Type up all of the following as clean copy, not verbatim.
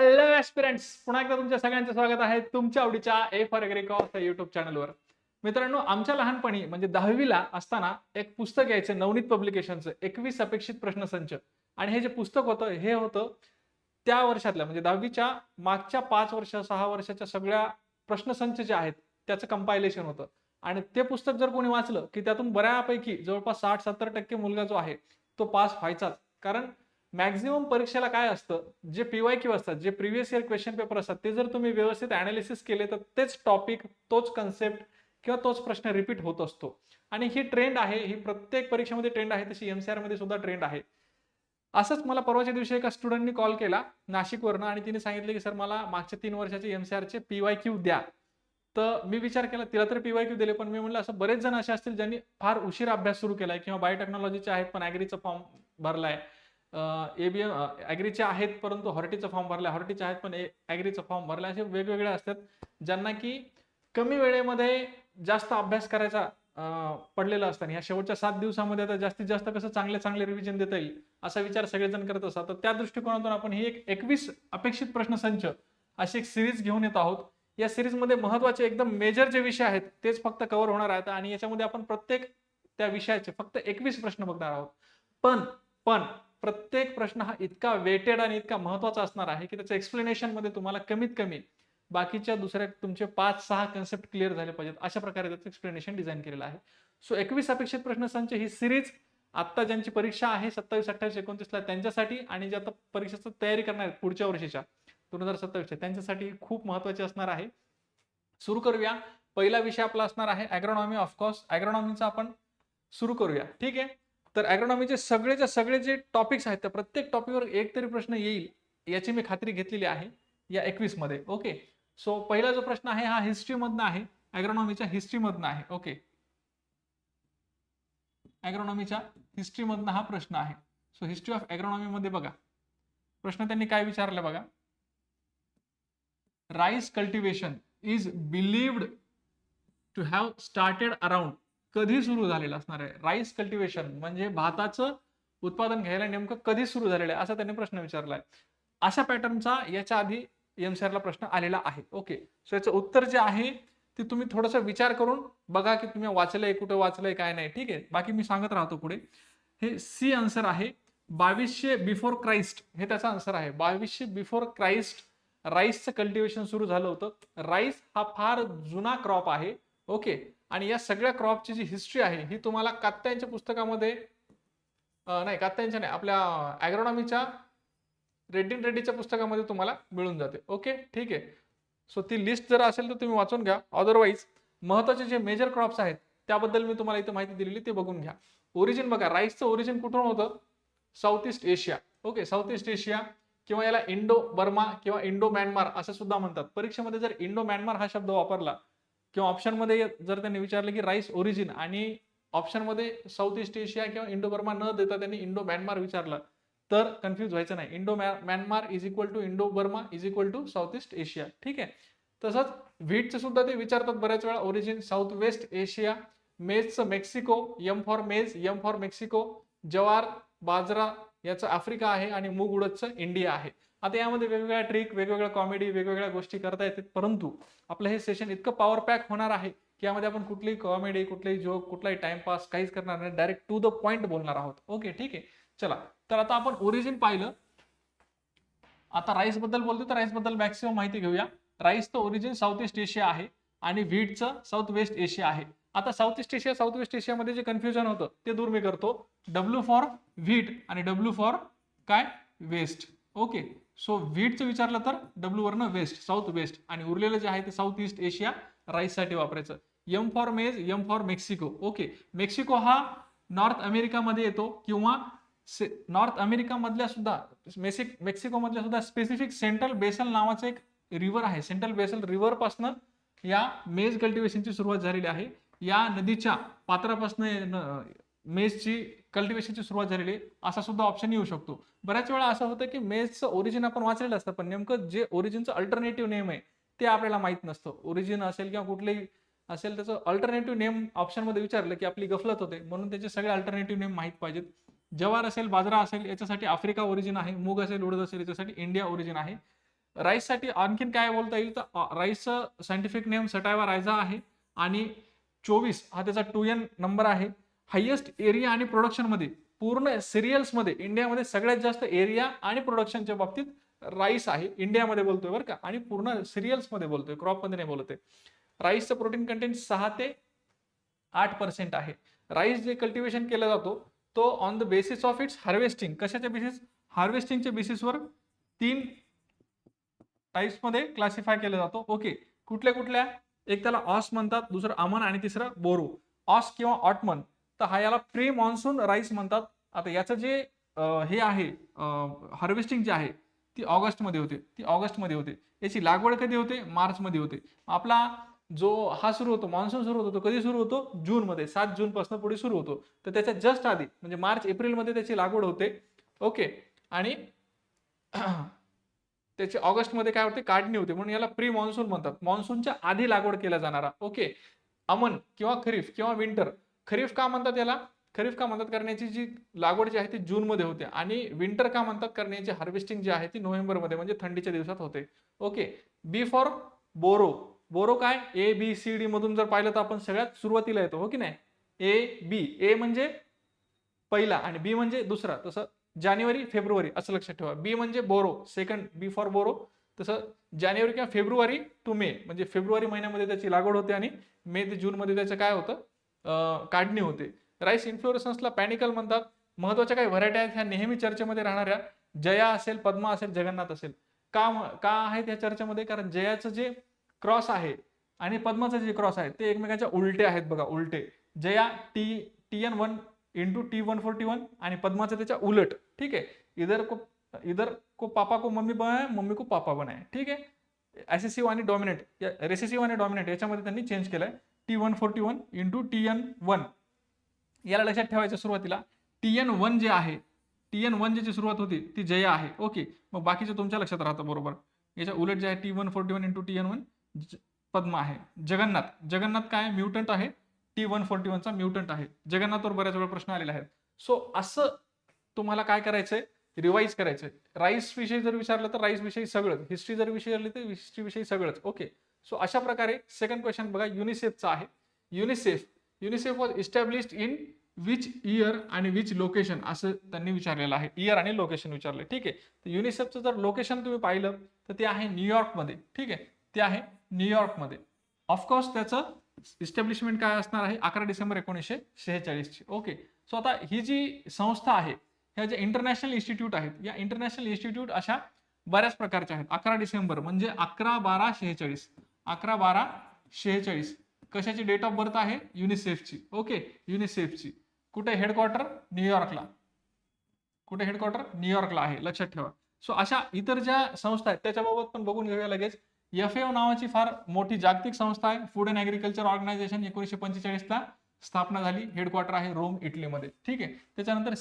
Hello ऍस्पिरंट्स, पुन्हा एकदा तुमच्या सगळ्यांचं स्वागत आहे तुमच्या आवडीच्या ए फॉर एग्रीकॉस या युट्यूब चॅनलवर. मित्रांनो, आमच्या लहानपणी म्हणजे 10वीला असताना एक पुस्तक यायचं नवनीत पब्लिकेशनचं 21 अपेक्षित प्रश्नसंच. आणि हे जे पुस्तक होतं हे होतं त्या वर्षातल्या म्हणजे 10वीच्या मागच्या 5 वर्ष 6 वर्षाच्या सगळ्या प्रश्नसंच जे आहेत त्याचं कंपायलेशन होतं. आणि ते पुस्तक जर कोणी वाचलं की त्यातून बऱ्यापैकी जवळपास 60-70% मुलगा जो आहे तो पास व्हायचाच. कारण मॅक्झिमम परीक्षेला काय असतं, जे पीवायक्यू असतात, जे प्रिव्हियस इयर क्वेश्चन पेपर असतात, ते जर तुम्ही व्यवस्थित अनालिसिस केले तर तेच टॉपिक, तोच कन्सेप्ट किंवा तोच प्रश्न रिपीट होत असतो. आणि ही ट्रेंड आहे, ही प्रत्येक परीक्षेमध्ये ट्रेंड आहे, तशी एमसीआर मध्ये सुद्धा ट्रेंड आहे. असंच मला परवाच्या दिवशी एका स्टुडंटनी कॉल केला नाशिकवरनं आणि तिने सांगितलं की सर मला मागच्या 3 वर्षाचे एमसीआरचे पीवायक्यू द्या. तर मी विचार केला, तिला तर पीवायक्यू दिले, पण मी म्हणलं असं बरेच जण असे असतील ज्यांनी फार उशीर अभ्यास सुरू केलाय किंवा बायोटेक्नॉलॉजीचे आहेत पण ॲग्रीचा फॉर्म भरलाय, एबीएम ॲग्रीचे आहेत परंतु हॉर्टीचा फॉर्म भरलाय, हॉर्टीचे आहेत पण ॲग्रीचा फॉर्म भरलाय, असे वेगवेगळे असतात ज्यांना की कमी वेळेमध्ये जास्त अभ्यास करायचा पडलेलं असतं. या शेवटच्या 7 दिवसामध्ये आता जास्तीत जास्त कसं चांगले चांगले रिव्हिजन देता येईल असा विचार सगळेजण करत असतात. तर त्या दृष्टिकोनातून आपण ही एक 21 अपेक्षित प्रश्नसंच अशी एक सिरीज घेऊन येत आहोत. या सिरीजमध्ये महत्वाचे एकदम मेजर जे विषय आहेत तेच फक्त कव्हर होणार आहेत आणि याच्यामध्ये आपण प्रत्येक त्या विषयाचे फक्त 21 प्रश्न बघणार आहोत. पण प्रत्येक प्रश्न हा इतका वेटेड आणि इतका महत्वाचा असणार आहे की त्याच्या एक्सप्लेनेशन मध्ये तुम्हाला कमीत कमी बाकीच्या दुसऱ्या तुमचे 5-6 कन्सेप्ट क्लिअर झाले पाहिजेत, अशा प्रकारे त्याचं एक्सप्लेनेशन डिझाईन केलेलं आहे. सो 21 अपेक्षित प्रश्नसंच ही सिरीज आता ज्यांची परीक्षा आहे 27, 28, 29 ला त्यांच्यासाठी आणि जे आता परीक्षेची तयारी करणार आहेत पुढच्या वर्षीच्या 2027 त्यांच्यासाठी खूप महत्वाची असणार आहे. सुरू करूया. पहिला विषय आपला असणार आहे ॲग्रोनॉमी. ऑफकोर्स ॲग्रोनॉमीचा आपण सुरू करूया, ठीक आहे. तर ॲग्रोनॉमीचे सगळेच्या सगळे जे टॉपिक्स आहेत त्या प्रत्येक टॉपिकवर एक तरी प्रश्न येईल याची मी खात्री घेतलेली आहे या 21 मध्ये. ओके, सो पहिला जो प्रश्न आहे हा हिस्ट्री मधनं आहे, ॲग्रोनॉमीच्या हिस्ट्री मधनं आहे. ओके, ॲग्रोनॉमीच्या हिस्ट्री मधनं हा प्रश्न आहे. सो हिस्ट्री ऑफ ॲग्रोनॉमी मध्ये बघा प्रश्न त्यांनी काय विचारलं बघा. Rice cultivation is believed to have started around. कधी सुरू झालेलं असणार आहे राईस कल्टिवेशन म्हणजे भाताचं उत्पादन घ्यायला नेमकं कधी सुरू झालेलं आहे असा त्यांनी प्रश्न विचारलाय. अशा पॅटर्नचा याच्या आधी एमसीआरला प्रश्न आलेला आहे. ओके, सो याचं उत्तर जे आहे ते तुम्ही थोडासा विचार करून बघा की तुम्ही वाचलंय, कुठं वाचलंय, काय नाही. ठीक आहे, बाकी मी सांगत राहतो पुढे. हे सी आन्सर आहे. 2200 बिफोर क्राइस्ट हे त्याचा आन्सर आहे. 2200 बिफोर क्राइस्ट राईसचं कल्टिवेशन सुरू झालं होतं. राईस हा फार जुना क्रॉप आहे. ओके, आणि या सगळ्या क्रॉपची जी हिस्ट्री आहे ही तुम्हाला कात्यांच्या पुस्तकामध्ये नाही, कात्यांच्या नाही, आपल्या ॲग्रोनॉमीच्या रेड्डीच्या पुस्तकामध्ये तुम्हाला मिळून जाते. ओके, ठीक आहे. सो ती लिस्ट जर असेल तर तुम्ही वाचून घ्या. अदरवाईज महत्वाचे जे मेजर क्रॉप्स आहेत त्याबद्दल मी तुम्हाला इथं माहिती दिलेली ते बघून घ्या. ओरिजिन बघा, राईसचं ओरिजिन कुठून होतं? South East Asia. Okay, south East Asia किंवा याला इंडो बर्मा किंवा इंडो म्यानमार असं सुद्धा म्हणतात. परीक्षेमध्ये जर इंडो म्यानमार हा शब्द वापरला किंवा ऑप्शन मध्ये जर त्यांनी विचारलं की राईस ओरिजिन आणि ऑप्शन मध्ये साऊथ ईस्ट एशिया किंवा इंडो बर्मा न देता त्यांनी इंडो म्यानमार विचारलं तर कन्फ्युज व्हायचं नाही. Indo Myanmar is equal to Indo Burma is equal to South East Asia. ठीक आहे. तसंच व्हीटचं सुद्धा ते विचारतात बऱ्याच वेळा, ओरिजिन साऊथ वेस्ट एशिया. मेजचं Mexico, M for maize, M for Mexico. ज्वार बाजरा याचं आफ्रिका आहे आणि मूग उडदचं इंडिया आहे. आता यामध्ये वेगवेगळ्या ट्रिक, वेगवेगळ्या कॉमेडी, वेगवेगळ्या गोष्टी करता येतात, परंतु आपलं हे सेशन इतकं पॉवर पॅक होणार आहे की यामध्ये आपण कुठलीही कॉमेडी, कुठलाही जोक, कुठलाही टाइमपास काहीच करणार नाही, डायरेक्ट टू द पॉइंट बोलणार आहोत. ओके, ठीक आहे. चला, तर आता आपण ओरिजिन पाहिलं. आता राईस बद्दल बोलतो तर राईस बद्दल मॅक्सिमम माहिती घेऊया. राईसचं ओरिजिन साऊथ ईस्ट एशिया आहे आणि व्हीटचं साऊथ वेस्ट एशिया आहे. आता South East Asia, South West एशियामध्ये जे कन्फ्युजन होतं ते दूर मी करतो. डब्ल्यू फॉर व्हीट आणि डब्ल्यू फॉर काय? वेस्ट. ओके, सो व्हीटचं विचारलं तर डब्ल्यू वरनं वेस्ट, साऊथ वेस्ट, आणि उरलेलं जे आहे ते साऊथ ईस्ट एशिया राईससाठी वापरायचं. M for maize, M for Mexico. Okay, Mexico हा नॉर्थ अमेरिकामध्ये येतो किंवा नॉर्थ अमेरिका मधल्या सुद्धा मेक्सिको मधल्या सुद्धा स्पेसिफिक सेंट्रल बेसल नावाचं एक रिव्हर आहे. सेंट्रल बेसल रिव्हर पासून या मेज कल्टिवेशनची सुरुवात झालेली आहे. या नदीच्या पात्रापासून मेजची कल्टिवेशनची सुरुवात झालेली आहे असा सुद्धा ऑप्शन येऊ शकतो. बऱ्याच वेळा असं होतं की मेजचं ओरिजिन आपण वाचलेलं असतं पण नेमकं जे ओरिजिनचं अल्टरनेटिव्ह नेम आहे ते आपल्याला माहित नसतं. ओरिजिन असेल किंवा कुठलेही असेल त्याचं अल्टरनेटिव्ह नेम ऑप्शन मध्ये विचारलं की आपली गफलत होते, म्हणून त्याचे सगळे अल्टरनेटिव्ह नेम माहित पाहिजेत. ज्वार असेल, बाजरा असेल याच्यासाठी आफ्रिका ओरिजिन आहे. मूग असेल, उडद असेल याच्यासाठी इंडिया ओरिजिन आहे. राईस साठी आणखीन काय बोलता येईल, तर राईसचं सायंटिफिक नेम सटायवा रायझा आहे आणि 24 हा त्याचा 2N नंबर आहे. हायेस्ट एरिया आणि प्रोडक्शन मध्ये पूर्ण सिरियल्स मध्ये इंडियामध्ये सगळ्यात जास्त एरिया आणि प्रोडक्शनच्या बाबतीत राईस आहे. इंडियामध्ये बोलतोय बरं का, आणि पूर्ण सिरियल्स मध्ये बोलतोय, क्रॉप मध्ये नाही बोलतोय. राईसचं प्रोटीन कंटेंट 6 ते 8% आहे. राईस जे कल्टिवेशन केला जातो तो on the basis of its harvesting. कशाच्या बेसिस? हार्वेस्टिंगच्या बेसिसवर 3 टाइप्स मध्ये क्लासिफाय केला जातो. ओके, कुठल्या कुठल्या? एक त्याला ऑस म्हणतात, दुसरं अमन आणि तिसरं बोरो. ऑस किंवा ऑटमन, तर हा याला प्री मॉन्सून राईस म्हणतात. आता याचं जे हे आहे हार्वेस्टिंग जे आहे ती ऑगस्टमध्ये होते, याची लागवड कधी होते? मार्चमध्ये होते. आपला जो हा सुरू होतो, मान्सून सुरू होतो, तो कधी सुरू होतो? जूनमध्ये, 7 जून पासून पुढे सुरू होतो. तर त्याच्या जस्ट आधी म्हणजे मार्च एप्रिलमध्ये त्याची लागवड होते. ओके, आणि त्याची ऑगस्टमध्ये काय होते? काढणी होते, म्हणून याला प्री मॉन्सून म्हणतात. मॉन्सूनच्या आधी लागवड केला जाणारा. ओके, अमन किंवा खरीफ किंवा विंटर. खरीफ का म्हणतात याला? खरीफ का म्हणतात? कारण याची जी लागवड जी आहे ती जून मध्ये होते. आणि विंटर का म्हणतात? कारण याची हार्वेस्टिंग जी आहे ती नोव्हेंबर मध्ये म्हणजे थंडीच्या दिवसात होते. Okay, B for boro. Boro काय? ए बी सी डी मधून जर पाहिलं तर आपण सगळ्यात सुरुवातीला येतो, हो की नाही? ए बी, ए म्हणजे पहिला आणि बी म्हणजे दुसरा. तसं जानेवारी फेब्रुवारी असं लक्षात ठेवा. बी म्हणजे boro, second, B for boro. तसं जानेवारी किंवा फेब्रुवारी टू मे म्हणजे फेब्रुवारी महिन्यामध्ये त्याची लागवड होते आणि मे ते जून मध्ये त्याचं काय होतं? काढणी होते. राईस इन्फ्लोरेसन्सला पॅनिकल म्हणतात. महत्वाच्या काही व्हरायटी आहेत ह्या नेहमी चर्चेमध्ये राहणाऱ्या. जया असेल, पद्मा असेल, जगन्नाथ असेल. का आहेत या चर्चेमध्ये? कारण जयाचं जे क्रॉस आहे आणि पद्माचं जे क्रॉस आहे ते एकमेकांच्या उलटे आहेत बघा, उलटे. जया TN1 इंटू T141 आणि पद्माचं त्याच्या उलट. ठीक आहे, इधर को पापा को मम्मी बनाए, मम्मी को पापा बनाए. ठीक आहे, ऍसेसिव्ह आणि डॉमिनेंट, रेसेसिव्ह आणि डॉमिनेंट याच्यामध्ये त्यांनी चेंज केलाय. T141 इंटू TN1 याला लक्षात ठेवायचं. सुरुवातीला TN1 जे आहे, TN1 ज्याची सुरुवात होती ती जया आहे. ओके, मग बाकीचं तुमच्या लक्षात राहतं बरोबर. याच्या उलट जे आहे T141 इंटू TN1 पद्मा आहे. जगन्नाथ काय? म्युटंट आहे. T141 चा म्युटंट आहे. जगन्नाथवर बऱ्याच वेळा प्रश्न आलेले आहेत. सो असं तुम्हाला काय करायचंय? रिवाइज करायचंय. राईस विषयी जर विचारलं तर राईस विषयी सगळंच, हिस्ट्री जर विचारली तर हिस्ट्री विषयी सगळंच. ओके, सो अशा प्रकारे सेकंड क्वेश्चन बघा, युनिसेफचा आहे. UNICEF was established in which year आणि विच लोकेशन असं त्यांनी विचारलेलं आहे. इयर आणि लोकेशन विचारले. ठीक आहे, तर युनिसेफचं जर लोकेशन तुम्ही पाहिलं तर ते आहे न्यूयॉर्कमध्ये. ठीक आहे, ते आहे न्यूयॉर्कमध्ये. ऑफकोर्स त्याचं इस्टॅब्लिशमेंट काय असणार आहे? 11 डिसेंबर 1946 ची. ओके, सो आता ही जी संस्था आहे, ह्या ज्या इंटरनॅशनल इन्स्टिट्यूट आहेत, या इंटरनॅशनल इन्स्टिट्यूट अशा बऱ्याच प्रकारच्या आहेत. 11 डिसेंबर म्हणजे 11/12/46. 11/12/46 कशाची डेट ऑफ बर्थ आहे? युनिसेफची. ओके, युनिसेफची. कुठे हेडक्वार्टर? न्यूयॉर्कला. कुठे हेडक्वार्टर? न्यूयॉर्कला आहे, लक्षात ठेवा. सो अशा इतर ज्या संस्था आहेत त्याच्याबाबत पण बघून घेऊया लगेच. FAO नावाची फार मोठी जागतिक संस्था आहे. फूड अँड ऍग्रिकल्चर ऑर्गनायझेशन 1945 ला स्थापना झाली. हेडक्वार्टर आहे रोम, इटलीमध्ये. ठीक आहे, त्याच्यानंतर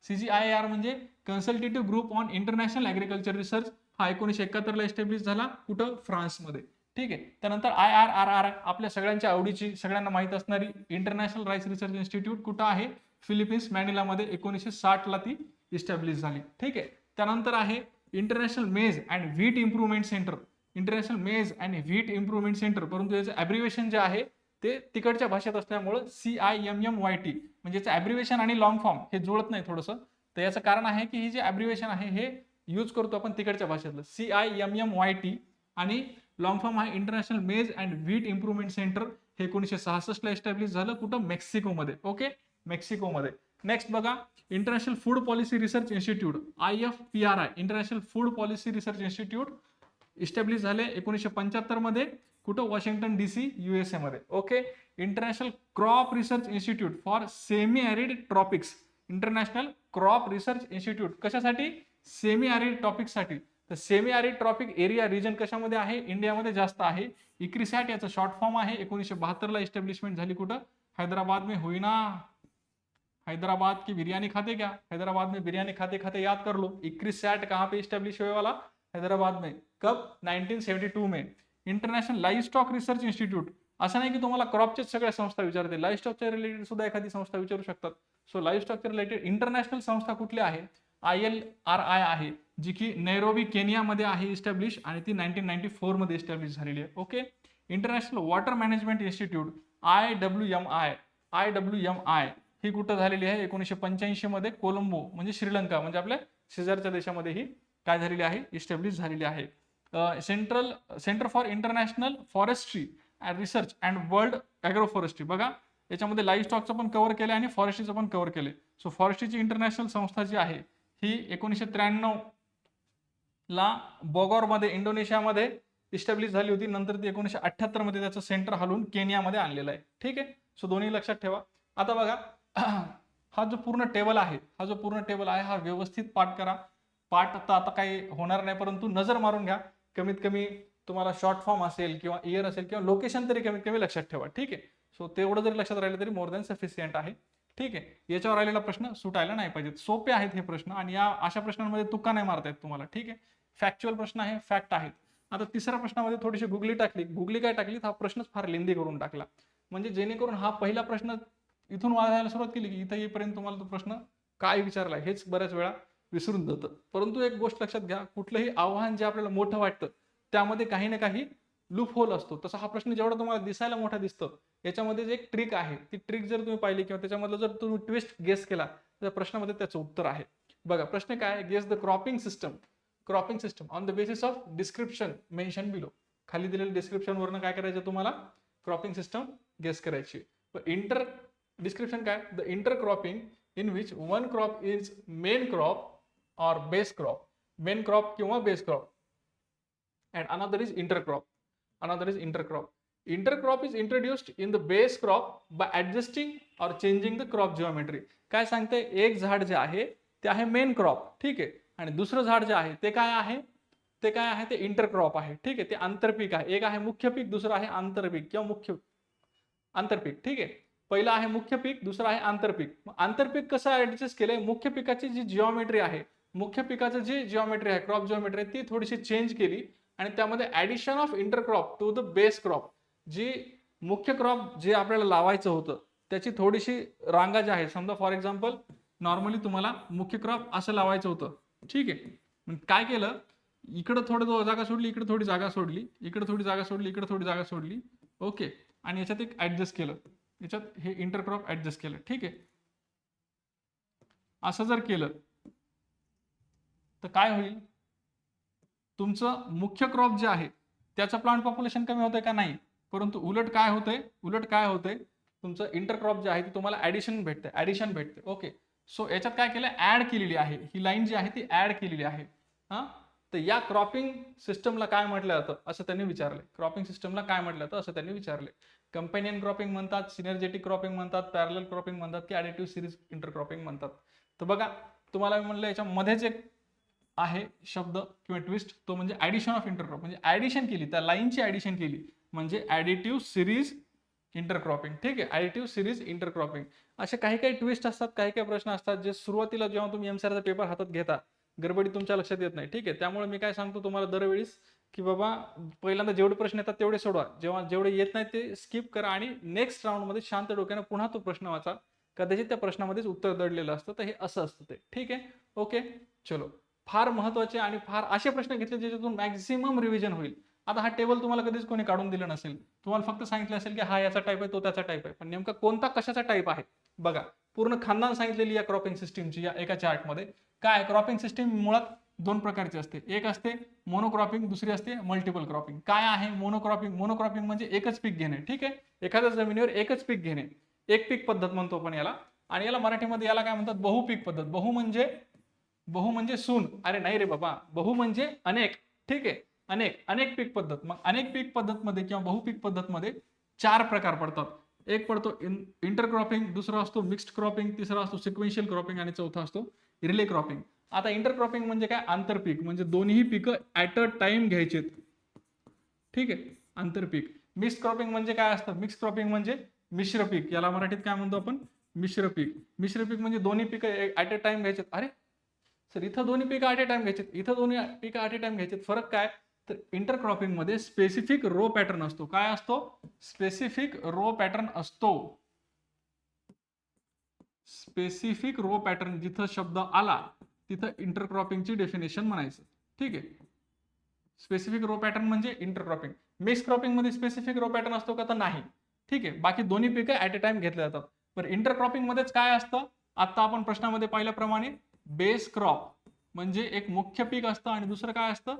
CGIAR म्हणजे consultative group on international agriculture research, हा 1971 ला एस्टॅब्लिश झाला. कुठं? फ्रान्समध्ये. ठीक आहे, त्यानंतर IRRR आपल्या सगळ्यांच्या आवडीची, सगळ्यांना माहित असणारी इंटरनॅशनल राईस रिसर्च इन्स्टिट्यूट कुठं आहे? फिलिपिन्स, मॅनिलामध्ये. 1960 ला ती इस्टॅब्लिश झाली. ठीक आहे, त्यानंतर आहे इंटरनॅशनल मेज and wheat improvement centre. International मेज अँड व्हीट इम्प्रुव्हमेंट सेंटर, परंतु याचं ॲब्रिव्हिएशन जे आहे ते तिकडच्या भाषेत असल्यामुळे CIMMYT म्हणजे याचं ॲब्रिव्हिएशन आणि लॉंग फॉर्म हे जुळत नाही थोडंसं. तर याचं कारण आहे की ही जे ॲब्रिव्हिएशन आहे हे यूज करतो आपण तिकडच्या भाषेतलं CIMMYT आणि लॉंग फॉर्म आहे इंटरनॅशनल मेज अँड व्हीट इम्प्रुव्हमेंट सेंटर. हे 1966 ला एस्टॅब्लिश झालं. कुठं? मेक्सिकोमध्ये. ओके, मेक्सिकोमध्ये. नेक्स्ट बघा, international food policy research institute IFPRI, international food policy research institute establish झाले 1975 मध्ये. कुठं? वॉशिंग्टन DC, USA मध्ये. Okay, international crop research institute for semi arid tropics. International crop research institute कशासाठी? सेमी ॲरिड टॉपिकसाठी. तर semi arid tropic area region कशामध्ये आहे? इंडियामध्ये जास्त आहे. इक्रिसॅट याचं शॉर्ट फॉर्म आहे. 1972 ला एस्टॅब्लिशमेंट झाली. कुठं? हैदराबाद में हुई ना. हैदराबाद की बिरयानी खाते क्या? हैदराबाद में बिरयानी खाते खाते याद कर लो. इक्रिसैट कहाँ पे इस्टेब्लिश हुए वाला? हैदराबाद में. कब? 1972 में. International live stock research institute. असं नाही की तुम्हाला क्रॉपच्याच सगळ्या संस्था विचारते, लाईव्ह स्टॉकच्या रिलेटेड सुद्धा एखादी संस्था विचारू शकतात. सो लाईव्ह स्टॉकच्या रिलेटेड इंटरनॅशनल संस्था कुठल्या आहे? ILRI आहे, जी की नैरोबी केनियामध्ये आहे इस्टॅब्लिश, आणि ती 1994 मध्ये इस्टॅब्लिश झालेली आहे. Okay. International water management institute IWMI ही कुठं झालेली आहे? 1985 मध्ये कोलंबो म्हणजे श्रीलंका म्हणजे आपल्या शेजारच्या देशामध्ये ही काय झालेली आहे? इस्टॅब्लिश झालेली आहे. Centre for international forestry and research and world agro forestry. बघा याच्यामध्ये लाईव्ह स्टॉकचं पण कव्हर केलं आणि फॉरेस्ट्रीचं पण कव्हर केले. सो फॉरेस्ट्रीची इंटरनॅशनल संस्था जी आहे ही 1993 ला बोगॉरमध्ये इंडोनेशियामध्ये इस्टॅब्लिश झाली होती. नंतर ती 1978 मध्ये त्याचं सेंटर हलवून केनियामध्ये आणलेलं आहे. ठीक आहे. सो दोन्ही लक्षात ठेवा. आता बघा हा जो पूर्ण टेबल आहे हा व्यवस्थित पाठ करा. पाठ तर आता काही होणार नाही, परंतु नजर मारून घ्या. कमीत कमी तुम्हाला शॉर्ट फॉर्म असेल किंवा इयर असेल किंवा लोकेशन तरी कमीत कमी लक्षात ठेवा. ठीक आहे. सो तेवढं जरी लक्षात राहिलं तरी मोर दॅन सफिशियंट आहे. ठीक आहे. याच्यावर राहिलेला प्रश्न सुटायला नाही पाहिजेत. सोपे आहेत हे प्रश्न आणि या अशा प्रश्नांमध्ये तुका नाही मारता येत तुम्हाला. ठीक आहे. फॅक्च्युअल प्रश्न आहे, फॅक्ट आहेत. आता तिसऱ्या प्रश्नामध्ये थोडीशी गुगली काय टाकली, हा प्रश्नच फार लेंदी करून टाकला. म्हणजे जेणेकरून हा पहिला प्रश्न इथून वाजायला सुरुवात केली की इथं येईपर्यंत तुम्हाला तो प्रश्न काय विचारलाय हेच बऱ्याच वेळा विसरून जातं. परंतु एक गोष्ट लक्षात घ्या, कुठलंही आव्हान जे आपल्याला मोठं वाटतं त्यामध्ये काही ना काही लूप होल असतो. तसा हा प्रश्न जेवढा तुम्हाला दिसायला मोठा दिसतो याच्यामध्ये एक ट्रिक आहे. ती ट्रिक जर तुम्ही पाहिली किंवा त्याच्यामधलं जर तुम्ही ट्विस्ट गेस केला तर प्रश्नामध्ये त्याचं उत्तर आहे. बघा प्रश्न काय आहे, guess the cropping system on the basis of description mention below. खाली दिलेल्या डिस्क्रिप्शन वरनं काय करायचं तुम्हाला? क्रॉपिंग सिस्टम गेस करायची. इंटर डिस्क्रिप्शन काय? The intercropping in which one crop is main crop or base crop. Main crop किंवा base crop and another is intercrop. Intercrop is introduced in the base crop by adjusting or changing the crop geometry. काय सांगते? एक झाड जे आहे ते आहे main crop. ठीक आहे. आणि दुसरं झाड जे आहे ते काय आहे? ते इंटरक्रॉप आहे. ठीक आहे. ते आंतरपीक आहे. एक आहे मुख्य पीक, दुसरं आहे आंतरपीक किंवा आंतरपीक. ठीक आहे. पहिलं आहे मुख्य पीक, दुसरं आहे आंतरपीक. आंतरपीक कसं ऍडजस्ट केलंय? मुख्य पिकाची जी जिओमेट्री आहे, मुख्य पिकाचं जी जिओमेट्री आहे, क्रॉप जिओमेट्री आहे, ती थोडीशी चेंज केली आणि त्यामध्ये addition of intercrop to the base crop. जी मुख्य क्रॉप जे आपल्याला लावायचं होतं त्याची थोडीशी रांगा ज्या आहेत, समजा फॉर एक्झाम्पल नॉर्मली तुम्हाला मुख्य क्रॉप असं लावायचं होतं. ठीक आहे. मग काय केलं? इकडं थोडं जागा सोडली, इकडे थोडी जागा सोडली, इकडे थोडी जागा सोडली, इकडे थोडी जागा सोडली. ओके. आणि याच्यात एक ऍडजस्ट केलं, याच्यात हे इंटरक्रॉप ऍडजस्ट केलं. ठीक आहे. असं जर केलं तर काय होईल? तुमचं मुख्य क्रॉप जे आहे त्याचं प्लांट पॉप्युलेशन कमी होतंय का? नाही. परंतु उलट काय होतंय? तुमचं इंटरक्रॉप जे आहे ते तुम्हाला ऍडिशन भेटते. ओके. सो याच्यात काय केलं? ऍड केलेली आहे ही लाईन जी आहे ती ऍड केलेली आहे. हा. तर या क्रॉपिंग सिस्टमला काय म्हटलं जातं असं त्यांनी विचारले. कंपेनियन क्रॉपिंग म्हणतात, सिनर्जेटिक क्रॉपिंग म्हणतात, पॅरलल क्रॉपिंग म्हणतात की ऍडिटिव्ह सिरीज इंटरक्रॉपिंग म्हणतात. तर बघा तुम्हाला मी म्हणलं याच्यामध्येच एक आहे शब्द किंवा ट्विस्ट, तो म्हणजे ऍडिशन ऑफ इंटरक्रॉप. म्हणजे ऍडिशन केली, त्या लाईनची ऍडिशन केली म्हणजे ऍडिटिव्ह सिरीज इंटरक्रॉपिंग. ठीक आहे. Additive series intercropping. असे काही काही ट्विस्ट असतात, काही काही प्रश्न असतात जे सुरुवातीला जेव्हा तुम्ही एमसीआरचा पेपर हातात घेता गडबडी तुमच्या लक्षात येत नाही. ठीक आहे. त्यामुळे मी काय सांगतो तुम्हाला दरवेळेस की बाबा पहिल्यांदा जेवढे प्रश्न येतात तेवढे सोडवा, जेवढे येत नाही ते स्किप करा आणि नेक्स्ट राऊंडमध्ये शांत डोक्याने पुन्हा तो प्रश्न वाचा. कदाचित त्या प्रश्नामध्येच उत्तर दडलेलं असतं. तर हे असं असतं ते. ठीक आहे. ओके. चलो. फार महत्वाचे आणि फार असे प्रश्न घेतले ज्याच्यातून मॅक्झिमम रिव्हिजन होईल. आता हा टेबल तुम्हाला कधीच कोणी काढून दिलं नसेल. तुम्हाला फक्त सांगितलं असेल की हा याचा टाईप आहे, तो त्याचा टाईप आहे. पण नेमका कोणता कशाचा टाईप आहे बघा. पूर्ण खानदान सांगितलेली या क्रॉपिंग सिस्टीमची या एका चार्टमध्ये. काय क्रॉपिंग सिस्टीम मुळात दोन प्रकारची असते. एक असते मोनोक्रॉपिंग, दुसरी असते मल्टिपल क्रॉपिंग. काय आहे मोनोक्रॉपिंग म्हणजे एकच पीक घेणे. ठीक आहे. एखाद्या जमिनीवर एकच पीक घेणे, एक पीक पद्धत म्हणतो आपण याला. आणि याला मराठीमध्ये याला काय म्हणतात? बहुपीक पद्धत. बहु म्हणजे सून. अरे नाही रे बाबा, बहु म्हणजे अनेक. ठीक आहे. अनेक पीक पद्धत. मग अनेक पीक पद्धत मध्ये किंवा बहुपीक पद्धत मध्ये चार प्रकार पडतात. एक पडतो इंटरक्रॉपिंग, दुसरा असतो मिक्स्ड क्रॉपिंग, तिसरा असतो सिक्वेन्शियल क्रॉपिंग आणि चौथा असतो रिले क्रॉपिंग. आता इंटरक्रॉपिंग म्हणजे काय? आंतरपीक. म्हणजे दोन्ही पिकं ऍट अ टाइम घ्यायचे. ठीक आहे. आंतरपीक. मिक्स्ड क्रॉपिंग म्हणजे काय असतं? मिक्स क्रॉपिंग म्हणजे मिश्र पीक. याला मराठीत काय म्हणतो आपण? मिश्र पीक. मिश्र पीक म्हणजे दोन्ही पिकं ऍट अ टाइम घ्यायचे. अरे सर इथं दोन्ही पिकं ऍट अ टाइम घ्यायचे, इथं दोन्ही पिकं ऍट अ टाइम घ्यायचे. फरक काय? तर इंटरक्रॉपिंग मध्ये स्पेसिफिक रो पॅटर्न असतो. काय असतो? स्पेसिफिक रो पॅटर्न असतो. स्पेसिफिक रो पॅटर्न जिथं शब्द आला तिथं इंटरक्रॉपिंगची डेफिनेशन म्हणायचं. ठीक आहे. स्पेसिफिक रो पॅटर्न म्हणजे इंटरक्रॉपिंग. मिक्स क्रॉपिंग मध्ये स्पेसिफिक रो पॅटर्न असतो का, तर नाही. ठीक आहे. बाकी दोन्ही पिकं ऍट अ टाइम घेतले जातात. पण इंटरक्रॉपिंग मध्येच काय असतं, आता आपण प्रश्नामध्ये पाहिल्याप्रमाणे बेस क्रॉप म्हणजे एक मुख्य पीक असतं आणि दुसरं काय असतं,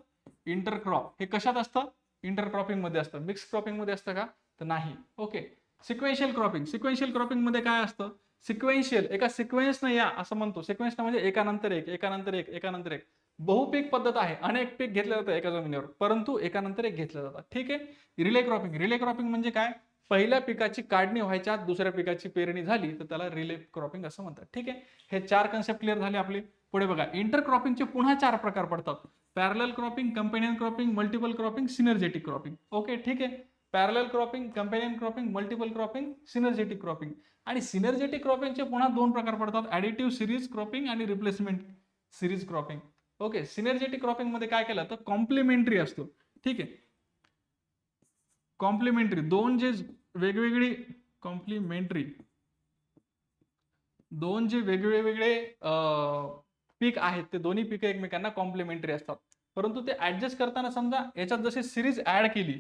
इंटरक्रॉप. हे कशात असतं, इंटरक्रॉपिंग मध्ये असतं. मिक्स क्रॉपिंग मध्ये असतं का, तर नाही. Okay. Sequential cropping. Sequential cropping मध्ये काय असतं, सिक्वेन्शियल एका सिक्वेन्सनं या असं म्हणतो. सिक्वेन्स म्हणजे एकानंतर एक एकानंतर एक एकानंतर एक. बहुपीक पद्धत आहे, अनेक पीक घेतलं जातं एका जमिनीवर, परंतु एकानंतर एक घेतलं जातं. ठीक आहे. Relay cropping. रिले क्रॉपिंग म्हणजे काय, पहिल्या पिकाची काढणी व्हायच्या आत दुसऱ्या पिकाची पेरणी झाली तर त्याला रिले क्रॉपिंग असं म्हणतात. ठीक आहे. हे 4 कन्सेप्ट क्लिअर झाले आपले. पुढे बघा, इंटरक्रॉपिंगचे पुन्हा 4 प्रकार पडतात. Parallel cropping, companion cropping, multiple cropping, synergetic cropping. Okay. ठीक आहे. Parallel cropping, companion cropping, multiple cropping, synergetic cropping. आणि सिनर्जेटिक क्रॉपिंगचे पुन्हा 2 प्रकार पडतात, ऍडिटिव्ह सिरीज क्रॉपिंग आणि replacement series cropping. Okay. Synergetic cropping मध्ये काय केलं तर कॉम्प्लिमेंटरी असतो. ठीक आहे. कॉम्प्लिमेंटरी दोन जे वेगवेगळी कॉम्प्लिमेंटरी दोन जे वेगवेगळे पीक आहेत ते दोन्ही पिकं एकमेकांना कॉम्प्लिमेंटरी असतात. परंतु ते ऍडजस्ट करताना समजा याच्यात जशी सिरीज ऍड केली,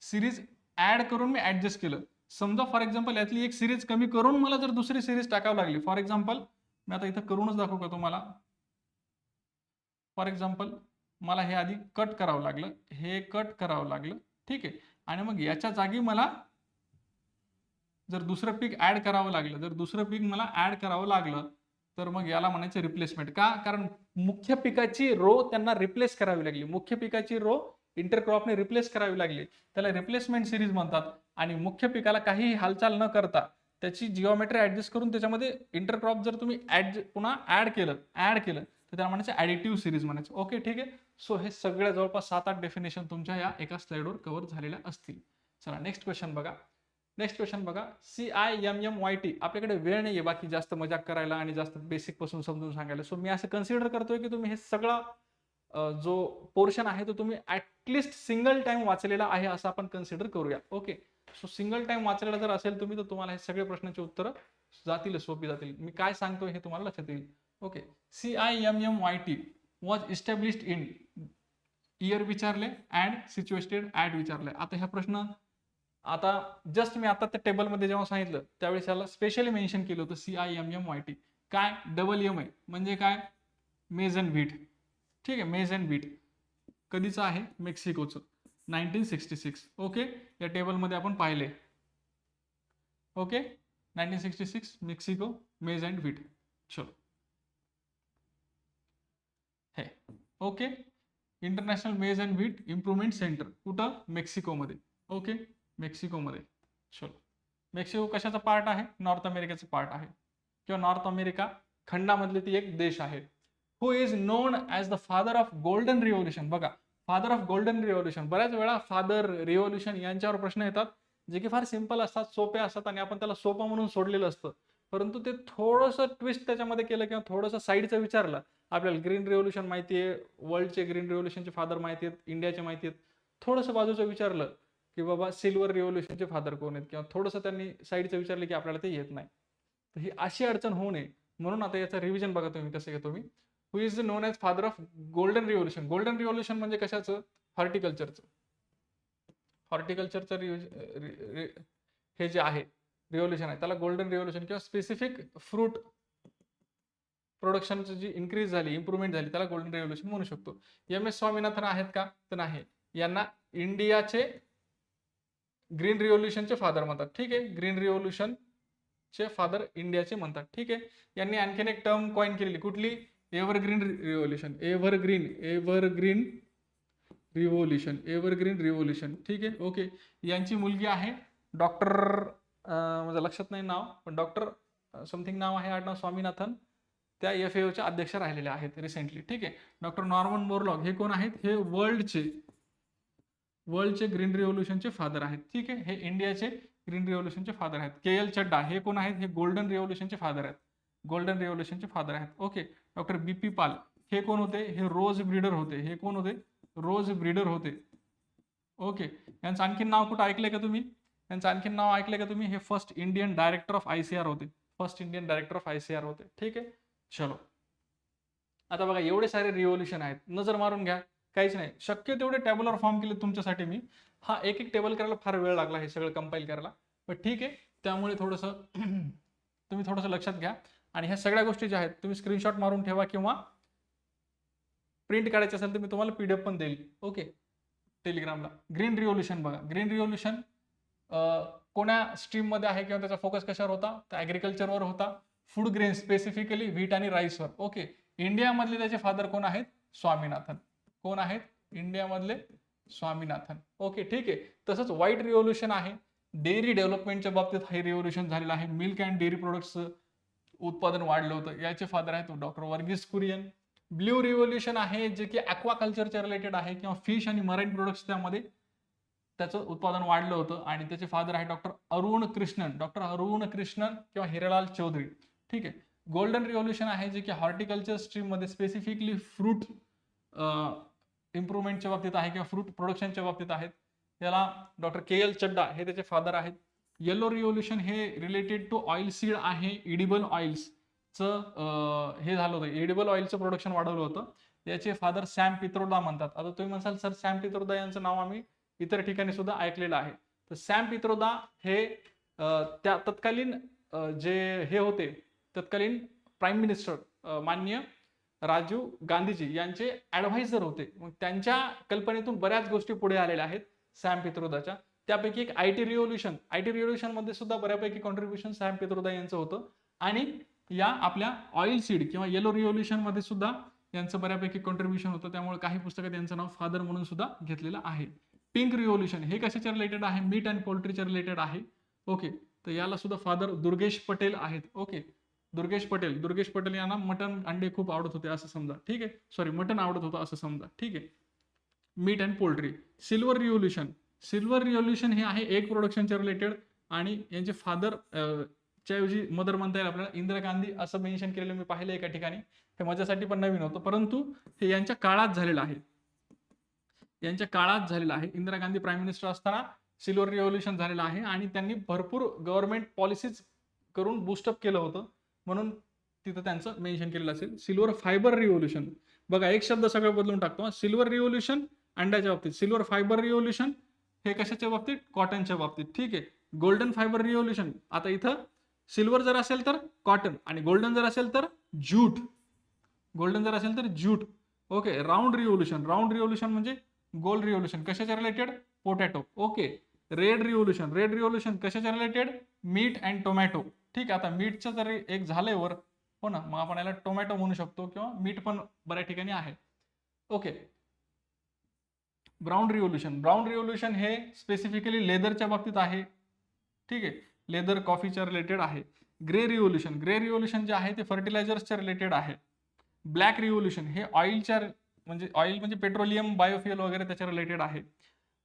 सिरीज ऍड करून मी ऍडजस्ट केलं. समजा फॉर एक्झाम्पल यातली एक सिरीज कमी करून मला जर दुसरी सिरीज टाकावी लागली, फॉर एक्झाम्पल मी आता इथं करूनच दाखवू का तुम्हाला. फॉर एक्झाम्पल मला हे आधी कट करावं लागलं, हे कट करावं लागलं. ठीक आहे. आणि मग याच्या जागी मला जर दुसरं पीक ऍड करावं लागलं, जर दुसरं पीक मला ऍड करावं लागलं, तर मग याला म्हणायचं रिप्लेसमेंट. का, कारण मुख्य पिकाची रो त्यांना रिप्लेस करावी लागली. मुख्य पिकाची रो इंटरक्रॉपने रिप्लेस करावी लागली, त्याला रिप्लेसमेंट सिरीज म्हणतात. आणि मुख्य पिकाला काही हालचाल न करता त्याची जिओमेट्री ऍडजस्ट करून त्याच्यामध्ये इंटरक्रॉप जर तुम्ही पुन्हा ऍड केलं तर त्याला म्हणायचं ऍडिटिव्ह सिरीज म्हणायचं. ओके. ठीक आहे. सो हे सगळ्या जवळपास 7-8 डेफिनेशन तुमच्या या एका स्लाइडवर कव्हर झालेल्या असतील. चला नेक्स्ट क्वेश्चन बघा. नेक्स्ट क्वेश्चन बघा, CIMMYT. आपल्याकडे वेळ नाहीये बाकी जास्त मजाक करायला आणि जास्त बेसिक पासून समजून सांगायला. सो मी असं कन्सिडर करतोय की तुम्ही हे सगळं जो पोर्शन आहे तो तुम्ही ऍटलिस्ट सिंगल टाइम वाचलेला आहे असं आपण कन्सिडर करूया. ओके. सो सिंगल टाइम वाचलेला जर असेल तुम्ही, तर तुम्हाला हे सगळे प्रश्नांची उत्तरं जातील, सोपी जातील. मी काय सांगतोय हे तुम्हाला लक्षात येईल. Okay. CIMMYT was established in, year विचारले अँड सिच्युएटेड ऍट विचारले. आता ह्या प्रश्न आता जस्ट मी आता त्या टेबलमध्ये जेव्हा सांगितलं त्यावेळेस याला स्पेशली मेन्शन केलं होतं CIMMYT. काय, WMI म्हणजे काय, मेज अँड व्हीट. ठीक आहे. मेज अँड व्हीट कधीचं आहे, मेक्सिकोचं, 1966. ओके. या टेबलमध्ये आपण पाहिले. ओके. 1966 मेक्सिको, मेज अँड व्हीट. चलो हे. ओके. इंटरनॅशनल मेज अँड व्हीट इम्प्रुव्हमेंट सेंटर कुठं, मेक्सिकोमध्ये. ओके. मेक्सिकोमध्ये. चलो. मेक्सिको कशाचा पार्ट आहे, नॉर्थ अमेरिकेचा पार्ट आहे, किंवा नॉर्थ अमेरिका खंडामधले ती एक देश आहे. Who is known as the father of golden revolution. बघा, फादर ऑफ गोल्डन रिव्होल्युशन, बऱ्याच वेळा फादर रिव्होल्युशन यांच्यावर प्रश्न येतात, जे की फार सिंपल असतात, सोपे असतात आणि आपण त्याला सोपं म्हणून सोडलेलं असतं. परंतु ते थोडंसं ट्विस्ट त्याच्यामध्ये केलं किंवा थोडंसं साईडचं विचारलं, आपल्याला ग्रीन रिव्होल्युशन माहिती आहे, वर्ल्डचे ग्रीन रिव्होल्युशनचे फादर माहिती आहेत, इंडियाचे माहिती आहेत, थोडंसं बाजूचं विचारलं की बाबा सिल्वर रिव्होल्युशनचे फादर कोण आहेत, किंवा थोडंसं त्यांनी साईडचं विचारलं की आपल्याला ते येत नाही. तर ही अशी अडचण होऊ नये म्हणून आता याचं रिव्हिजन बघा तुम्ही कसं घेतो मी. Who is known as father of golden revolution. Golden revolution म्हणजे कशाचं, हॉर्टिकल्चरचं. हॉर्टिकल्चरचं हे जे आहे रिव्होल्युशन आहे त्याला गोल्डन रिव्होल्युशन, किंवा स्पेसिफिक फ्रूट प्रोडक्शनची जी इन्क्रीज झाली, इम्प्रुव्हमेंट झाली, त्याला गोल्डन रिव्होल्युशन म्हणू शकतो. MS स्वामीनाथन आहेत का, तर नाही. यांना इंडियाचे ग्रीन रिव्होल्युशनचे फादर म्हणतात. ठीक आहे. ग्रीन रिव्होल्युशनचे फादर इंडियाचे म्हणतात. ठीक आहे. यांनी आणखीन एक टर्म कॉइन केलेली, कुठली, एव्हरग्रीन रिव्होल्युशन. Evergreen revolution. ठीक आहे. ओके. यांची मुलगी आहे डॉक्टर, माझं लक्षात नाही नाव, पण डॉक्टर समथिंग नाव आहे, आडनाव स्वामीनाथन. त्या FAOच्या अध्यक्ष राहिलेल्या आहेत रिसेंटली. ठीक आहे. डॉक्टर नॉर्मन बोरलॉग हे कोण आहेत, हे वर्ल्डचे ग्रीन रिव्होल्युशनचे फादर आहेत. ठीक आहे. हे इंडियाचे ग्रीन रिव्होल्युशनचे फादर आहेत. KL चड्डा हे कोण आहेत, हे गोल्डन रिव्होल्युशनचे फादर आहेत. ओके. डॉक्टर BP पाल हे कोण होते, हे रोज ब्रीडर होते. हे कोण होते, रोज ब्रीडर होते. ओके. यांचं आणखीन नाव कुठं ऐकलंय का तुम्ही, हे first Indian director of ICR होते. ठीक आहे. चलो आता बघा एवढे सारे रिव्होल्युशन आहेत, नजर मारून घ्या, काहीच नाही. शक्य तेवढे टॅब्युलर फॉर्म केले तुमच्यासाठी मी. हा एक एक टेबल करायला फार वेळ लागला हे सगळं कंपाईल करायला, पण ठीक आहे. त्यामुळे थोडंसं तुम्ही थोडंसं लक्षात घ्या. आणि ह्या सगळ्या गोष्टी ज्या आहेत तुम्ही स्क्रीनशॉट मारून ठेवा, किंवा प्रिंट काढायची असेल तर मी तुम्हाला PDF पण देईल. ओके, टेलिग्रामला. ग्रीन रिव्होल्युशन बघा, ग्रीन रिव्होल्युशन कोण्या स्ट्रीम मध्ये आहे किंवा त्याचा फोकस कशावर होता, तर ॲग्रिकल्चरवर होता, फूड ग्रेन स्पेसिफिकली व्हीट आणि राईसवर. ओके, इंडियामधले त्याचे फादर कोण आहेत, स्वामीनाथन. कोण आहेत इंडियामधले, स्वामीनाथन. ओके ठीक आहे. तसंच व्हाईट रिव्होल्युशन आहे, डेअरी डेव्हलपमेंटच्या बाबतीत हे रिव्होल्युशन झालेलं आहे. मिल्क अँड डेअरी प्रोडक्ट्सचं उत्पादन वाढलं होतं, याचे फादर आहेत doctor Verghese Kurien. Blue revolution आहे जे की ॲक्वाकल्चरच्या रिलेटेड आहे, किंवा फिश आणि मराईन प्रोडक्ट्स त्यामध्ये त्याचं उत्पादन वाढलं होतं, आणि त्याचे फादर आहे डॉक्टर अरुण कृष्णन. डॉक्टर अरुण कृष्णन किंवा हिरालाल चौधरी. ठीक आहे. गोल्डन रिव्होल्युशन आहे जे की हॉर्टिकल्चर स्ट्रीम मध्ये स्पेसिफिकली फ्रूट इम्प्रुव्हमेंटच्या बाबतीत आहे, किंवा फ्रूट प्रोडक्शनच्या बाबतीत आहेत. त्याला डॉक्टर KL चड्डा हे त्याचे फादर आहेत. येलो रिव्होल्युशन हे रिलेटेड टू ऑइल सीड आहे, इडिबल ऑइल्सचं हे झालं होतं, इडिबल ऑइलचं प्रोडक्शन वाढवलं होतं. याचे फादर सॅम पित्रोदा म्हणतात. आता तुम्ही म्हणसाल सर सॅम पित्रोदा यांचं नाव आम्ही इतर ठिकाणी सुद्धा ऐकलेलं आहे. तर सॅम पित्रोदा हे त्या तत्कालीन जे हे होते, तत्कालीन प्राईम मिनिस्टर माननीय राजीव गांधीजी यांचे ऍडव्हायझर होते. मग त्यांच्या कल्पनेतून बऱ्याच गोष्टी पुढे आलेल्या आहेत सॅम पित्रोदाच्या. त्यापैकी एक IT रिव्होल्युशन मध्ये सुद्धा बऱ्यापैकी कॉन्ट्रीब्युशन सॅम पित्रोदा यांचं होतं. आणि या आपल्या ऑइल सीड किंवा येलो रिव्होल्युशन मध्ये सुद्धा यांचं बऱ्यापैकी कॉन्ट्रीब्युशन होतं. त्यामुळे काही पुस्तकात यांचं नाव फादर म्हणून सुद्धा घेतलेलं आहे. पिंक रिव्होल्युशन हे कशाच्या रिलेटेड आहे, मीट अँड पोल्ट्रीच्या रिलेटेड आहे. ओके, तर याला सुद्धा फादर दुर्गेश पटेल आहेत. ओके, दुर्गेश पटेल यांना मटन अंडे खूप आवडत होते असं समजा. ठीक आहे, सॉरी, मटन आवडत होतं असं समजा. ठीक आहे. Meat and poultry. Silver revolution हे आहे एग प्रोडक्शनच्या रिलेटेड, आणि यांचे फादर च्या ऐवजी मदर म्हणता येईल आपल्याला, इंदिरा गांधी असं मेन्शन केलेलं मी पाहिलं एका ठिकाणी. हे माझ्यासाठी पण नवीन होतं, परंतु हे यांच्या काळात झालेलं आहे. इंदिरा गांधी प्राईम मिनिस्टर असताना सिल्वर रिव्होल्युशन झालेलं आहे, आणि त्यांनी भरपूर गव्हर्नमेंट पॉलिसीज करून बूस्टअप केलं होतं, म्हणून तिथं त्यांचं मेन्शन केलेलं असेल. सिल्वर फायबर रिव्होल्युशन बघा, एक शब्द सगळं बदलून टाकतो. सिल्वर रिव्होल्युशन अंड्याच्या बाबतीत, सिल्वर फायबर रिव्होल्युशन हे कशाच्या बाबतीत, कॉटनच्या बाबतीत. ठीक आहे. गोल्डन फायबर रिव्होल्युशन, आता इथं सिल्वर जर असेल तर कॉटन, आणि गोल्डन जर असेल तर ज्यूट. ओके. राऊंड रिव्होल्युशन म्हणजे गोल रिव्होल्युशन कशाच्या related, potato. Okay. Red revolution कशाच्या रिलेटेड, मीट अँड टोमॅटो. ठीक आहे. आता मीटचं जर एक झालंय वर, हो ना, मग आपण याला टोमॅटो म्हणू शकतो, किंवा मीट पण बऱ्याच ठिकाणी आहे. ओके. ब्राऊन रिव्होल्युशन हे स्पेसिफिकली लेदरच्या बाबतीत आहे. ठीक आहे, लेदर कॉफीच्या रिलेटेड आहे. ग्रे रिव्होल्युशन जे आहे ते फर्टिलायझर्सच्या रिलेटेड आहे. ब्लॅक रिव्होल्युशन हे ऑइल म्हणजे पेट्रोलियम, बायोफ्युएल वगैरे त्याच्या रिलेटेड आहे.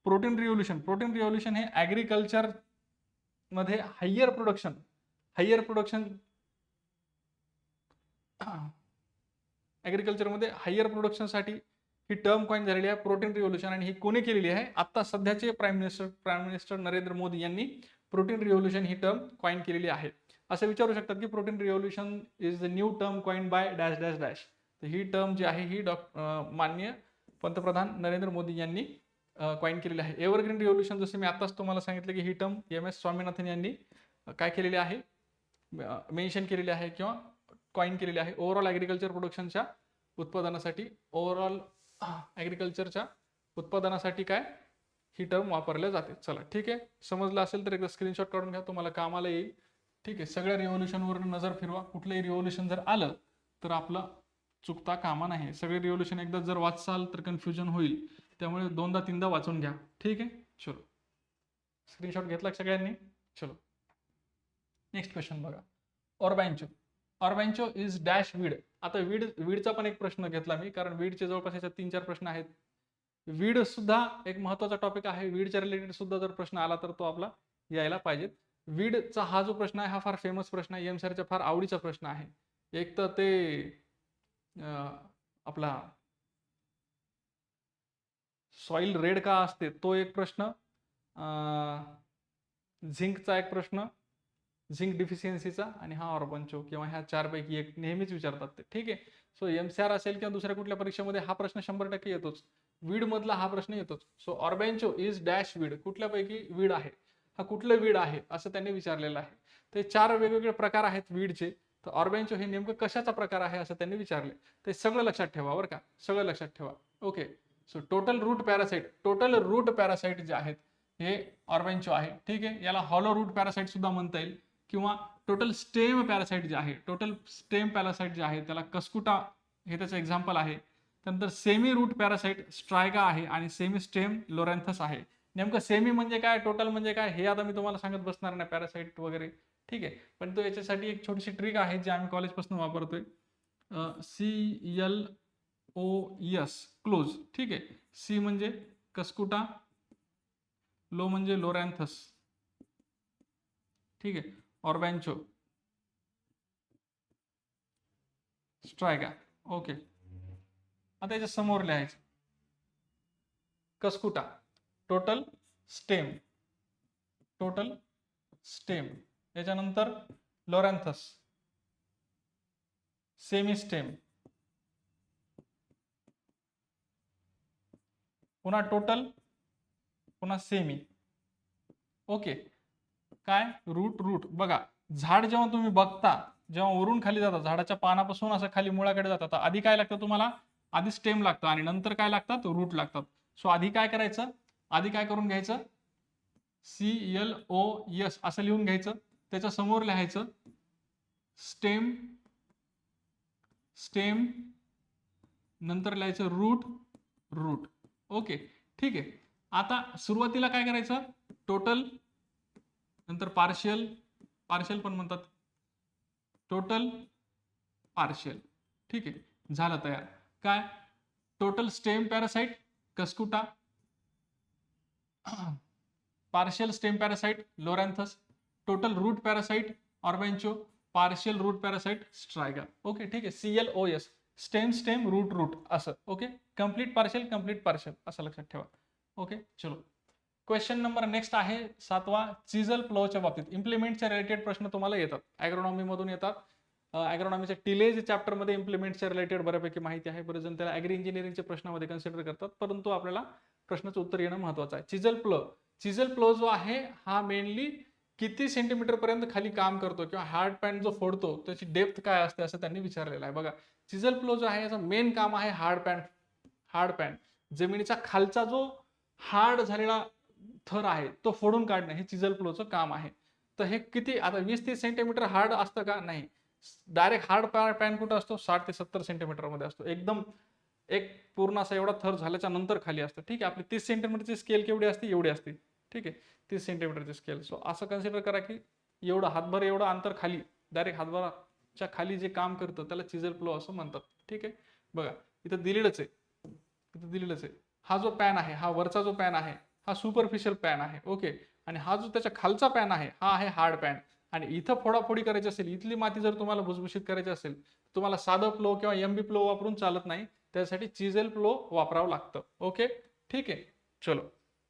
प्रोटीन रिव्होल्युशन हे ऍग्रिकल्चर मध्ये हायर प्रोडक्शन ऍग्रिकल्चरमध्ये हायर प्रोडक्शनसाठी ही टर्म कॉइन झालेली आहे प्रोटीन रिव्होल्युशन. आणि ही कोणी केलेली आहे, आता सध्याचे प्राईम मिनिस्टर नरेंद्र मोदी यांनी प्रोटीन रिव्होल्युशन ही टर्म कॉइन केलेली आहे. असं विचारू शकतात की protein revolution is the new term coin bye dash dash dash. तर ही टर्म जी आहे ही माननीय पंतप्रधान नरेंद्र मोदी यांनी कॉइन केलेली आहे. एव्हरग्रीन रिव्होल्युशन जसे मी आताच तुम्हाला सांगितलं की ही टर्म MS स्वामीनाथन यांनी काय केलेली आहे, मेन्शन केलेली आहे किंवा कॉइन केलेली आहे. ओव्हरऑल ऍग्रिकल्चर प्रोडक्शनच्या उत्पादनासाठी, काय ही टर्म वापरल्या जाते. चला ठीक आहे, समजलं असेल तर एकदा स्क्रीनशॉट काढून घ्या, तुम्हाला कामाला येईल. ठीक आहे. सगळ्या रिव्होल्युशनवर नजर फिरवा, कुठलंही रिव्होल्युशन जर आलं तर आपलं चुकता कामा नाही. सगळे रिव्होल्युशन एकदा जर वाचाल तर कन्फ्युजन होईल, त्यामुळे 2दा-3दा वाचून घ्या. ठीक आहे. चलो, स्क्रीनशॉट घेतला सगळ्यांनी. चलो, नेक्स्ट क्वेश्चन बघा. ऑर्बॅन्चो इज डॅश वीड. आता वीडचा पण एक प्रश्न घेतला मी, कारण वीडचे जवळपास याच्यात 3-4 प्रश्न आहेत. वीड सुद्धा एक महत्वाचा टॉपिक आहे. वीडच्या रिलेटेड सुद्धा जर प्रश्न आला तर तो आपला यायला पाहिजे. वीडचा हा जो प्रश्न आहे हा फार फेमस प्रश्न आहे, एमसीआरचा फार आवडीचा प्रश्न आहे. एक तर ते आपला सॉइल रेड का असते तो एक प्रश्न, झिंकचा एक प्रश्न, झिंक डिफिशियन्सीचा, आणि हा ऑर्बॅन्चो, किंवा ह्या 4 पैकी एक नेहमीच विचारतात ते. ठीक आहे. सो MCR असेल किंवा दुसऱ्या कुठल्या परीक्षेमध्ये हा प्रश्न 100% येतोच. वीड मधला हा प्रश्न येतोच. So orobanche is dash weed, कुठल्यापैकी वीड आहे, हा कुठलं वीड आहे असं त्यांनी विचारलेलं आहे. ते 4 वेगवेगळे प्रकार आहेत वीडचे. तर ऑर्बॅन्चो हे नेमकं कशाचा प्रकार आहे असं त्यांनी विचारले. ते सगळं लक्षात ठेवा बरं का, सगळं लक्षात ठेवा. Okay. So total root parasite जे आहेत हे ऑर्बॅन्चो आहे. ठीक आहे, याला हॉलो रूट पॅरासाइट सुद्धा म्हणता येईल किंवा टोटल स्टेम पॅरासाइट जे आहे, त्याला कस्कुटा हे त्याचं एक्झाम्पल आहे. त्यानंतर सेमी रूट पॅरासाइट स्ट्रायगा आहे आणि सेमी स्टेम लोरॅन्थस आहे. नेमकं सेमी म्हणजे काय, टोटल म्हणजे काय, हे आता मी तुम्हाला सांगत बसणार नाही पॅरासाइट वगैरे. ठीक आहे, पण तो याच्यासाठी एक छोटीशी ट्रिक आहे जी आम्ही कॉलेजपासून वापरतोय. CLOS close. ठीक आहे, सी म्हणजे कस्कुटा, लो म्हणजे लोरॅन्थस. ठीक आहे, ऑर्बॅन्चो, स्ट्रायगा. ओके. आता याच्या समोर लिहायचं कस्कुटा, टोटल स्टेम, याच्यानंतर लोरॅन्थस, सेमी स्टेम, पुन्हा टोटल, पुन्हा सेमी. ओके. काय रूट बघा, झाड जेव्हा तुम्ही बघता, जेव्हा वरून खाली जाता, झाडाच्या पानापासून असं खाली मुळाकडे जातात, आधी काय लागतं तुम्हाला, आधी स्टेम लागतं आणि नंतर काय लागतात, रूट लागतात. सो आधी काय करायचं, आधी काय करून घ्यायचं, CLOS असं लिहून घ्यायचं. त्याच्या समोर लिहायचं स्टेम, नंतर लिहायचं रूट. ओके. ठीक आहे. आता सुरुवातीला काय करायचं, टोटल, नंतर पार्शियल पण म्हणतात, टोटल पार्शियल. ठीक आहे, झालं तयार. काय, total stem parasite cuscuta, partial stem parasite loranthus, total root parasite orobanche, partial root parasite striga. Okay. ठीक आहे, CLOS, स्टेम रूट असं. ओके. कंप्लीट पार्शियल असं लक्षात ठेवा. ओके. चलो, क्वेश्चन नंबर नेक्स्ट आहे 7वा, चिजल प्लोच्या बाबतीत. इम्प्लिमेंटच्या रिलेटेड प्रश्न तुम्हाला येतात, ॲग्रोनॉमी मधून येतात. ॲग्रोनॉमीच्या टिलेज चॅप्टरमध्ये इम्प्लिमेंटच्या रिलेटेड बऱ्यापैकी माहिती आहे. बरेच जण त्याला ॲग्री इंजिनिअरिंगच्या प्रश्नामध्ये कन्सिडर करतात, परंतु आपल्याला प्रश्नाचं उत्तर येणं महत्वाचं आहे. चिजल प्लो जो आहे हा मेनली किती सेंटीमीटर पर्यंत खाली काम करतो किंवा हार्ड पॅन जो फोडतो त्याची डेप्थ काय असते असं त्यांनी विचारलेलं आहे. बघा, चिजल प्लो जो आहे याचं मेन काम आहे हार्ड पॅन, जमिनीचा खालचा जो हार्ड झालेला थर आहे तो फोडून काढणं, हे चिजल प्लोचं काम आहे. तर हे किती, आता 20-30 सेंटीमीटर हार्ड असतं का, नाही. डायरेक्ट हार्ड पॅन कुठं असतो, 60 ते 70 सेंटीमीटर मध्ये असतो. एकदम एक पूर्ण असा एवढा थर झाल्याच्या नंतर खाली असतं. ठीक आहे, आपली 30 सेंटीमीटरची स्केल केवढी असते, एवढी असते. ठीक आहे, 30 सेंटीमीटरची स्केल. सो असं कन्सिडर करा की एवढं हातभर एवढं अंतर खाली, डायरेक्ट हातभराच्या खाली जे काम करतं त्याला चिजल प्लो असं म्हणतात. ठीक आहे, बघा इथं दिलेलंच आहे, हा जो पॅन आहे, हा वरचा जो पॅन आहे हा सुपरफिशियल पॅन आहे. ओके. आणि हा जो त्याच्या खालचा पॅन आहे हा आहे हार्ड पॅन. आणि इथं फोडाफोडी करायची असेल, इथली माती जर तुम्हाला भुसभुशीत करायची असेल, तुम्हाला साधं प्लो किंवा MB प्लो वापरून चालत नाही, त्यासाठी चिजेल प्लो वापरावं लागतं. ओके. ठीक आहे, चलो.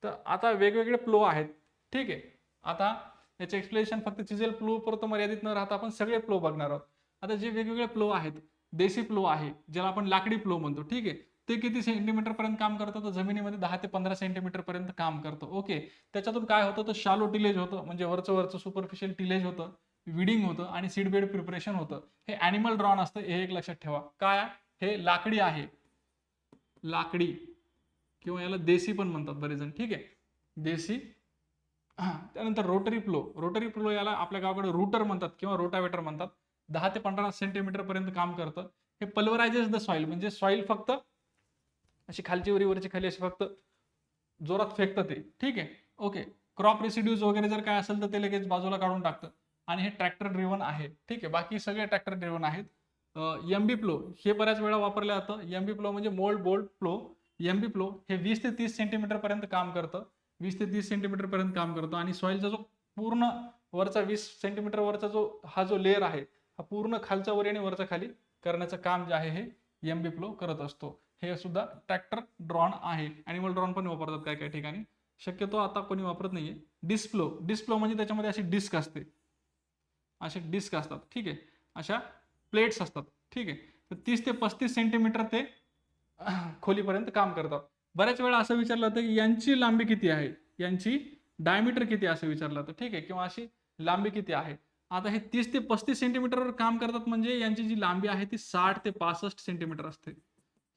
तर आता वेगवेगळे प्लो आहेत. ठीक आहे, आता याचे एक्सप्लेनेशन फक्त चिजेल प्लो पुरतं मर्यादित न राहता आपण सगळे प्लो बघणार आहोत. आता जे वेगवेगळे प्लो आहेत, देसी प्लो आहे ज्याला आपण लाकडी प्लो म्हणतो. ठीक आहे, ते किती सेंटीमीटर पर्यंत काम करतं, तर जमिनीमध्ये 10 ते 15 सेंटीमीटर पर्यंत काम करतं. ओके. त्याच्यातून काय होतं, तर शालो टिलेज होतं, म्हणजे वरचं सुपरफिशियल टिलेज होतं, विडिंग होतं आणि सीड बेड प्रिपरेशन होतं. हे ॲनिमल ड्रॉन असतं, हे एक लक्षात ठेवा. काय, हे लाकडी आहे, लाकडी किंवा याला देसी पण म्हणतात बरेच जण. ठीक आहे, देसी. त्यानंतर रोटरी प्लो याला आपल्या गावाकडे रूटर म्हणतात किंवा रोटावेटर म्हणतात. 10 ते 15 सेंटीमीटर पर्यंत काम करतं. हे पल्वरायझेस द सॉइल, म्हणजे सॉइल फक्त अशी खालची वरची खाली अशी फक्त जोरात फेकतं ते. ठीक आहे. ओके. क्रॉप रेसिड्यूज वगैरे जर काय असेल तर ते लगेच बाजूला काढून टाकतं. आणि हे ट्रॅक्टर ड्रिव्हन आहे. ठीक आहे, बाकी सगळे ट्रॅक्टर ड्रिव्हन आहेत. MB प्लो हे बऱ्याच वेळा वापरलं जातं. MB प्लो म्हणजे मोल्ड बोल्ड प्लो. MB प्लो हे 20 ते 30 सेंटीमीटर पर्यंत काम करतं. 20 ते 30 सेंटीमीटर पर्यंत काम करतं आणि सॉइलचा जो पूर्ण वरचा 20 सेंटीमीटर वरचा जो लेअर आहे हा पूर्ण खालच्या वर आणि वरच्या खाली करण्याचं काम जे आहे हे MB प्लो करत असतो. हे सुद्धा ट्रॅक्टर ड्रॉन आहे. ॲनिमल ड्रॉन पण वापरतात काय काय ठिकाणी, शक्यतो आता कोणी वापरत नाहीये. डिस्प्लो म्हणजे त्याच्यामध्ये अशी डिस्क असते, असे डिस्क असतात. ठीक आहे, अशा प्लेट्स असतात. ठीक आहे, तर 30 ते 35 सेंटीमीटर ते खोलीपर्यंत काम करतात. बऱ्याच वेळा असं विचारलं होतं की यांची लांबी किती आहे, यांची डायमीटर किती असं विचारलं होतं, ठीक आहे, किंवा अशी लांबी किती आहे. आता हे 30 ते 35 सेंटीमीटरवर काम करतात म्हणजे यांची जी लांबी आहे ती 60 ते 65 सेंटीमीटर असते.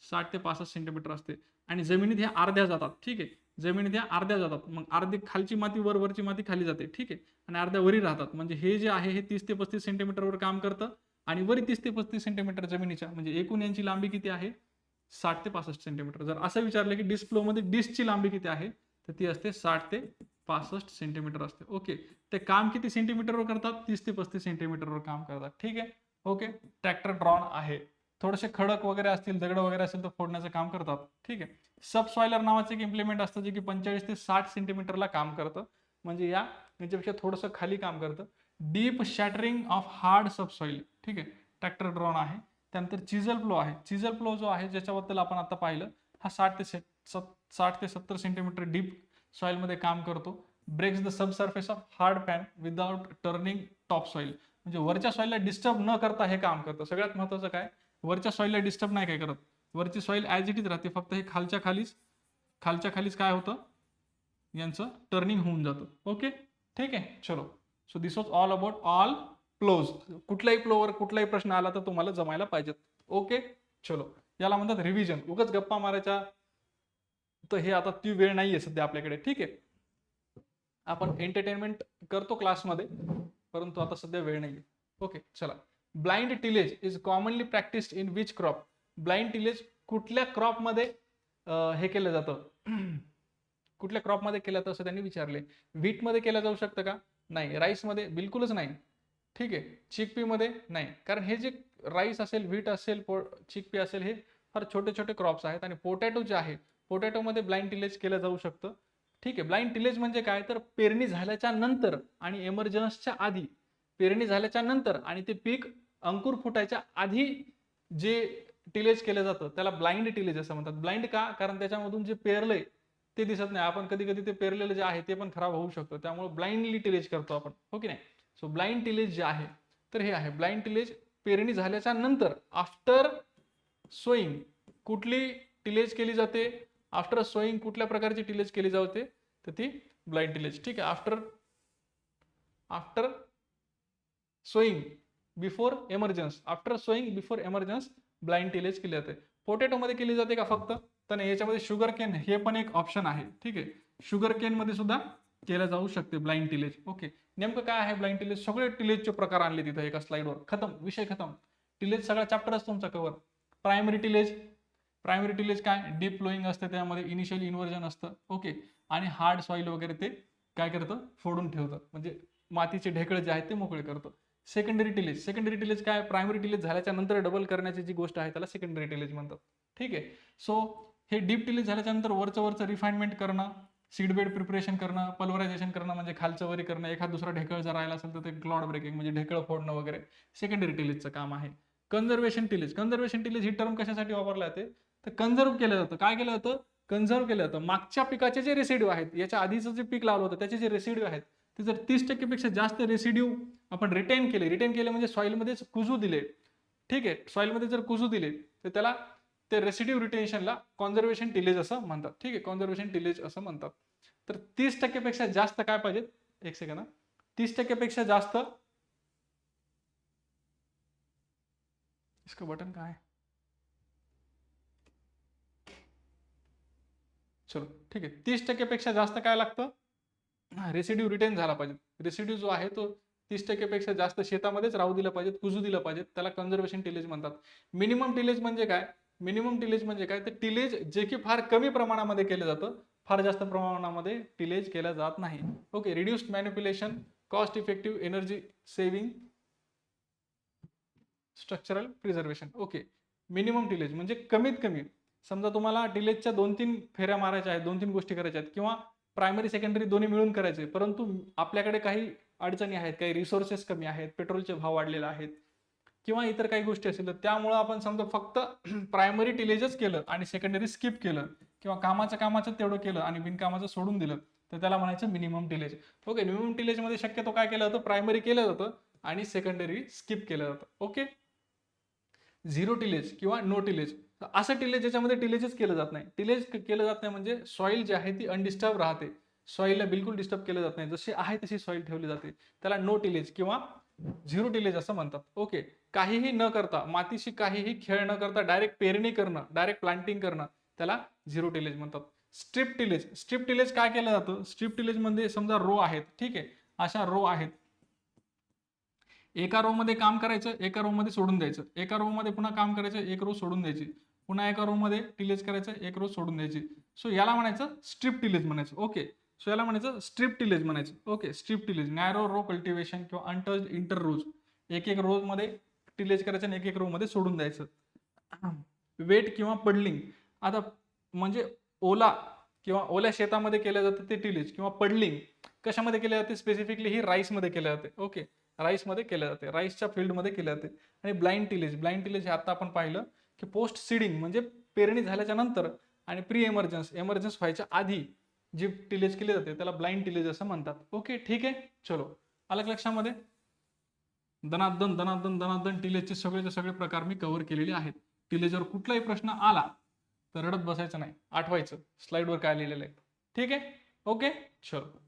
60 ते 65 सेंटीमीटर असते आणि जमिनीत ह्या अर्ध्या जातात, ठीक आहे. जमिनीत ह्या अर्ध्या जातात, मग अर्धी खालची माती वर, वरची माती खाली जाते, ठीक आहे, आणि अर्ध्या वरी राहतात. म्हणजे हे जे आहे हे 30 ते 35 सेंटीमीटरवर काम करतं आणि वरी 30 ते 35 सेंटीमीटर जमिनीच्या, म्हणजे एकूण यांची लांबी किती आहे, 60 ते 65 सेंटीमीटर. जर असं विचारलं की डिस्क फ्लो मध्ये डिस्कची लांबी किती आहे, तर ती असते 60 ते 65 सेंटीमीटर असते. ओके, ते काम किती सेंटीमीटरवर करतात, 30 ते 35 सेंटीमीटरवर काम करतात, ठीक आहे. ओके, ट्रॅक्टर ड्रॉन आहे. थोडेसे खडक वगैरे असतील, दगड वगैरे असेल तर फोडण्याचं काम करतात, ठीक आहे. सबसॉइलर नावाचं एक इम्प्लिमेंट असतं जे की 45 ते 60 सेंटीमीटरला काम करतं, म्हणजे याच्यापेक्षा थोडंसं खाली काम करतं. डीप शॅटरिंग ऑफ हार्ड सबसॉइल, ठीक आहे, ट्रॅक्टर ड्रॉन आहे. त्यानंतर चिझल फ्लो आहे. चिझल फ्लो जो आहे ज्याच्याबद्दल आपण आता पाहिलं, हा 60 ते 70 सेंटीमीटर डीप सॉइलमध्ये काम करतो. Breaks the subsurface of hard pan without turning top soil, म्हणजे वरच्या सॉइलला डिस्टर्ब न करता हे काम करतं. सगळ्यात महत्त्वाचं काय, वरच्या सॉइलला डिस्टर्ब नाही काय करत, वरची सॉइल ॲज इट इज राहते, फक्त हे खालच्या खालीच काय होतं, यांचं टर्निंग होऊन जातं. ओके, ठीक आहे, चलो. So this was all about all flows. कुठल्याही फ्लोवर कुठलाही प्रश्न आला तर तुम्हाला जमायला पाहिजेत. ओके, चलो. याला म्हणतात रिव्हिजन. उगाच गप्पा मारायच्या तर हे आता ती वेळ नाहीये सध्या आपल्याकडे, ठीक आहे. आपण एंटरटेनमेंट करतो क्लासमध्ये, परंतु आता सध्या वेळ नाहीये. ओके, चला. Blind tillage is commonly practised in which crop. Blind tillage कुठल्या क्रॉपमध्ये हे केलं जातं, कुठल्या क्रॉपमध्ये केलं जातं असं त्यांनी विचारले. व्हीटमध्ये केलं जाऊ शकतं का, नाही. राईसमध्ये बिलकुलच नाही, ठीक आहे. चिकपीमध्ये नाही, कारण हे जे राईस असेल, व्हीट असेल, चिकपी असेल, हे फार छोटे छोटे क्रॉप्स आहेत. आणि पोटॅटो जे आहे, पोटॅटोमध्ये ब्लाइंड टिलेज केलं जाऊ शकतं, ठीक आहे. ब्लाइंड टिलेज म्हणजे काय, तर पेरणी झाल्याच्या नंतर आणि एमर्जन्सच्या आधी, पेरणी झाल्याच्या नंतर आणि ते पीक अंकुर फुटायच्या आधी जे टिलेज केलं जातं त्याला ब्लाइंड टिलेज असं म्हणतात. ब्लाइंड का, कारण त्याच्यामधून जे पेरलंय ते दिसत नाही. आपण कधी कधी ते पेरलेलं जे आहे ते पण खराब होऊ शकतं, त्यामुळे ब्लाइंडली टिलेज करतो आपण, हो की नाही. सो ब्लाइंड टिलेज जे आहे तर हे आहे ब्लाइंड टिलेज पेरणी झाल्याच्या नंतर, आफ्टर सोईंग. कुठली टिलेज केली जाते, आफ्टर सोईंग कुठल्या प्रकारची टिलेज केली जाते, तर ती ब्लाइंड टिलेज, ठीक आहे. After sowing before emergence, after sowing before emergence blind tillage केली जाते. पोटॅटोमध्ये केली जाते का फक्त, तर नाही, याच्यामध्ये शुगर केन हे पण एक ऑप्शन आहे, ठीक आहे. शुगर केन मध्ये सुद्धा केलं जाऊ शकते ब्लाइंड टिलेज. ओके, नेमकं काय आहे ब्लाइंड टिलेज, सगळे टिलेजचे प्रकार आणले तिथे एका स्लाइडवर, खतम, विषय खतम. टिलेज सगळा चॅप्टरच तुमचा cover. Primary tillage, primary tillage काय, डीप फ्लोईंग असते, त्यामध्ये इनिशियल इन्व्हर्जन असतं, ओके. आणि हार्ड सॉइल वगैरे ते काय करतं, फोडून ठेवतं, म्हणजे मातीचे ढेकळे जे आहेत ते मोकळे करतं. सेकंडरी टिलेज, सेकंडरी टिलेज काय, प्रायमरी टिलेज झाल्याच्या नंतर डबल करण्याची जी गोष्ट आहे त्याला सेकंडरी टिलेज म्हणतात, ठीक आहे. सो हे डीप टिलेज झाल्याच्या नंतर वरचं रिफाइनमेंट करणं, सीडबेड प्रिपरेशन करणं, पल्वरायझेशन करणं, म्हणजे खालचं वरी करणं, एखाद दुसरा ढेकळ जर राहिला असेल तर ते क्लॉड ब्रेकिंग म्हणजे ढेकळ फोडणं वगैरे सेकंडरी टिलेजचं काम आहे. कन्झर्वेशन टिलेज, कन्झर्वेशन टिलेज ही टर्म कशासाठी वापरला जाते, तर कन्झर्व केलं जातं. काय केलं जातं, कन्झर्व केलं जातं. मागच्या पिकाचे जे रेसिड्यू आहेत, याच्या आधीचं जे पीक लावलं होतं त्याचे जे रेसिड्यू आहेत ते जर 30% पेक्षा जास्त रेसिड्यू आपण रिटेन केले म्हणजे सॉइलमध्येच कुजू दिले, ठीक आहे. सॉइलमध्ये जर कुजू दिले तर त्याला ते रेसिड्यू रिटेन्शनला कॉन्झर्वेशन टिलेज असं म्हणतात, ठीक आहे. कॉन्झर्वेशन टिलेज असं म्हणतात. तर 30% पेक्षा जास्त काय पाहिजे, एक सेकंड, 30% पेक्षा जास्त, इसका बटन काय, चलो ठीक आहे. 30% पेक्षा जास्त काय लागतं, रेसिड्यू रिटेन झाला पाहिजे. रेसिड्यू जो आहे तो 30% पेक्षा जास्त शेतामध्येच राहू दिला पाहिजे, कुजू दिलं पाहिजे, त्याला कन्झर्वेशन टिलेज म्हणतात. मिनिमम टिलेज म्हणजे काय, मिनिमम टिलेज म्हणजे काय, तर टिलेज जे की फार कमी प्रमाणामध्ये केलं जातं, फार जास्त प्रमाणामध्ये टिलेज केला जात नाही. Okay, reduced manipulation, cost effective, energy saving, structural preservation. Okay, minimum tillage म्हणजे कमीत कमी. समजा तुम्हाला टिलेजच्या 2-3 फेऱ्या मारायच्या आहेत, 2-3 गोष्टी करायच्या आहेत, किंवा प्रायमरी सेकंडरी दोन्ही मिळून करायचे, परंतु आपल्याकडे काही अडचणी आहेत, काही रिसोर्सेस कमी आहेत, पेट्रोलचे भाव वाढलेले आहेत किंवा इतर काही गोष्टी असतील, तर त्यामुळे आपण समजा फक्त प्रायमरी टिलेजच केलं आणि सेकंडरी स्किप केलं, किंवा कामाचं तेवढं केलं आणि बिनकामाचं सोडून दिलं, तर त्याला म्हणायचं minimum tillage. Okay, minimum tillage मध्ये शक्यतो काय केलं जातं, प्रायमरी केलं जातं आणि सेकंडरी स्किप केलं जातं. ओके, झिरो टिलेज किंवा नो टिलेज. असं टिलेज ज्याच्यामध्ये टिलेजच केलं जात नाही. टिलेज केलं जात नाही म्हणजे सॉईल जी आहे ती अनडिस्टर्ब राहते, सॉईलला बिलकुल डिस्टर्ब केलं जात नाही, जशी आहे तशी सॉईल ठेवली जाते, त्याला नो टिलेज किंवा झिरो टिलेज असं म्हणतात. ओके. काहीही न करता, मातीशी काहीही खेळ न करता डायरेक्ट पेरणी करणं, डायरेक्ट प्लांटिंग करणं, त्याला झिरो टिलेज म्हणतात. Strip tillage. स्ट्रिप टिलेज काय केलं जातं? स्ट्रिप टिलेज मध्ये समजा रो आहेत, ठीक आहे, अशा रो आहेत, एका रो मध्ये काम करायचं, एका रो मध्ये सोडून द्यायचं, एका रो मध्ये पुन्हा काम करायचं, एक रो सोडून द्यायची, पुन्हा एका रो मध्ये टिलेज करायचं, एक रो सोडून द्यायची. सो याला म्हणायचं स्ट्रिप टिलेज म्हणायचं. ओके. सो याला म्हणायचं स्ट्रिप टिलेज म्हणायचं. Okay. Strip tillage, narrow row cultivation किंवा अनटच्ड इंटर रोज, एक एक रो मध्ये टिलेज करायचं आणि एक एक रो मध्ये सोडून द्यायचं. वेट किंवा पडलिंग. आता म्हणजे ओला किंवा ओल्या शेतामध्ये केलं जातं ते टिलेज, किंवा पडलिंग कशामध्ये केले जाते? स्पेसिफिकली ही राईसमध्ये केले जाते. ओके. राईसमध्ये केले जाते, राईसच्या फील्डमध्ये केले जाते. आणि ब्लाइंड टिलेज. ब्लाइंड टिलेज हे आता आपण पाहिलं की पोस्ट सीडिंग म्हणजे पेरणी झाल्याच्या नंतर आणि प्री एमर्जन्स, एमर्जन्स व्हायच्या आधी जी टिलेज केली जाते त्याला ब्लाइंड टिलेज असं म्हणतात. ओके. ठीक आहे. चलो, आलं का लक्षामध्ये? दनादन दनादन दनादन टिलेजचे सगळेचे सगळे प्रकार मी कव्हर केलेले आहेत. टिलेजवर कुठलाही प्रश्न आला तर रडत बसायचं नाही, आठवायचं स्लाइडवर काय लिहिलेलं आहे. ठीक आहे. ओके. चलो,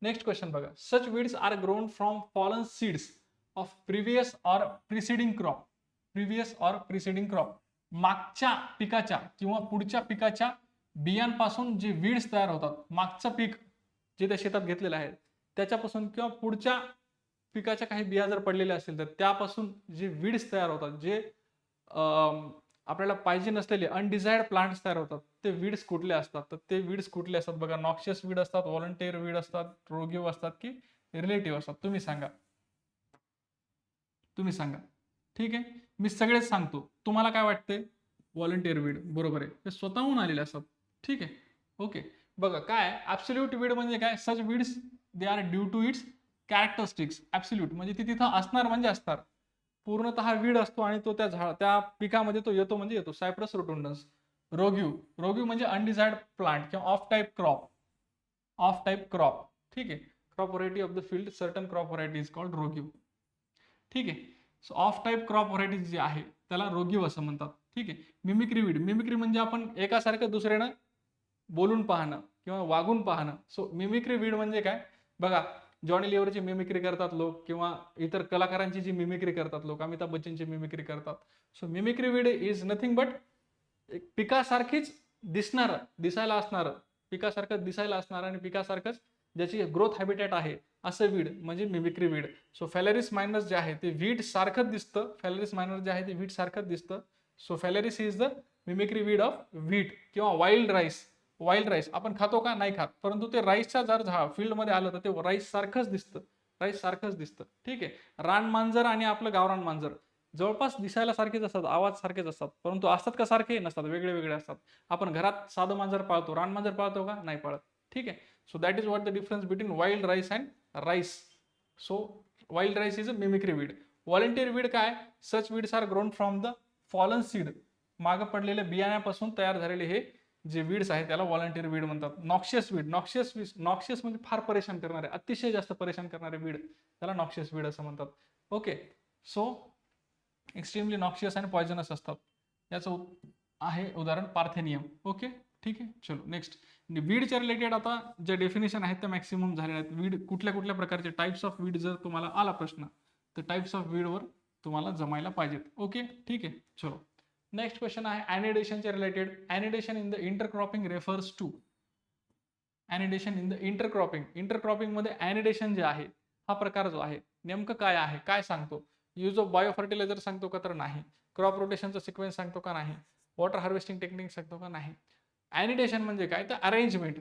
नेक्स्ट क्वेश्चन बघा. Such weeds are grown from fallen seeds of previous or preceding crop. Previous or preceding crop, मागच्या पिकाच्या किंवा पुढच्या पिकाच्या बियांपासून जे वीड्स तयार होतात, मागचं पीक जे त्या शेतात घेतलेलं आहे त्याच्यापासून किंवा पुढच्या पिकाच्या काही बिया जर पडलेल्या असतील तर त्यापासून जे वीड्स तयार होतात, जे आपल्याला पाहिजे नसलेले अनडिझायर्ड प्लांट्स तयार होतात, ते वीड्स कुठले असतात? तर ते वीड्स कुठले असतात बघा. नॉक्शियस वीड असतात, व्हॉलंटियर वीड असतात, रोगिव असतात की रिलेटिव्ह असतात? तुम्ही सांगा, तुम्ही सांगा. ठीक आहे, मी सगळेच सांगतो, तुम्हाला काय वाटते? व्हॉलंटियर वीड बरोबर आहे, ते स्वतःहून आलेले असतात. ठीक आहे. ओके. बघा काय ऍब्सोल्यूट वीड म्हणजे काय? Such weeds they are due to its characteristics. Absolute म्हणजे ती तिथं असणार म्हणजे असणार, पूर्णतः वीड असतो आणि तो त्या पिकामध्ये तो येतो म्हणजे येतो. सायप्रस रोटुंडन्स. रोग्यू. रोग्यू म्हणजे अनडिझायर्ड प्लांट किंवा off type crop. Off type crop. ठीक आहे. Crop variety of the field, certain crop variety is called rogue. ठीक आहे. So off type crop variety जी आहे त्याला रोग्यू असं म्हणतात. ठीक आहे. Mimicry weed. मिमिक्री म्हणजे आपण एकासारखं दुसऱ्यानं बोलून पाहणं किंवा वागून पाहणं. सो मिमिक्री वीड म्हणजे काय बघा, जॉनी लिव्हरची मिमिक्री करतात लोक, किंवा इतर कलाकारांची जी मिमिक्री करतात लोक, अमिताभ बच्चनची मिमिक्री करतात. So mimicry weed is nothing but एक पिकासारखीच दिसायला असणार, पिकासारखं दिसायला असणार आणि पिकासारखंच ज्याची ग्रोथ हॅबिटेट आहे असं वीड म्हणजे मिमिक्री वीड. सो फॅलेरिस मायनस जे आहे ते वीड सारखंच दिसतं. फॅलेरिस मायनस जे आहे ते वीड सारखंच दिसतं. So Phalaris is the mimicry weed of wheat किंवा वाईल्ड राईस. वाईल्ड राईस आपण खातो का? नाही खात, परंतु ते राईसच्या जर फील्डमध्ये आलं तर ते राईस सारखंच दिसतं, राईस सारखंच दिसतं. ठीक आहे. रान मांजर आणि आपलं गावरान मांजर जवळपास दिसायला सारखेच असतात, आवाज सारखेच असतात, परंतु असतात का सारखे? नसतात, वेगळे वेगळे असतात. आपण घरात साधं मांजर पाळतो, रान मांजर पाळतो का? नाही पाळत. ठीक आहे. So that is what the difference between wild rice and rice. So wild rice is a mimicry weed. Volunteer weed काय? Such weeds are grown from the fallen seed. मागं पडलेल्या बियाण्यापासून तयार झालेले हे जे वीड्स आहेत त्याला व्हॉलंटियर वीड म्हणतात. Noxious weed. नॉक्शियस म्हणजे फार परेशान करणारे, अतिशय जास्त परेशान करणारे वीड, त्याला नॉक्शियस वीड असं म्हणतात. ओके. सो एक्स्ट्रीमली नॉक्शियस आणि पॉयझनस असतात. याचं आहे उदाहरण पार्थेनियम. ओके. ठीक आहे. चलो नेक्स्ट. वीडच्या रिलेटेड आता जे डेफिनेशन आहेत त्या मॅक्सिमम झालेल्या आहेत. वीड कुठल्या कुठल्या प्रकारचे टाइप्स ऑफ वीड जर तुम्हाला आला प्रश्न तर टाइप्स ऑफ वीडवर तुम्हाला जमायला पाहिजेत. ओके. ठीक आहे. चलो नेक्स्ट क्वेश्चन आहे ॲनिडेशनच्या related. Annidation in the intercropping refers to. Annidation in the intercropping. Intercropping मध्ये ॲनिडेशन जे आहे हा प्रकार जो आहे नेमकं काय आहे, काय सांगतो? यूज ऑफ बायो फर्टिलायझर सांगतो का? तर नाही. क्रॉप रोटेशनचा सिक्वेन्स सांगतो का? नाही. वॉटर हार्वेस्टिंग टेक्निक सांगतो का? नाही. ॲनिडेशन म्हणजे काय? तर अरेंजमेंट.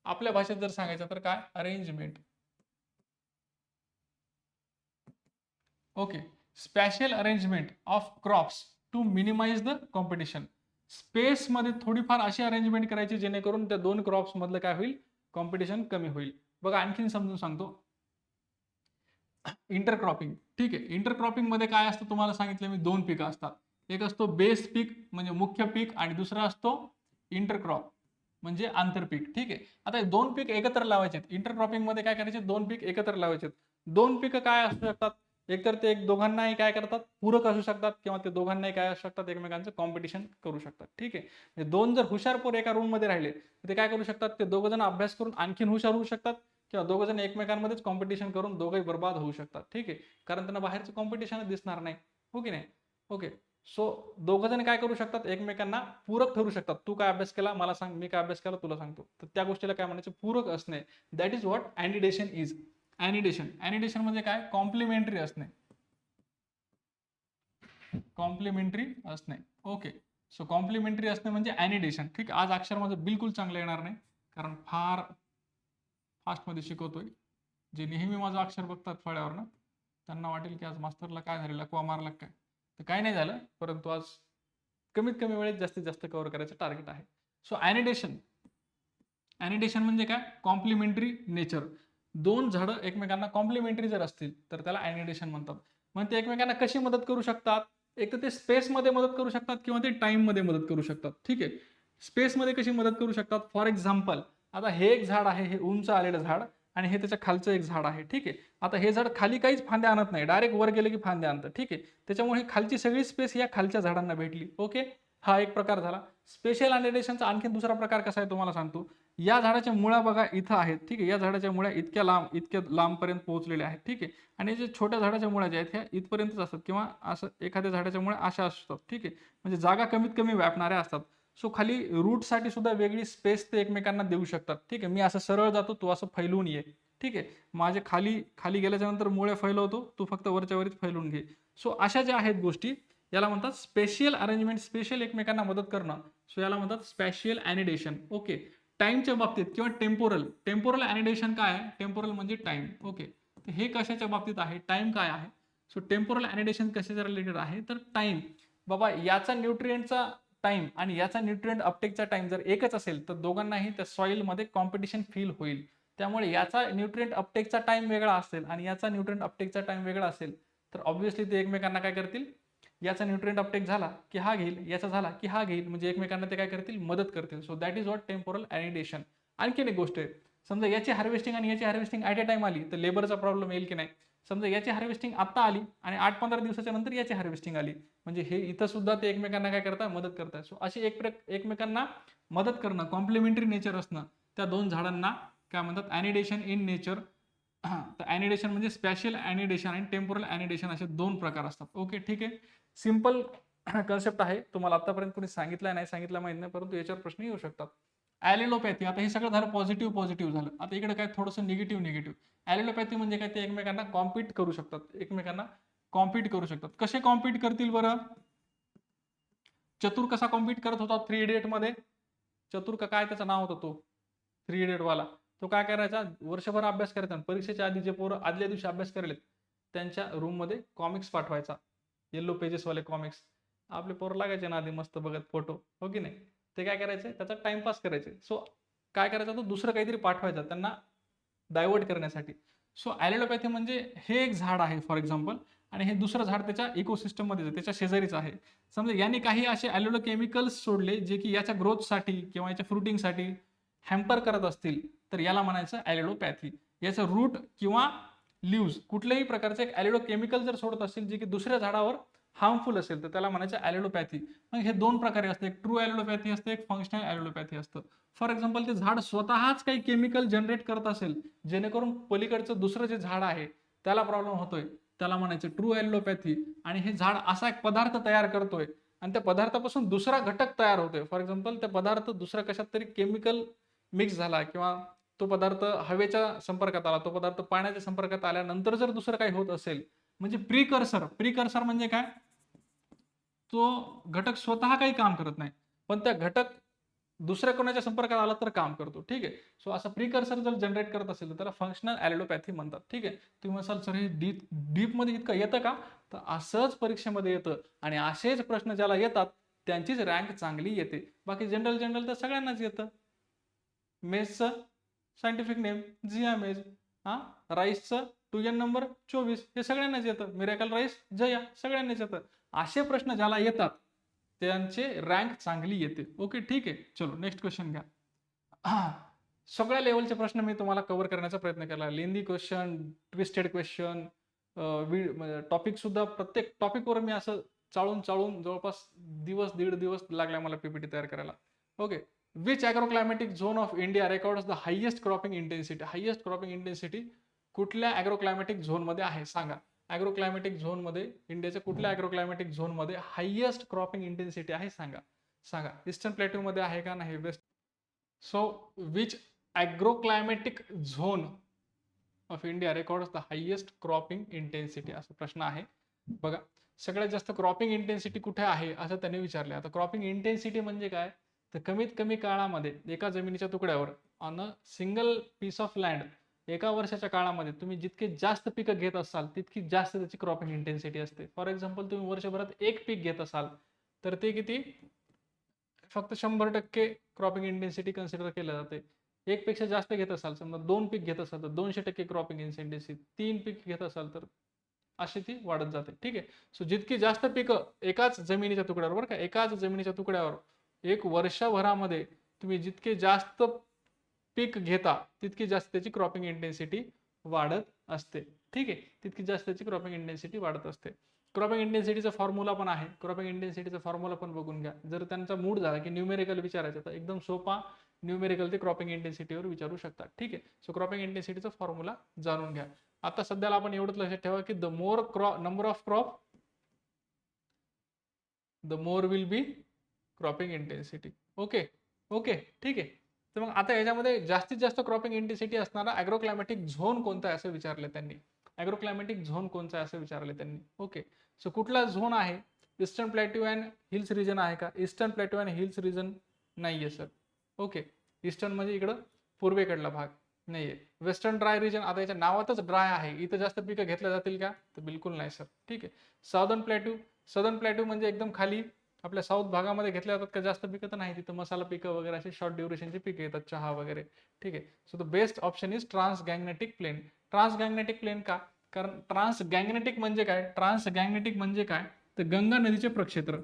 आपल्या भाषेत जर सांगायचं तर काय? Arrangement. Okay. Spatial arrangement of crops to minimise the competition. Space मध्ये थोडीफार अशी अरेंजमेंट करायची जेणेकरून त्या दोन क्रॉप्स मधलं काय होईल? कॉम्पिटिशन कमी होईल. बघा आणखीन समजून सांगतो. इंटरक्रॉपिंग. ठीक आहे. इंटरक्रॉपिंग मध्ये काय असतं तुम्हाला सांगितलं मी, दोन पिकं असतात. एक असतो बेस पीक म्हणजे मुख्य पीक आणि दुसरा असतो इंटरक्रॉप म्हणजे आंतरपीक. ठीक आहे. आता हे दोन पीक एकत्र लावायचे. इंटरक्रॉपिंग मध्ये काय करायचे? दोन पीक एकत्र लावायचे. दोन पिकं काय असू शकतात? एकतर ते एक दोघांनाही काय करतात, पूरक असू शकतात, किंवा ते दोघांनाही काय असू शकतात, एकमेकांचं कॉम्पिटिशन करू शकतात. ठीक आहे. म्हणजे दोन जर हुशार पोर एका रूम मध्ये राहिले तर ते काय करू शकतात, ते दोघ जण अभ्यास करून आणखीन हुशार होऊ शकतात, किंवा दोघ जण एकमेकांमध्येच कॉम्पिटिशन करून दोघंही बर्बाद होऊ शकतात. ठीक आहे. कारण त्यांना बाहेरचं कॉम्पिटिशनच दिसणार नाही. हो की नाही? ओके. सो दोघ जण काय करू शकतात, एकमेकांना पूरक ठरू शकतात. तू काय अभ्यास केला मला सांग, मी काय अभ्यास केला तुला सांगतो. तर त्या गोष्टीला काय म्हणायचं, पूरक असणे. That is what annidation is. Annidation म्हणजे काय, कॉम्प्लिमेंटरी असणे. कॉम्प्लिमेंटरी असणे. ओके. सो कॉम्प्लिमेंटरी असणे म्हणजे अॅनिडेशन. ठीक. आज अक्षर माझं बिलकुल चांगलं येणार नाही, कारण फार फास्ट मध्ये शिकवतोय. जे नेहमी माझं अक्षर बघतात फळ्यावरनं त्यांना वाटेल की आज मास्तरला काय झालेलं, लकवा मारला काय. तर काय नाही झालं, परंतु आज कमीत कमी वेळेत जास्तीत जास्त कव्हर करायचं टार्गेट आहे. सो अॅनिडेशन. अॅनिडेशन म्हणजे काय, कॉम्प्लिमेंटरी नेचर. दोन झाडं एकमेकांना कॉम्प्लिमेंटरी जर असतील तर त्याला अॅनिडेशन म्हणतात. मग ते एकमेकांना कशी मदत करू शकतात, एक तर ते स्पेसमध्ये मदत करू शकतात किंवा ते टाइममध्ये मदत करू शकतात. ठीक आहे. स्पेसमध्ये कशी मदत करू शकतात, फॉर एक्झाम्पल आता हे एक झाड आहे, हे उंच आलेलं झाड, आणि हे त्याच्या खालचं एक झाड आहे. ठीक आहे. आता हे झाड खाली काहीच फांद्या आणत नाही, डायरेक्ट वर गेले की फांद्या आणतं. ठीक आहे. त्याच्यामुळे खालची सगळी स्पेस या खालच्या झाडांना भेटली. ओके. हा एक प्रकार झाला. स्पेशल अॅनिडेशनचा आणखी दुसरा प्रकार कसा आहे तुम्हाला सांगतो. या झाडाच्या मुळा बघा इथं आहेत. ठीक आहे. या झाडाच्या मुळ्या इतक्या लांबपर्यंत पोहोचलेल्या आहेत. ठीक आहे. आणि जे छोट्या झाडाच्या मुळ्या ज्या आहेत ह्या इथपर्यंतच असतात, किंवा असं एखाद्या झाडाच्या मुळ्या अशा असतात. ठीक आहे. म्हणजे जागा कमीत कमी व्यापणाऱ्या असतात. सो खाली रूटसाठी सुद्धा वेगळी स्पेस ते एकमेकांना देऊ शकतात. ठीक आहे. मी असं सरळ जातो, तू असं फैलून ये. ठीक आहे. माझे खाली खाली गेल्याच्या नंतर मुळे फैलवतो, तू फक्त वरच्या वरीच फैलून घे. सो अशा ज्या आहेत गोष्टी याला म्हणतात स्पेशियल अरेंजमेंट, स्पेशल एकमेकांना मदत करणं. सो याला म्हणतात स्पॅशियल अॅनिडेशन. ओके. टाइमच्या बाबतीत किंवा टेम्पोरल. टेम्पोरल अॅनिडेशन काय आहे, टेम्पोरल म्हणजे टाइम. ओके. तर हे कशाच्या बाबतीत आहे, टाइम काय आहे. सो टेम्पोरल अॅनिडेशन कशाच्या रिलेटेड आहे, तर टाइम. बाबा याचा न्यूट्रिएंटचा टाइम आणि याचा न्यूट्रिएंट अपटेकचा टाइम जर एकच असेल तर दोघांनाही त्या सॉइलमध्ये कॉम्पिटिशन फील होईल. त्यामुळे याचा न्यूट्रिएंट अपटेकचा टाइम वेगळा असेल आणि याचा न्यूट्रिएंट अपटेकचा टाइम वेगळा असेल तर ऑब्व्हियसली ते एकमेकांना काय करतील, याचा न्यूट्रिएंट अपटेक झाला की हा घेईल, याचा झाला की हा घेईल, म्हणजे एकमेकांना ते काय करतील, मदत करतील. So that is what temporal annidation. आणखीन एक गोष्ट आहे, समजा याची हार्वेस्टिंग आणि याची हार्वेस्टिंग ॲट अ टाइम आली तर लेबरचा प्रॉब्लेम येईल की नाही. समजा याची हार्वेस्टिंग आता आली आणि 8-15 दिवसाच्या नंतर याची हार्वेस्टिंग आली, म्हणजे हे इथं सुद्धा ते एकमेकांना काय करतात, मदत करतात. सो अशी एकमेकांना मदत करणं, कॉम्प्लिमेंटरी नेचर असणं, त्या दोन झाडांना काय म्हणतात, अॅनिडेशन इन नेचर. तर अॅनिडेशन म्हणजे स्पॅशियल अॅनिडेशन आणि टेम्पोरल अॅनिडेशन असे दोन प्रकार असतात. ओके. ठीक आहे. सिंपल कन्सेप्ट आहे, तुम्हाला आतापर्यंत कोणी सांगितलं नाही सांगितलं माहित नाही, परंतु याच्यावर प्रश्न येऊ शकतात. ॲलिलोपॅथी. आता हे सगळं झालं पॉझिटिव्ह पॉझिटिव्ह झालं. आता इकडे काय थोडंसं निगेटिव्ह निगेटिव्ह. ॲलिलोपॅथी म्हणजे काय, ते एकमेकांना कॉम्पीट करू शकतात, एकमेकांना कॉम्पीट करू शकतात. कसे कॉम्पीट करतील बरं. चतुर कसा कॉम्पीट करत होता 3 इडियट मध्ये. चतुर का काय त्याचं नाव होतं, तो 3 इडियट वाला. तो काय करायचा, वर्षभर अभ्यास करायचा, परीक्षेच्या आधी जे पोरं आदल्या दिवशी अभ्यास करेल त्यांच्या रूम मध्ये कॉमिक्स पाठवायचा, येलो पेजेस वाले कॉमिक्स. आपले पोरं लागायचे ना आधी मस्त बघत फोटो, हो की नाही. ते काय करायचे, त्याचा टाइमपास करायचे. सो काय करायचा, तो दुसरं काहीतरी पाठवायचा त्यांना डायव्हर्ट करण्यासाठी. सो ॲलिलोपॅथी म्हणजे हे एक झाड आहे फॉर एक्झाम्पल, आणि हे दुसरं झाड त्याच्या इकोसिस्टम मध्ये त्याच्या शेजारीच आहे. समजा याने काही असे ॲलिलो केमिकल्स सोडले जे की याच्या ग्रोथसाठी किंवा याच्या फ्रुटिंगसाठी हॅम्पर करत असतील, तर याला म्हणायचं ॲलिलोपॅथी. याचं रूट किंवा लिव्ज कुठल्याही प्रकारचे एक ॲलिलो केमिकल जर सोडत असतील जे की दुसऱ्या झाडावर हार्मफुल असेल तर त्याला म्हणायचं ॲलिलोपॅथी. मग हे दोन प्रकारे असते, एक ट्रू ॲलिलोपॅथी असते, एक फंक्शनल ॲलिलोपॅथी असतं. फॉर एक्झाम्पल ते झाड स्वतःच काही केमिकल जनरेट करत असेल जेणेकरून पलीकडचं दुसरं जे झाड आहे त्याला प्रॉब्लेम होतोय, त्याला म्हणायचं ट्रू ॲलिलोपॅथी. आणि हे झाड असा एक पदार्थ तयार करतोय आणि त्या पदार्थापासून दुसरा घटक तयार होतोय. फॉर एक्झाम्पल त्या पदार्थ दुसऱ्या कशात तरी केमिकल मिक्स झाला, किंवा तो पदार्थ हवेच्या संपर्कात आला, तो पदार्थ पाण्याच्या संपर्कात आल्यानंतर जर दुसरं काही होत असेल, म्हणजे प्रिकर्सर. प्रिकर्सर म्हणजे काय, तो घटक स्वतः काही काम करत नाही, पण त्या घटक दुसऱ्या कोणाच्या संपर्कात आला तर काम करतो. ठीक आहे. सो असं प्रिकर्सर जर जनरेट करत असेल तर त्याला फंक्शनल ॲलिलोपॅथी म्हणतात. ठीक आहे. तुम्ही म्हणाल सर हे डीप मध्ये इतकं येतं का, तर असंच परीक्षेमध्ये येतं, आणि असेच प्रश्न ज्याला येतात त्यांचीच रँक चांगली येते. बाकी जनरल जनरल तर सगळ्यांनाच येतं. मेजचं सायंटिफिक नेम झिया मेज, हा. राईसचं 2n नंबर 24 हे सगळ्यांनाच येतं. मिरॅकल राईस जया सगळ्यांनाच येतं. असे प्रश्न ज्याला येतात त्यांचे रँक चांगली येते. ओके. ठीक आहे. चलो नेक्स्ट क्वेश्चन घ्या. सगळ्या लेवलचे प्रश्न मी तुम्हाला कव्हर करण्याचा प्रयत्न केला. Lengthy question, twisted question, topic सुद्धा प्रत्येक टॉपिकवर मी असं चाळून चाळून जवळपास दीड दिवस लागला मला पीपीटी तयार करायला. Okay. Which agroclimatic zone of India records the highest cropping intensity. Highest cropping intensity कुठल्या ॲग्रोक्लायमॅटिक झोनमध्ये आहे सांगा. ॲग्रोक्लायमॅटिक झोनमध्ये इंडियाच्या कुठल्या ॲग्रोक्लायमॅटिक झोनमध्ये हायेस्ट क्रॉपिंग इंटेन्सिटी आहे सांगा. सांगा. ईस्टर्न प्लॅट्यूमध्ये आहे का नाही. West. So which agroclimatic zone of India records the highest cropping intensity असा प्रश्न आहे. बघा, सगळ्यात जास्त क्रॉपिंग इंटेन्सिटी कुठे आहे असं त्यांनी विचारले. आता क्रॉपिंग इंटेन्सिटी म्हणजे काय, तर कमीत कमी काळामध्ये एका जमिनीच्या तुकड्यावर on a single piece of land एका वर्षाच्या काळामध्ये तुम्ही जितके जास्त पिकं घेत असाल तितकी जास्त त्याची क्रॉपिंग इंटेन्सिटी असते. फॉर एक्झाम्पल तुम्ही वर्षभरात एक पीक घेत असाल तर ते किती, फक्त 100% क्रॉपिंग इंटेन्सिटी कन्सिडर केलं जाते. एक पेक्षा जास्त घेत असाल, समजा 2 पीक घेत असाल तर 200% क्रॉपिंग इंटेन्सिटी, 3 पीक घेत असाल तर अशी ती वाढत जाते. ठीक आहे. सो जितकी जास्त पिकं एकाच जमिनीच्या तुकड्यावर, बरं का, एकाच जमिनीच्या तुकड्यावर एक वर्षभरामध्ये तुम्ही जितके जास्त पीक घेता तितकी जास्त त्याची क्रॉपिंग इंटेन्सिटी वाढत असते. ठीक आहे. तितकी जास्त त्याची क्रॉपिंग इंटेन्सिटी वाढत असते. क्रॉपिंग इंटेन्सिटीचा फॉर्म्युला पण आहे. क्रॉपिंग इंटेन्सिटीचा फॉर्म्युला पण बघून घ्या. जर त्यांचा मूड झाला की न्यूमेरिकल विचारायचं तर एकदम सोपा न्यूमेरिकल ते क्रॉपिंग इंटेन्सिटीवर विचारू शकतात. ठीक आहे. सो क्रॉपिंग इंटेन्सिटीचा फॉर्म्युला जाणून घ्या. आता सध्याला आपण एवढंच लक्षात ठेवा की the more number of crop the more will be cropping intensity. Okay. Okay. ठीक आहे. तर मग आता याच्यामध्ये जास्तीत जास्त क्रॉपिंग इंटेन्सिटी असणारा ॲग्रोक्लायमॅटिक झोन कोणता आहे असं विचारले त्यांनी. ॲग्रोक्लायमॅटिक झोन कोणता आहे असं विचारले त्यांनी. ओके. सो कुठला झोन आहे. Eastern plateau and hills region आहे का. Eastern plateau and hills region नाहीये सर. ओके. ईस्टर्न म्हणजे इकडं पूर्वेकडला भाग नाहीये. वेस्टर्न ड्राय रिजन, आता याच्या नावातच ड्राय आहे, इथं जास्त पिकं घेतल्या जातील का, तर बिलकुल नाही सर. ठीक आहे. साऊदर्न प्लॅट्यू, सदर्न प्लॅट्यू म्हणजे एकदम खाली आपल्या साऊथ भागामध्ये घेतल्या जातात का जास्त पिकं, तर नाही, तिथं मसाला पिकं वगैरे असे शॉर्ट ड्युरेशनचे पिकं येतात, चहा वगैरे. ठीक आहे. So the best option is trans Gangetic plain. Trans Gangetic plain का, कारण ट्रान्स गँगनेटिक म्हणजे काय, ट्रान्स गँगनेटिक म्हणजे काय, तर गंगा नदीचे प्रक्षेत्र,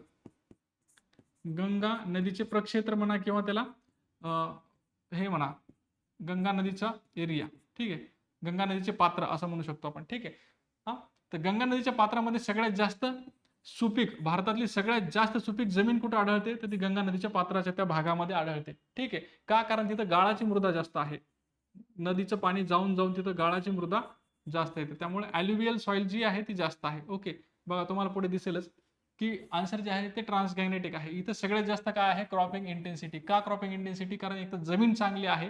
गंगा नदीचे प्रक्षेत्र म्हणा किंवा त्याला हे म्हणा गंगा नदीचा एरिया. ठीक आहे. गंगा नदीचे पात्र असं म्हणू शकतो आपण. ठीक आहे. हा, तर गंगा नदीच्या पात्रामध्ये सगळ्यात जास्त सुपीक, भारतातली सगळ्यात जास्त सुपीक जमीन कुठे आढळते, तर ती गंगा नदीच्या पात्राच्या त्या भागामध्ये आढळते. ठीक आहे. का, कारण तिथं गाळाची मृदा जास्त आहे. नदीचं पाणी जाऊन जाऊन तिथं गाळाची मृदा जास्त येते, त्यामुळे ॲल्युव्हियल सॉइल जी आहे ती जास्त आहे. ओके. बघा, तुम्हाला पुढे दिसेलच की आन्सर जे आहे ते ट्रान्सगॅग्नेटिक आहे. इथं सगळ्यात जास्त काय आहे, क्रॉपिंग इंटेन्सिटी. का क्रॉपिंग इंटेन्सिटी, कारण एक तर जमीन चांगली आहे,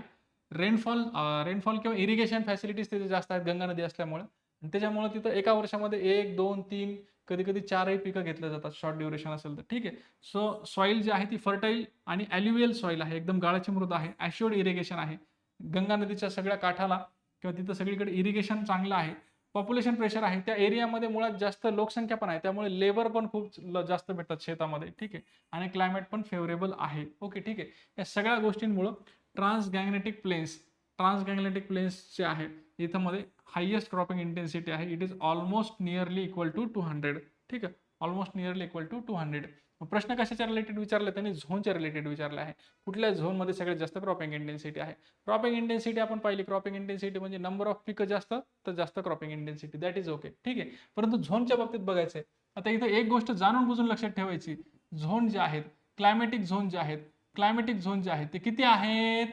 रेनफॉल किंवा इरिगेशन फॅसिलिटीज तिथे जास्त आहेत गंगा नदी असल्यामुळे, आणि त्याच्यामुळे तिथं एका वर्षामध्ये 1, 2, 3, कधी कधी 4ही पिकं घेतल्या जातात शॉर्ट ड्युरेशन असेल तर. ठीक आहे. सो सॉइल जी आहे ती फर्टाईल आणि ॲल्युव्हियल सॉइल आहे, एकदम गाळाची मृदा आहे, ॲश्युअर्ड इरिगेशन आहे गंगा नदीच्या सगळ्या काठाला किंवा तिथं सगळीकडे इरिगेशन चांगलं आहे. पॉप्युलेशन प्रेशर आहे त्या एरियामध्ये, मुळात जास्त लोकसंख्या पण आहे, त्यामुळे लेबर पण खूप जास्त भेटतात शेतामध्ये. ठीक आहे. आणि क्लायमेट पण फेवरेबल आहे. ओके. ठीक आहे. या सगळ्या गोष्टींमुळं ट्रान्सगॅग्नेटिक प्लेन्स जे आहे इथं मध्ये हायेस्ट क्रॉपिंग इंटेन्सिटी आहे. It is almost nearly equal to 200. ठीक आहे. Almost nearly equal to 200. प्रश्न कशाच्या रिलेटेड विचारले त्यांनी, झोनच्या रिलेटेड विचारले आहे. कुठल्या झोनमध्ये सगळ्यात जास्त क्रॉपिंग इंटेन्सिटी आहे. क्रॉपिंग इंटेन्सिटी आपण पाहिली, क्रॉपिंग इंटेन्सिटी म्हणजे नंबर ऑफ पिकं जास्त तर जास्त cropping intensity, that is okay. ठीक आहे. परंतु झोनच्या बाबतीत बघायचं आहे. आता इथं एक गोष्ट जाणून बुजून लक्षात ठेवायची, झोन जे आहेत, क्लायमॅटिक झोन जे आहेत, क्लायमॅटिक झोन जे आहेत ते किती आहेत,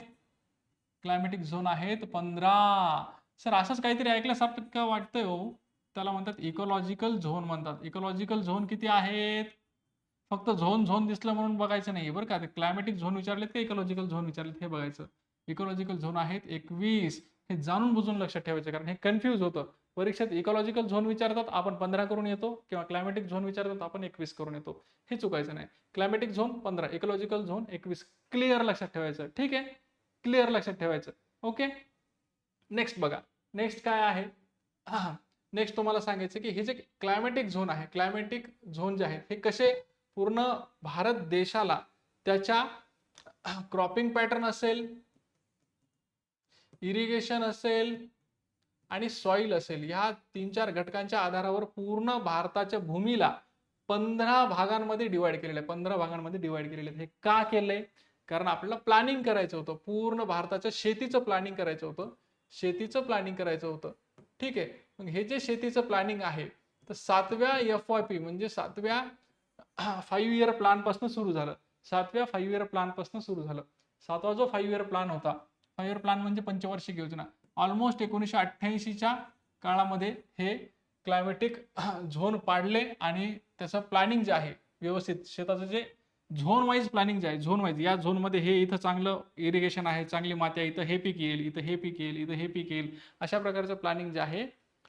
क्लायमॅटिक झोन आहेत 15. सर असंच काहीतरी ऐकल्यासारखं वाटतंय हो, त्याला म्हणतात इकोलॉजिकल झोन म्हणतात. इकोलॉजिकल झोन किती आहेत, फक्त झोन झोन दिसलं म्हणून बघायचं नाही बरं का. क्लायमॅटिक झोन विचारलेत का इकोलॉजिकल झोन विचारलेत हे बघायचं. इकोलॉजिकल झोन आहेत 21. हे जाणून बुजून लक्षात ठेवायचं, कारण हे कन्फ्यूज होतं परीक्षेत. इकोलॉजिकल झोन विचारतात आपण 15 करून येतो, किंवा क्लायमॅटिक झोन विचारतात आपण 21 करून येतो. हे चुकायचं नाही. Climatic zone 15, ecological zone 21. Clear लक्षात ठेवायचं. ठीक आहे. क्लिअर लक्षात ठेवायचं. ओके. नेक्स्ट बघा, नेक्स्ट काय आहे, हा नेक्स्ट तुम्हाला सांगायचं की हे जे क्लायमॅटिक झोन आहे, क्लायमॅटिक झोन जे आहेत हे कसे पूर्ण भारत देशाला त्याच्या क्रॉपिंग पॅटर्न असेल, इरिगेशन असेल आणि सॉइल असेल, ह्या 3-4 घटकांच्या आधारावर पूर्ण भारताच्या भूमीला 15 भागांमध्ये डिवाइड केलेलं आहे. 15 भागांमध्ये डिवाइड केलेलं आहे. हे का केलंय, कारण आपल्याला प्लॅनिंग करायचं होतं, पूर्ण भारताच्या शेतीचं प्लॅनिंग करायचं होतं, शेतीचं प्लॅनिंग करायचं होतं. ठीक आहे. मग हे जे शेतीचं प्लॅनिंग आहे तर 7व्या FYP म्हणजे 7व्या 5 इयर प्लॅन पासून सुरू झालं. 7व्या 5 इयर प्लॅन पासून सुरू झालं. 7वा जो 5 इयर प्लॅन होता, 5 इयर प्लॅन म्हणजे पंचवार्षिक योजना, ऑलमोस्ट 1988च्या काळामध्ये हे क्लायमॅटिक झोन पाडले आणि त्याचं प्लॅनिंग जे आहे व्यवस्थित शेताचं जे झोन वाईज प्लॅनिंग जे आहे, झोन वाईज या झोनमध्ये हे इथं चांगलं इरिगेशन आहे, चांगली माती आहे, इथं हे पीक येईल, इथं हे पीक येईल, इथं हे पीक येईल, अशा प्रकारचं प्लॅनिंग जे आहे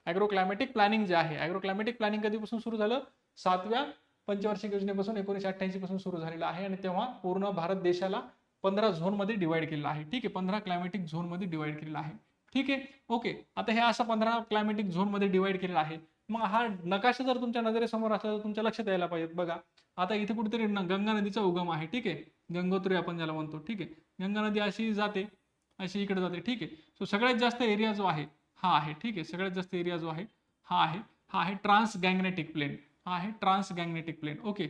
ॲग्रो क्लायमॅटिक प्लॅनिंग जे आहे. ॲग्रो क्लायमॅटिक प्लॅनिंग कधीपासून सुरू झालं? 7व्या पंचवार्षिक योजनेपासून 1988 पासून सुरू झालेलं आहे आणि तेव्हा पूर्ण भारत देशाला 15 झोन मध्ये डिवाइड केलेलं आहे. ठीक आहे, 15 क्लायमॅटिक झोन मध्ये डिवाइड केलेलं आहे. ठीक आहे, ओके. आता हे असं 15 क्लायमॅटिक झोन मध्ये डिवाइड केलेलं आहे. मग हा नकाशा जर तुमच्या नजरेसमोर असला तर तुमच्या लक्षात यायला पाहिजे. बघा आता इथे कुठेतरी गंगा नदीचा उगम आहे. ठीक आहे, गंगोत्री आपण ज्याला म्हणतो. ठीक आहे, गंगा नदी अशी जाते, अशी इकडे जाते. ठीक आहे, सो सगळ्यात जास्त एरिया जो आहे हा आहे. ठीक आहे, सगळ्यात जास्त एरिया जो आहे हा आहे ट्रान्स गँगनेटिक प्लेन. हा आहे trans Gangetic plain. Okay,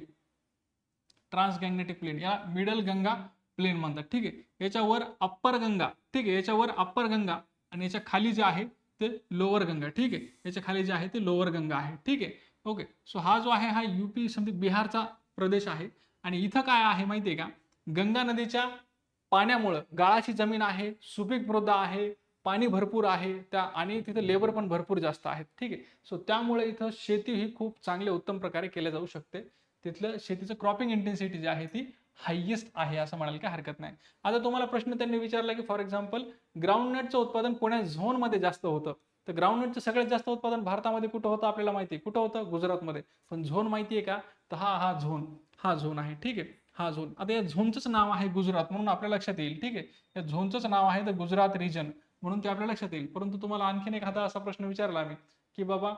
trans Gangetic plain या मिडल गंगा प्लेन म्हणतात. ठीक आहे, याच्यावर अप्पर गंगा. ठीक आहे, याच्यावर अप्पर गंगा आणि याच्या खाली जे आहे ते लोअर गंगा. ठीक आहे, याच्या खाली जे आहे ते लोअर गंगा आहे. ठीक आहे, ओके. सो हा जो आहे हा UP समथिंग बिहारचा प्रदेश आहे आणि इथं काय आहे माहितीये का, गंगा नदीच्या पाण्यामुळं गाळाची जमीन आहे, सुपीक मृदा आहे, पाणी भरपूर आहे त्या आणि तिथे लेबर पण भरपूर जास्त आहेत. ठीक आहे, सो त्यामुळे इथं शेती ही खूप चांगल्या उत्तम प्रकारे केल्या जाऊ शकते. तिथलं शेतीचं क्रॉपिंग इंटेन्सिटी जी आहे ती हायेस्ट आहे असं म्हणायला काही हरकत नाही. आता तुम्हाला प्रश्न त्यांनी विचारला की फॉर एक्झाम्पल ग्राउंडनटचं उत्पादन कोण्या झोनमध्ये जास्त होतं, तर ग्राउंडनटचं सगळ्यात जास्त उत्पादन भारतामध्ये कुठं होतं आपल्याला माहिती आहे. कुठं होतं? गुजरातमध्ये. पण झोन माहिती आहे का? तर हा झोन आहे. ठीक आहे, हा झोन. आता या झोनचंच नाव आहे गुजरात म्हणून आपल्या लक्षात येईल. ठीक आहे, या झोनचंच नाव आहे द गुजरात रिजन म्हणून ते आपल्या लक्षात येईल. परंतु तुम्हाला आणखीन एखादा असा प्रश्न विचारला मी की बाबा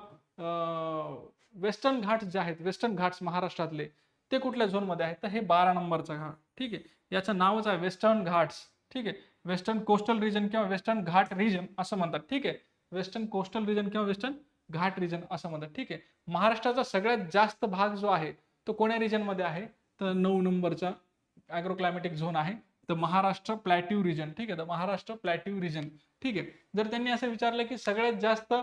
वेस्टर्न घाट्स जे आहेत, वेस्टर्न घाट्स महाराष्ट्रातले ते कुठल्या झोनमध्ये आहेत, तर हे 12 नंबरचा घाट. ठीक आहे, याचं नावच आहे वेस्टर्न घाट्स. ठीक आहे, वेस्टर्न कोस्टल रिजन किंवा वेस्टर्न घाट रिजन असं म्हणतात. ठीक आहे, वेस्टर्न कोस्टल रिजन किंवा वेस्टर्न घाट रिजन असं म्हणतात. ठीक आहे, महाराष्ट्राचा सगळ्यात जास्त भाग जो आहे तो कोण्या रिजन मध्ये आहे, तर 9 नंबरचा ॲग्रो क्लायमॅटिक झोन आहे, तर महाराष्ट्र प्लॅट्यू रिजन. ठीक आहे, तर महाराष्ट्र प्लॅट्यू रिजन. ठीक आहे, जर त्यांनी असं विचारलं की सगळ्यात जास्त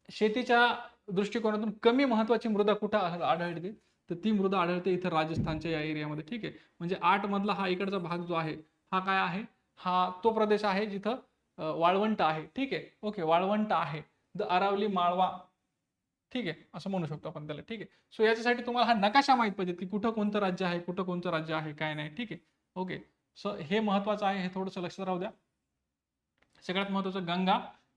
शेतीच्या दृष्टिकोनातून कमी महत्वाची मृदा कुठं आढळते, तर ती मृदा आढळते इथं राजस्थानच्या या एरियामध्ये. ठीक आहे, म्हणजे 8 मधला हा इकडचा भाग जो आहे हा काय आहे, हा तो प्रदेश आहे जिथं वाळवंट आहे. ठीक आहे, ओके, वाळवंट आहे, द अरावली माळवा. ठीक आहे, असं म्हणू शकतो आपण त्याला. ठीक आहे, सो याच्यासाठी तुम्हाला हा नकाशा माहित पाहिजे की कुठं कोणतं राज्य आहे, कुठं कोणतं राज्य आहे, काय नाही. ठीक आहे, ओके. सो हे महत्वाचं आहे, हे थोडंसं लक्षात राहू द्या. सगळ्यात महत्वाचं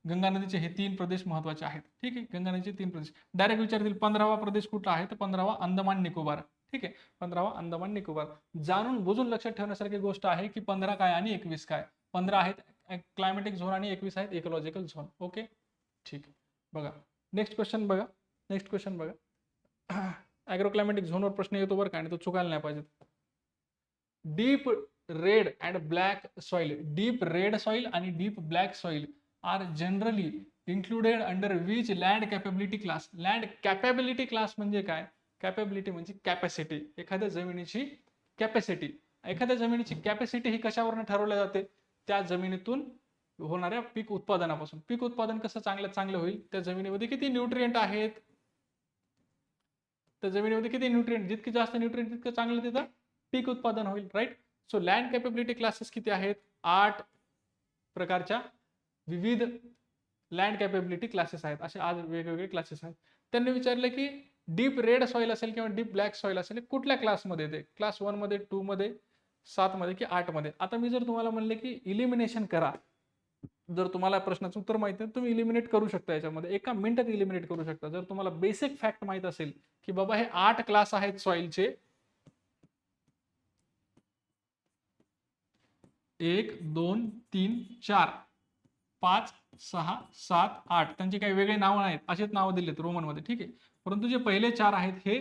गंगा नदीचे हे 3 प्रदेश महत्वाचे आहेत. ठीक आहे, गंगा नदीचे 3 प्रदेश डायरेक्ट विचारतील. 15वा प्रदेश कुठला आहे, तर 15वा अंदमान निकोबार. ठीक आहे, 15वा अंदमान निकोबार. जाणून बुजून लक्षात ठेवण्यासारखी गोष्ट आहे की 15 काय आणि 21 काय. 15 आहेत क्लायमॅटिक झोन आणि 21 आहेत इकोलॉजिकल झोन. ओके, ठीक आहे. बघा नेक्स्ट क्वेश्चन बघा. नेक्स्ट क्वेश्चन बघा. ॲग्रो क्लायमॅटिक झोनवर प्रश्न येतो बरं का, आणि तो चुकायला नाही पाहिजे. Deep red and black soil. Deep red soil आणि deep black soil are generally included under which land capability class. Land capability class म्हणजे काय? कॅपेबिलिटी म्हणजे कॅपॅसिटी, एखाद्या जमिनीची कॅपॅसिटी. एखाद्या जमिनीची कॅपॅसिटी ही कशावरून ठरवल्या जाते? त्या जमिनीतून होणाऱ्या पीक उत्पादनापासून. पीक उत्पादन कसं चांगल्यात चांगलं होईल, त्या जमिनीमध्ये किती न्यूट्रिएंट आहेत, त्या जमिनीमध्ये किती न्यूट्रिएंट, जितके जास्त न्यूट्रिएंट तितकं चांगलं तिथं पीक उत्पादन होईल. Right. So land capability classes किती आहेत? 8 प्रकारच्या विविध लँड कॅपेबिलिटी क्लासेस आहेत. असे आज वेगवेगळे क्लासेस आहेत. त्यांनी विचारलं की डीप रेड सॉइल असेल किंवा डीप ब्लॅक सॉइल असेल कुठल्या क्लासमध्ये येते? क्लास 1 मध्ये, 2 मध्ये, 7 मध्ये की 8 मध्ये? आता मी जर तुम्हाला म्हणले की इलिमिनेशन करा, जर तुम्हाला प्रश्नाचं उत्तर माहिती आहे तुम्ही इलिमिनेट करू शकता, याच्यामध्ये एका मिनिटात इलिमिनेट करू शकता. जर तुम्हाला बेसिक फॅक्ट माहित असेल की बाबा हे 8 क्लास आहेत सॉइलचे, 1 2 3 4 5 6 7 8, त्यांचे काही वेगळे नाव नाहीत, असेच नावं दिलेत रोमन मध्ये. ठीक आहे, परंतु जे पहिले 4 आहेत हे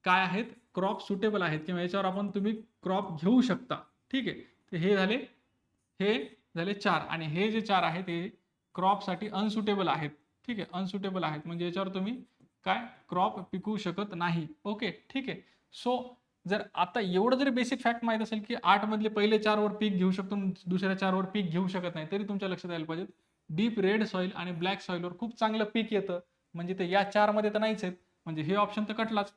काय आहेत? क्रॉप सुटेबल आहेत किंवा याच्यावर आपण तुम्ही क्रॉप घेऊ शकता. ठीक आहे, तर हे झाले 4 आणि हे जे 4 आहेत हे क्रॉपसाठी अनसुटेबल आहेत. ठीक आहे, अनसुटेबल आहेत म्हणजे याच्यावर तुम्ही काय क्रॉप पिकवू शकत नाही. ओके, ठीक आहे. सो जर आता एवढं जरी बेसिक फॅक्ट माहित असेल की 8 मधले पहिले 4 वर पीक घेऊ शकतो, दुसऱ्या 4 वर पीक घेऊ शकत नाही, तरी तुमच्या लक्षात यायला पाहिजे डीप रेड सॉइल आणि ब्लॅक सॉइलवर खूप चांगलं पीक येतं. म्हणजे ते या 4 मध्ये तर नाहीच आहेत, म्हणजे हे ऑप्शन तर कटलाच,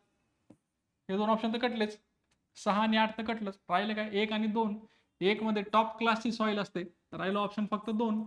हे 2 ऑप्शन तर कटलेच, 6 आणि 8 तर कटलंच. राहिले काय 1 आणि 2. 1 मध्ये टॉप क्लासची सॉइल असते, राहिलं ऑप्शन फक्त 2.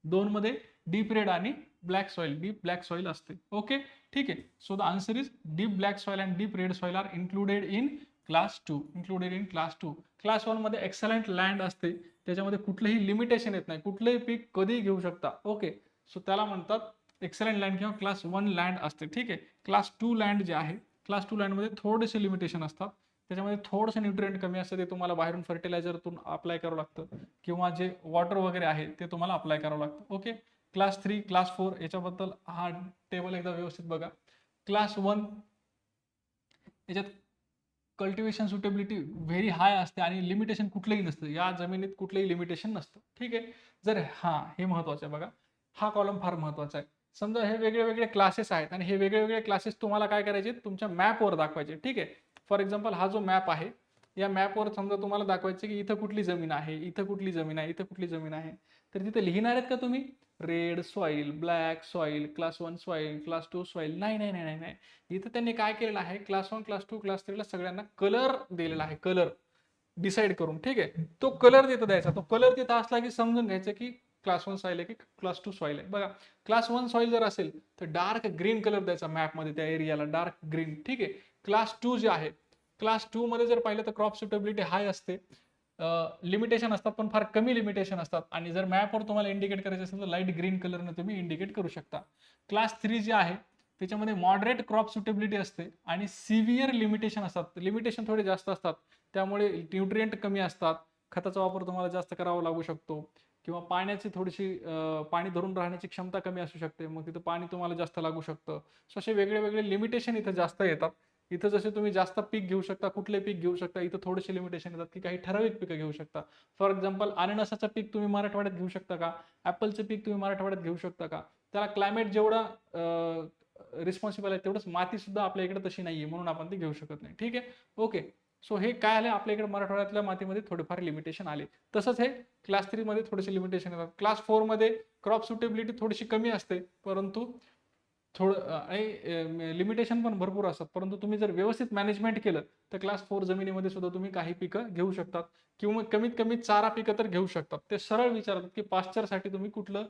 2 मध्ये डीप रेड आणि black soil, deep black soil असते. ओके, ठीक आहे. So the answer is deep black soil and deep red soil are included in class 2. Included in class 2. Class 1 मध्ये एक्सलंट लँड असते, त्याच्यामध्ये कुठलंही लिमिटेशन येत नाही, कुठलंही पीक कधीही घेऊ शकता. ओके, सो त्याला म्हणतात एक्सलंट लँड किंवा क्लास 1 लँड असते. ठीक आहे. क्लास 2 लँड जे आहे, क्लास 2 लँडमध्ये थोडेसे लिमिटेशन असतात, त्याच्यामध्ये थोडंसं न्यूट्रिएंट कमी असतं, ते तुम्हाला बाहेरून फर्टिलायझरतून अप्लाय करावं लागतं, किंवा जे वॉटर वगैरे आहे ते तुम्हाला अप्लाय करावं लागतं. ओके, क्लास 3 क्लास 4 याच्याबद्दल हा टेबल एकदा व्यवस्थित बघा. क्लास 1 याच्यात कल्टिवेशन सुटेबिलिटी व्हेरी हाय असते आणि लिमिटेशन कुठलंही नसतं, या जमिनीत कुठलंही लिमिटेशन नसतं. ठीक आहे. जर हे महत्वाचं आहे बघा, हा कॉलम फार महत्वाचा आहे. समजा हे वेगळे वेगळे क्लासेस आहेत आणि हे वेगळे वेगळे क्लासेस तुम्हाला काय करायचे, तुमच्या मॅपवर दाखवायचे. ठीक आहे. फॉर एक्झाम्पल हा जो मॅप आहे, या मॅपवर समजा तुम्हाला दाखवायचे की इथं कुठली जमीन आहे, इथं कुठली जमीन आहे, इथं कुठली जमीन आहे, तर तिथे लिहिणार आहेत का तुम्ही red soil, black soil, class 1 soil, class 2 soil? नाही नाही नाही नाही. इथं त्यांनी काय केलेलं आहे, क्लास 1 क्लास 2 क्लास 3 ला सगळ्यांना कलर दिलेला आहे, कलर डिसाईड करून. ठीक आहे. तो कलर तिथं द्यायचा, तो कलर तिथं असला की समजून घ्यायचं की क्लास 1 सॉइल आहे की क्लास 2 सॉइल आहे. बघा, क्लास 1 सॉइल जर असेल तर डार्क ग्रीन कलर द्यायचा मॅपमध्ये, त्या एरियाला डार्क ग्रीन. ठीक आहे. क्लास 2 जे आहे, क्लास 2 मध्ये जर पाहिलं तर क्रॉप सुटेबिलिटी हाय असते, लिमिटेशन असतात पण फार कमी लिमिटेशन असतात, आणि जर मॅपवर तुम्हाला इंडिकेट करायचं असेल तर लाईट ग्रीन कलरने तुम्ही इंडिकेट करू शकता. क्लास 3 जे आहे त्याच्यामध्ये मॉडरेट क्रॉप सुटेबिलिटी असते आणि सिव्हिअर लिमिटेशन असतात, लिमिटेशन थोडे जास्त असतात, त्यामुळे न्यूट्रिएंट कमी असतात, खताचा वापर तुम्हाला जास्त करावा लागू शकतो, किंवा पाण्याची थोडीशी पाणी धरून राहण्याची क्षमता कमी असू शकते, मग तिथं पाणी तुम्हाला जास्त लागू शकतं. सो असे वेगळे वेगळे लिमिटेशन इथं जास्त येतात. इथं जसे तुम्ही जास्त पीक घेऊ शकता, कुठले पीक घेऊ शकता, इथं थोडेसे लिमिटेशन येतात की काही ठराविक पिकं घेऊ शकता. फॉर एक्झाम्पल अननसाचं पीक तुम्ही मराठवाड्यात घेऊ शकता का, ऍपलचं पीक तुम्ही मराठवाड्यात घेऊ शकता का? त्याला क्लायमेट जेवढं रिस्पॉन्सिबल आहे तेवढंच माती सुद्धा आपल्या इकडे तशी नाहीये, म्हणून आपण ते घेऊ शकत नाही. ठीक आहे. ओके, सो हे काय आलं, आपल्या इकडे मराठवाड्यातल्या मातीमध्ये थोडेफार लिमिटेशन आले. तसंच हे क्लास 3 मध्ये थोडेसे लिमिटेशन येतात. क्लास 4 मध्ये क्रॉप सुटेबिलिटी थोडीशी कमी असते, परंतु थोडं लिमिटेशन पण भरपूर असतात, परंतु तुम्ही जर व्यवस्थित मॅनेजमेंट केलं तर क्लास 4 जमिनीमध्ये सुद्धा तुम्ही काही पिकं घेऊ शकतात, किंवा कमीत कमी चारा पिकं तर घेऊ शकतात. ते सरळ विचारतात की पाश्चरसाठी तुम्ही कुठलं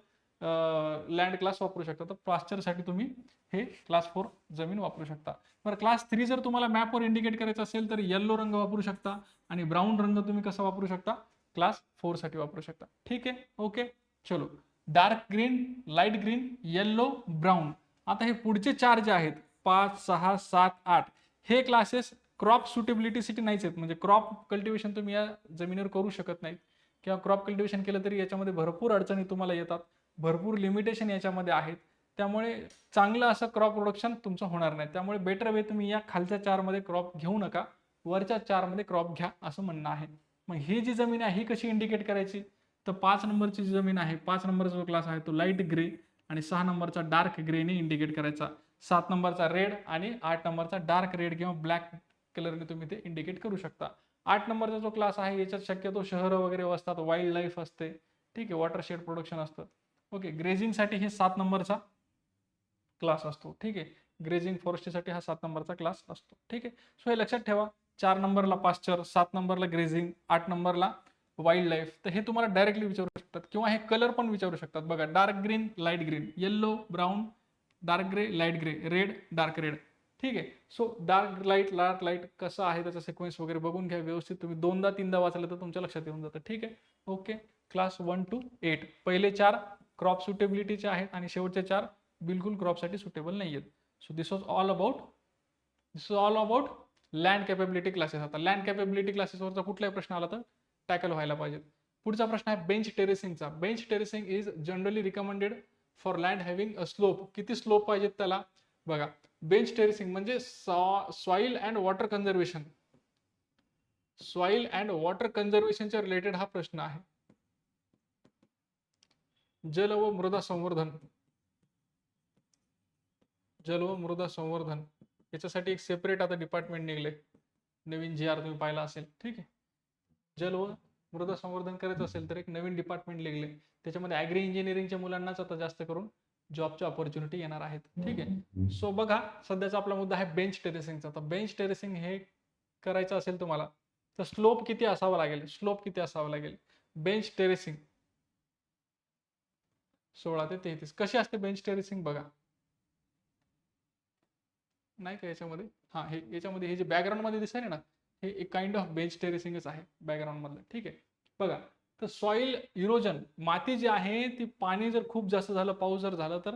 लँड क्लास वापरू शकता, तर पाश्चरसाठी तुम्ही हे क्लास 4 जमीन वापरू शकता. बरं, क्लास 3 जर तुम्हाला मॅपवर इंडिकेट करायचं असेल तर येल्लो रंग वापरू शकता, आणि ब्राऊन रंग तुम्ही कसा वापरू शकता, क्लास 4 साठी वापरू शकता. ठीक आहे. ओके, चलो. Dark green, light green, yellow, brown. आता हे पुढचे 4 जे आहेत, 5 6 7 8, हे क्लासेस क्रॉप सुटेबिलिटीसाठी नाहीच आहेत, म्हणजे क्रॉप कल्टिवेशन तुम्ही या जमिनीवर करू शकत नाही, किंवा क्रॉप कल्टिवेशन केलं तरी याच्यामध्ये भरपूर अडचणी तुम्हाला येतात, भरपूर लिमिटेशन याच्यामध्ये आहेत, त्यामुळे चांगलं असं क्रॉप प्रोडक्शन तुमचं होणार नाही. त्यामुळे बेटर वे तुम्ही या खालच्या 4 मध्ये क्रॉप घेऊ नका, वरच्या 4 मध्ये क्रॉप घ्या, असं म्हणणं आहे. मग ही जी जमीन आहे ही कशी इंडिकेट करायची, तर 5 नंबरची जी जमीन आहे, 5 नंबरचा जो क्लास आहे तो लाईट ग्रे आणि 6 नंबरचा डार्क ग्रेने इंडिकेट करायचा, 7 नंबरचा रेड आणि 8 नंबरचा डार्क रेड किंवा ब्लॅक कलरने तुम्ही ते इंडिकेट करू शकता. 8 नंबरचा जो क्लास आहे याच्यात शक्यतो शहरं वगैरे असतात, वाईल्ड लाईफ असते. ठीक आहे. वॉटरशेड प्रोडक्शन असतं. ओके, ग्रेझिंगसाठी हे 7 नंबरचा क्लास असतो. ठीक आहे. ग्रेझिंग फॉरेस्ट्रीसाठी हा 7 नंबरचा क्लास असतो. ठीक आहे. सो हे लक्षात ठेवा. 4 नंबरला पाश्चर, 7 नंबरला ग्रेझिंग, 8 नंबरला वाईल्ड लाईफ. तर हे तुम्हाला डायरेक्टली विचारू शकतात, किंवा हे कलर पण विचारू शकतात. बघा, dark green, light green, yellow, brown, dark grey, light grey, red, dark red. ठीक आहे. सो डार्क लाईट कसं आहे त्याचा सिक्वेन्स वगैरे बघून घ्या व्यवस्थित. तुम्ही 2दा 3दा वाचलं तर तुमच्या लक्षात येऊन जातं. ठीक आहे. ओके, क्लास 1 to 8 पहिले 4 क्रॉप सुटेबिलिटीचे आहेत आणि शेवटचे 4 बिलकुल क्रॉपसाठी सुटेबल नाही आहेत. So this is all about land capability classes. आता लँड कॅपेबिलिटी क्लासेसवरचा कुठलाही प्रश्न आला तर टॅकल व्हायला पाहिजे. पुढचा प्रश्न आहे बेंच टेरेसिंगचा. Bench terracing is generally recommended for land having a slope. किती स्लोप पाहिजेत त्याला बघा. बेंच टेरेसिंग म्हणजे soil and water conservation, soil and water कन्झर्वेशनच्या रिलेटेड हा प्रश्न आहे. जल व मृदा संवर्धन, जल व मृदा संवर्धन याच्यासाठी एक सेपरेट आता डिपार्टमेंट निघले, नवीन GR तुम्ही पाहिला असेल. ठीक आहे. जल व मृदा संवर्धन करत असेल तर एक नवीन डिपार्टमेंट निघले, त्याच्यामध्ये ॲग्री इंजिनिअरिंगच्या मुलांनाच आता जास्त करून जॉबच्या ऑपॉर्च्युनिटी येणार आहेत. ठीक आहे. सो बघा, सध्याचा आपला मुद्दा आहे बेंच टेरेसिंगचा. तर बेंच टेरेसिंग हे करायचं असेल तुम्हाला तर स्लोप किती असावा लागेल, स्लोप किती असावा लागेल बेंच टेरेसिंग 16 ते 33. कशी असते बेंच टेरेसिंग बघा, नाही का याच्यामध्ये, हा हे याच्यामध्ये हे जे बॅकग्राऊंड मध्ये दिसत ना, हे एक काइंड ऑफ बेंच टेरेसिंगच आहे बॅकग्राऊंड मधलं. ठीक आहे. बघा, तर सॉइल इरोजन, माती जी आहे ती पाणी जर खूप जास्त झालं, पाऊस जर झाला तर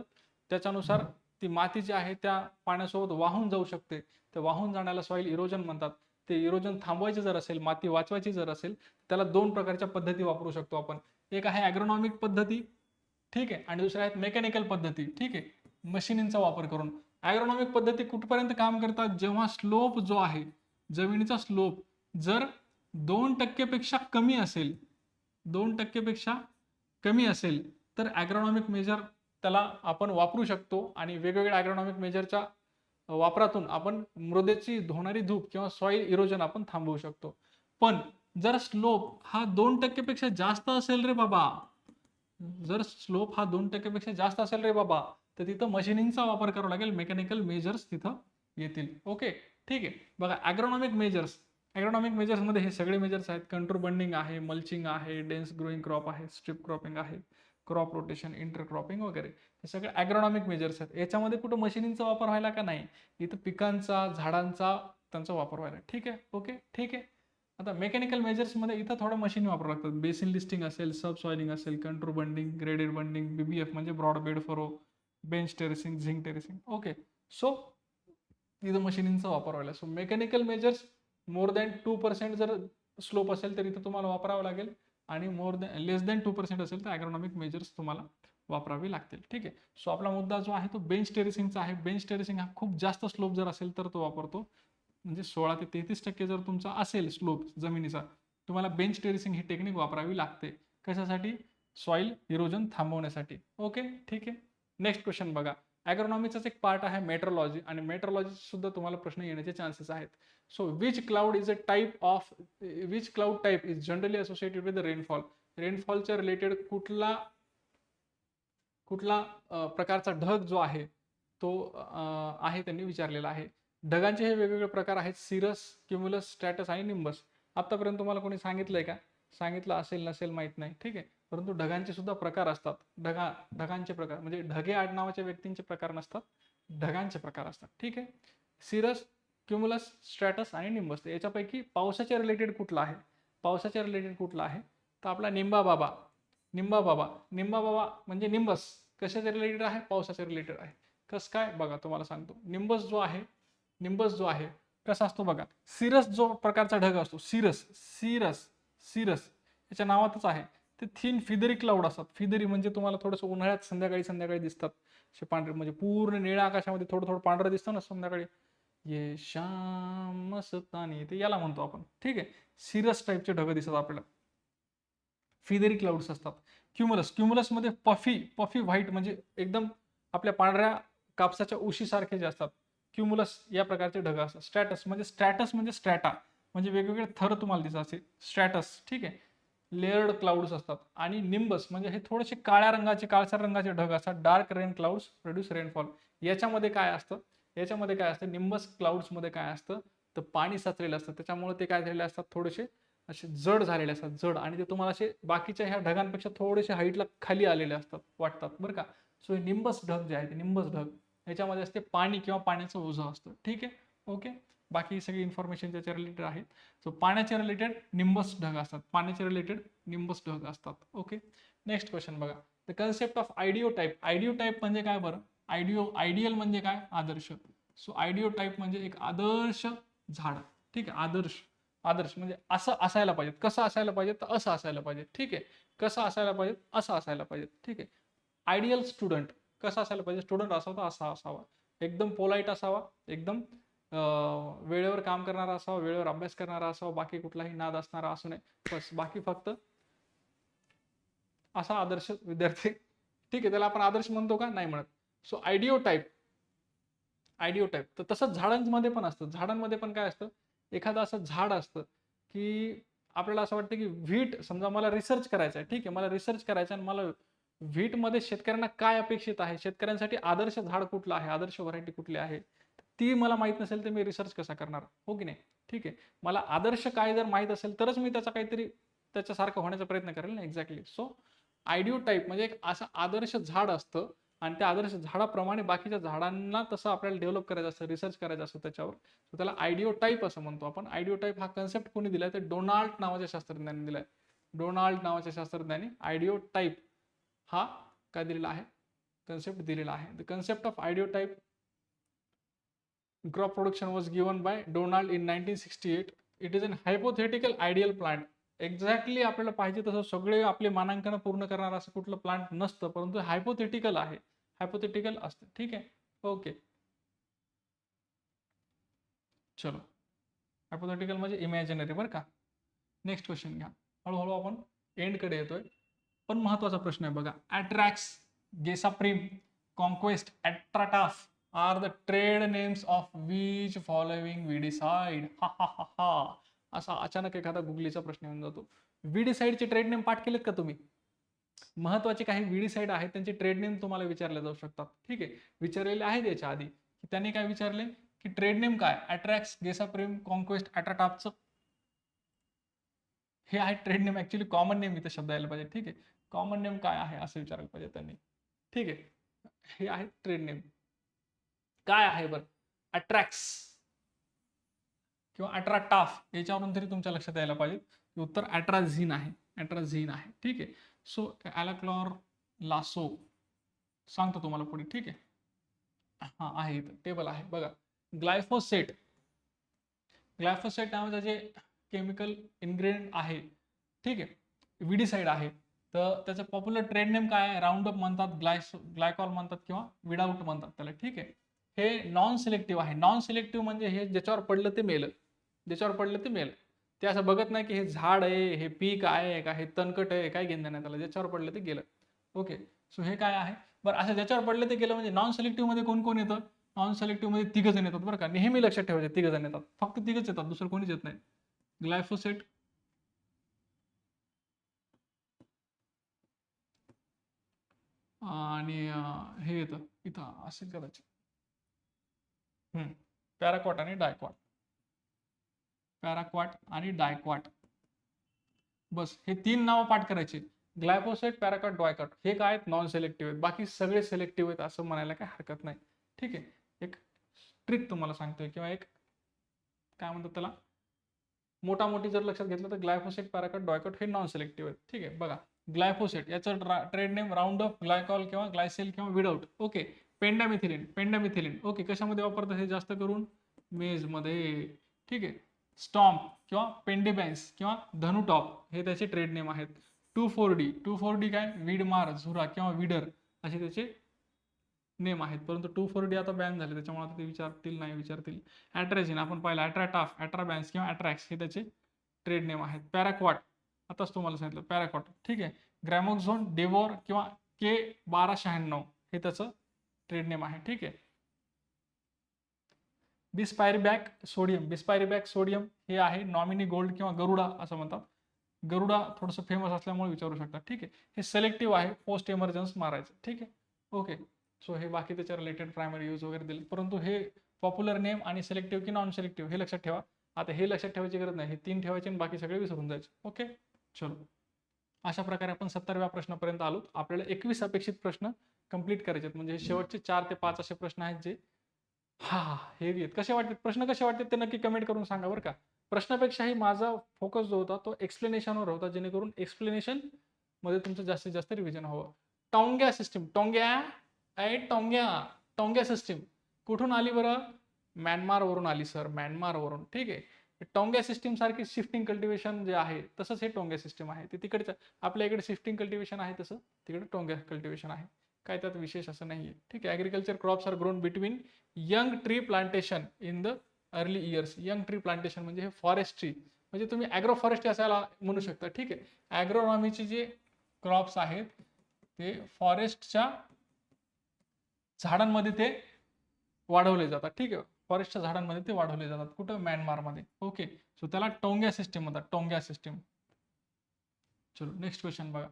त्याच्यानुसार ती माती जी आहे त्या पाण्यासोबत वाहून जाऊ शकते. तर वाहून जाण्याला सॉइल इरोजन म्हणतात. ते इरोजन थांबवायचे जर असेल, माती वाचवायची जर असेल, त्याला दोन प्रकारच्या पद्धती वापरू शकतो आपण. एक आहे ॲग्रोनॉमिक पद्धती, ठीक आहे, आणि दुसऱ्या आहेत मेकॅनिकल पद्धती. ठीक आहे, मशिनींचा वापर करून. ॲग्रोनॉमिक पद्धती कुठपर्यंत काम करतात, जेव्हा स्लोप जो आहे, जमिनीचा स्लोप जर 2% पेक्षा कमी असेल, 2% पेक्षा कमी असेल तर ॲग्रोनॉमिक मेजर त्याला आपण वापरू शकतो. आणि वेगवेगळ्या ॲग्रोनॉमिक मेजरच्या वापरातून आपण मृदेची होणारी धूप किंवा सॉइल इरोजन आपण थांबवू शकतो. पण जर स्लोप हा 2% पेक्षा जास्त असेल रे बाबा, जर स्लोप हा 2% पेक्षा जास्त असेल रे बाबा, तर तिथं मशिनिंगचा वापर करावा लागेल, मेकॅनिकल मेजर्स तिथं येतील. ओके, ठीक आहे. बघा, ॲग्रोनॉमिक मेजर्स, ॲग्रोनॉमिक मेजर्समध्ये हे सगळे मेजर्स आहेत. कंट्रोल बंडिंग आहे, मल्चिंग आहे, डेन्स ग्रोईंग क्रॉप आहे, स्ट्रिप क्रॉपिंग आहे, क्रॉप रोटेशन, इंटर क्रॉपिंग वगैरे, हे सगळे ॲग्रोनॉमिक मेजर्स आहेत. याच्यामध्ये कुठं मशिनिंगचा वापर व्हायला का नाही, इथं पिकांचा, झाडांचा, त्यांचा वापर व्हायला. ठीक आहे. ओके, ठीक आहे. आता मेकॅनिकल मेजर्समध्ये इथं थोडं मशीन वापरावं लागतात. बेसिन लिस्टिंग असेल, सब सॉइलिंग असेल, control bunding, graded bunding, BBF म्हणजे broad bed furrow, bench terracing, Zingg terracing. Okay, so तिथं मशिनिंगचा वापर व्हायला. So mechanical measures more than 2% जर स्लोप असेल तर इथं तुम्हाला वापरावं लागेल, आणि मोर दॅन लेस दॅन 2% असेल तर ॲग्रोनॉमिक मेजर्स तुम्हाला वापरावी लागतील. ठीक आहे. सो आपला मुद्दा जो आहे तो बेंच टेरेसिंगचा आहे. बेंच टेरेसिंग हा खूप जास्त स्लोप जर असेल तर तो वापरतो. म्हणजे 16 ते 33% जर तुमचा असेल स्लोप जमिनीचा, तुम्हाला बेंच टेरेसिंग ही टेक्निक वापरावी लागते. कशासाठी, सॉइल इरोजन थांबवण्यासाठी. ओके, ठीक आहे. नेक्स्ट क्वेश्चन बघा, ॲग्रोनॉमीचाच एक पार्ट आहे मेट्रोलॉजी, आणि मेट्रोलॉजी सुद्धा तुम्हाला प्रश्न येण्याचे चान्सेस आहेत. So which cloud is a type of, which cloud type is generally associated with the rainfall. रेनफॉलच्या रिलेटेड कुठला कुठला प्रकारचा ढग जो आहे तो आहे त्यांनी विचारलेला आहे. ढगांचे हे वेगवेगळे प्रकार आहेत, सिरस, क्युम्युलस, स्ट्रॅटस आणि निंबस. आतापर्यंत तुम्हाला कोणी सांगितलंय का, सांगितलं असेल नसेल माहित नाही. ठीक आहे, परंतु ढगांचे सुद्धा प्रकार असतात. ढगांचे प्रकार म्हणजे ढगे आडनावाच्या व्यक्तींचे प्रकार नसतात, ढगांचे प्रकार असतात. ठीक आहे, सिरस, क्युम्युलस, स्ट्रॅटस आणि निंबस. तर याच्यापैकी पावसाच्या रिलेटेड कुठला आहे, पावसाच्या रिलेटेड कुठला आहे, तर आपला निंबा बाबा. निंबा बाबा, निंबा बाबा म्हणजे निंबस कशाच्या रिलेटेड आहे, पावसाच्या रिलेटेड आहे. कसं काय बघा, तुम्हाला सांगतो. निंबस जो आहे कसा असतो बघा. सिरस जो प्रकारचा ढग असतो, सिरस सिरस सिरस याच्या नावातच आहे. ते थिन फिदरी क्लाउड असतात. फिदरी म्हणजे तुम्हाला थोडंसं उन्हाळ्यात संध्याकाळी संध्याकाळी दिसतात असे पांढरे, म्हणजे पूर्ण निळ्या आकाशामध्ये थोडं थोडं पांढरं दिसतं ना संध्याकाळी, ये श्याम मस्तानी, ते याला म्हणतो आपण. ठीक आहे, सिरस टाईपचे ढग दिसतात आपल्याला, फिदरी क्लाउड्स असतात. क्युमुलस, क्युमुलसमध्ये पफी पफी व्हाईट म्हणजे एकदम आपल्या पांढऱ्या कापसाच्या उशीसारखे जे असतात, क्युमुलस या प्रकारचे ढग असतात. स्ट्रॅटस म्हणजे स्ट्रॅटा म्हणजे वेगवेगळे थर तुम्हाला दिसतात असे स्ट्रॅटस. ठीक आहे, लेअर्ड क्लाउड्स असतात. आणि निंबस म्हणजे हे थोडेसे काळ्या रंगाचे, काळसर रंगाचे ढग असतात. Dark rain clouds produce rainfall. याच्यामध्ये काय असतं, याच्यामध्ये काय असतं, निंबस क्लाउड्समध्ये काय असतं, तर पाणी साचलेलं असतं. त्याच्यामुळे ते काय झालेले असतात, थोडेसे असे जड झालेले असतात, जड, आणि ते तुम्हाला असे बाकीच्या ह्या ढगांपेक्षा थोडेसे हाईटला खाली आलेले असतात, वाटतात बरं का. सो हे निंबस ढग जे आहे ते निंबस ढग याच्यामध्ये असते पाणी किंवा पाण्याचं ओझं असतं. ठीक आहे, ओके. बाकी सगळी इन्फॉर्मेशन त्याच्या रिलेटेड आहे. सो पाण्याच्या रिलेटेड निंबस ढग असतात, पाण्याच्या रिलेटेड निंबस ढग असतात. ओके, नेक्स्ट क्वेश्चन बघा, the concept of audio type. Audio type म्हणजे काय बरं, आयडियल म्हणजे काय, आदर्श. सो आयडिओ टाईप म्हणजे एक आदर्श झाड. ठीक आहे, आदर्श, आदर्श म्हणजे असं असायला पाहिजे. कसं असायला पाहिजे, तर असं असायला पाहिजे. ठीक आहे, कसं असायला पाहिजे, असं असायला पाहिजे. ठीक आहे, आयडियल स्टुडंट कसं असायला पाहिजे, स्टुडंट असावा तर असा असावा, एकदम पोलाईट असावा, एकदम वेळेवर काम करणारा असावा, वेळेवर अभ्यास करणारा असावा, बाकी कुठलाही नाद असणारा असू नये, बस. बाकी फक्त असा आदर्श विद्यार्थी. ठीक आहे, त्याला आपण आदर्श म्हणतो का, नाही म्हणत. So audio type, audio type. तर तसंच झाडांमध्ये पण असतं. झाडांमध्ये पण काय असतं, एखादं असं झाड असतं की आपल्याला असं वाटतं की व्हीट, समजा मला रिसर्च करायचा आहे, ठीक आहे, मला रिसर्च करायचा आणि मला व्हीटमध्ये शेतकऱ्यांना काय अपेक्षित आहे, शेतकऱ्यांसाठी आदर्श झाड कुठलं आहे, आदर्श व्हरायटी कुठली आहे, ती मला माहित नसेल तर मी रिसर्च कसा करणार, हो की नाही? ठीक आहे, मला आदर्श काय जर माहित असेल तरच मी त्याचा काहीतरी त्याच्यासारखं होण्याचा प्रयत्न करेल ना. एक्झॅक्टली. सो आयडिओ टाईप म्हणजे एक असं आदर्श झाड असतं आणि त्या आदर्श झाडाप्रमाणे बाकीच्या झाडांना तसं आपल्याला डेव्हलप करायचं असतं, रिसर्च करायचं असतं त्याच्यावर. तर त्याला आयडिओ टाईप असं म्हणतो आपण. आयडिओ टाईप हा कन्सेप्ट कोणी दिलाय? तर डोनाल्ड नावाच्या शास्त्रज्ञांनी दिलाय. डोनाल्ड नावाच्या शास्त्रज्ञांनी आयडिओ टाईप हा काय दिलेला आहे? कन्सेप्ट दिलेला आहे. The concept of audio type crop production was given by Donald in 1968. It is an hypothetical ideal plant. Exactly आपल्याला पाहिजे तसं सगळे आपले मानांकन पूर्ण करणार असं कुठलं प्लांट नसतं, परंतु हायपोथेटिकल आहे, हायपोथेटिकल असतं. ठीक आहे, ओके. चलो, हायपोथेटिकल म्हणजे इमॅजिनरी बरं का. नेक्स्ट क्वेश्चन घ्या. हळूहळू आपण एंडकडे येतोय, पण महत्वाचा प्रश्न आहे बघा. Atrax, Gesaprim, Conquest, Atrataf are the trade names of which following we decide. हा हा हा हा, असा अचानक एखादा गुगलीचा प्रश्न येऊन जातो. चे ट्रेड नेम पाठ केलेत का तुम्ही? महत्वाचे काही विडीसाईड आहेत त्यांचे ट्रेड नेम तुम्हाला विचारले जाऊ शकतात. ठीक आहे, विचारलेले आहेत याच्या आधी. त्यांनी काय विचारले की ट्रेड नेम काय? अट्रॅक्स, गेसाप्रिम, कॉन्क्वेस्ट, ॲट्राटाफचं हे आहे trade name. Actually common name इथं शब्द यायला पाहिजे. ठीक आहे, कॉमन नेम काय आहे असं विचारायला पाहिजे त्यांनी. ठीक आहे, हे आहे ट्रेड नेम. काय आहे बरं? अट्रॅक्स किंवा अट्राटाफ याच्यावरून तरी तुमच्या लक्षात यायला पाहिजे. उत्तर अट्राझिन आहे. अट्राझिन आहे. ठीक आहे, सो ॲलाक्लॉर लासो सांगतो तुम्हाला पुढे. ठीक आहे, हा आहे इथं टेबल आहे बघा. ग्लायफोसेट, ग्लायफोसेट नावाचं जे केमिकल इन्ग्रेडियंट आहे, ठीक आहे, विडीसाईड आहे, तर त्याचं पॉप्युलर ट्रेड नेम काय आहे? राऊंड अप म्हणतात, ग्लायकॉल म्हणतात किंवा विडाऊट म्हणतात त्याला. ठीक आहे, हे नॉन सिलेक्टिव्ह आहे. नॉन सिलेक्टिव्ह म्हणजे हे ज्याच्यावर पडलं ते मेलं, ज्याच्यावर पडलं ते मेलं. ते असं बघत नाही की हे झाड आहे, हे पीक आहे का, हे तणकट आहे, काय घेणं नाही त्याला, ज्याच्यावर पडलं ते गेलं. ओके, सो हे काय आहे बरं? असं ज्याच्यावर पडलं ते गेलं म्हणजे नॉन सिलेक्टिव्ह मध्ये कोण कोण येतं? नॉन सिलेक्टिव्ह मध्ये 3 जण येतात बरं का, नेहमी लक्षात ठेवायचे. 3 जण येतात, फक्त 3च येतात, दुसरं कोणीच येत नाही. ग्लायफोसेट, आणि हे येतं इथं असेल कदाचित, पॅराक्वाट आणि डायक्वाट. पॅराक्वाट आणि डायक्वाट, बस हे 3 नावं पाठ करायची. ग्लायफोसेट, पॅराक्वाट, डायक्वाट हे काय आहेत? नॉन सिलेक्टिव्ह आहेत. बाकी सगळे सिलेक्टिव्ह आहेत असं म्हणायला काही हरकत नाही. ठीक आहे, एक ट्रिक तुम्हाला सांगतोय किंवा एक काय म्हणतात त्याला, मोठी जर लक्षात घेतलं तर ग्लायफोसेट, पॅराक्वाट, डायक्वाट हे नॉन सिलेक्टिव्ह आहेत. ठीक आहे, बघा ग्लायफोसेट याचं trade name round up, glycol किंवा ग्लायसेल किंवा विडाऊट. ओके, पेंडामिथिलिन, पेंडामिथिलिन. ओके, कशामध्ये वापरतात हे जास्त करून? मेजमध्ये. ठीक आहे, स्टॉम्प किंवा पेंडेबॅन्स किंवा धनुटॉप हे त्याचे ट्रेड नेम आहेत. 2,4-D, 2,4-D काय? विडमार, झुरा किंवा विडर असे त्याचे नेम आहेत. परंतु 2,4-D आता बॅन झाले, त्याच्यामुळे आता ते विचारतील नाही विचारतील. ॲट्राझिन आपण पाहिलं, ॲट्राटाफ, ॲट्राबॅन्स किंवा ॲट्रॅक्स हे त्याचे ट्रेड नेम आहेत. पॅराक्वाट आताच तुम्हाला सांगितलं, पॅराक्वाट. ठीक आहे, ग्रॅमोक्झोन, डेवोर किंवा K1296 हे त्याचं ट्रेड नेम आहे. ठीक आहे, बिस्पायरिबॅक सोडियम, बिस्पायरिबॅक सोडियम हे आहे नॉमिनी गोल्ड किंवा गरुडा असं म्हणतात. गरुडा थोडंसं फेमस असल्यामुळे विचारू शकतात. ठीक आहे, हे सिलेक्टिव्ह आहे, पोस्ट इमर्जन्स मारायचं. ठीक आहे, ओके. सो हे बाकी त्याच्या रिलेटेड प्रायमरी यूज वगैरे दिले, परंतु हे पॉप्युलर नेम आणि सिलेक्टिव्ह की नॉन सिलेक्टिव्ह हे लक्षात ठेवा. आता हे लक्षात ठेवायची गरज नाही, हे 3 ठेवायचे आणि बाकी सगळे विसरून जायचे. ओके, चलो. अशा प्रकारे आपण 70व्या प्रश्नापर्यंत आलो. आपल्याला 21 अपेक्षित प्रश्न कंप्लीट करायचे आहेत. म्हणजे हे शेवटचे 4 ते 5 असे प्रश्न आहेत जे हेवी आहेत. कसे वाटतात प्रश्न, कसे वाटतात ते नक्की कमेंट करून सांगा बरं का. प्रश्नापेक्षाही माझा फोकस जो होता तो एक्सप्लेनेशनवर होता, जेणेकरून एक्सप्लेनेशन मध्ये तुमचं जास्तीत जास्त रिव्हिजन हवं. टोंग्या सिस्टीम, टोंग्या सिस्टीम कुठून आली बरं? म्यानमारवरून आली सर, म्यानमारवरून. ठीक आहे, टोंग्या सिस्टीम सारखी शिफ्टिंग कल्टिवेशन जे आहे तसंच हे टोंग्या सिस्टीम आहे. ते तिकडचं, आपल्या इकडे शिफ्टिंग कल्टिवेशन आहे तसं तिकडे टोंग्या कल्टिवेशन आहे. काय त्यात विशेष असं नाहीये. ठीक आहे, agriculture crops are grown between young tree plantation in the early years. Young tree plantation म्हणजे हे फॉरेस्ट्री, म्हणजे तुम्ही ॲग्रो फॉरेस्ट्री असायला म्हणू शकता. ठीक आहे, ॲग्रोनॉमीचे जे क्रॉप्स आहेत ते फॉरेस्टच्या झाडांमध्ये ते वाढवले जातात. ठीक आहे, फॉरेस्टच्या झाडांमध्ये ते वाढवले जातात. कुठं? म्यानमारमध्ये. ओके, सो त्याला टोंग्या सिस्टीम म्हणतात, टोंग्या सिस्टीम. चलो नेक्स्ट क्वेश्चन बघा.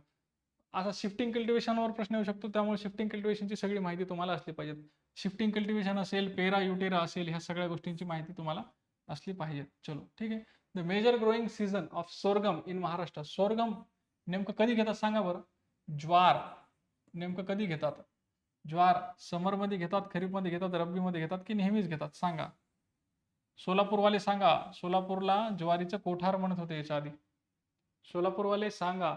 आता शिफ्टिंग कल्टिवेशनवर प्रश्न येऊ शकतो, त्यामुळे शिफ्टिंग कल्टिवेशनची सगळी माहिती तुम्हाला असली पाहिजे. शिफ्टिंग कल्टिवेशन असेल, पेरा युटेरा असेल, ह्या सगळ्या गोष्टींची माहिती तुम्हाला असली पाहिजे. चलो ठीक आहे. The major growing season of sorghum in Maharashtra. Sorghum नेमकं कधी घेतात सांगा बरं. ज्वार नेमकं कधी घेतात? ज्वार समरमध्ये घेतात, खरीपमध्ये घेतात, रब्बीमध्ये घेतात की नेहमीच घेतात सांगा. सोलापूरवाले सांगा. सोलापूरला ज्वारीचं कोठार म्हणत होते याच्या आधी. सोलापूरवाले सांगा.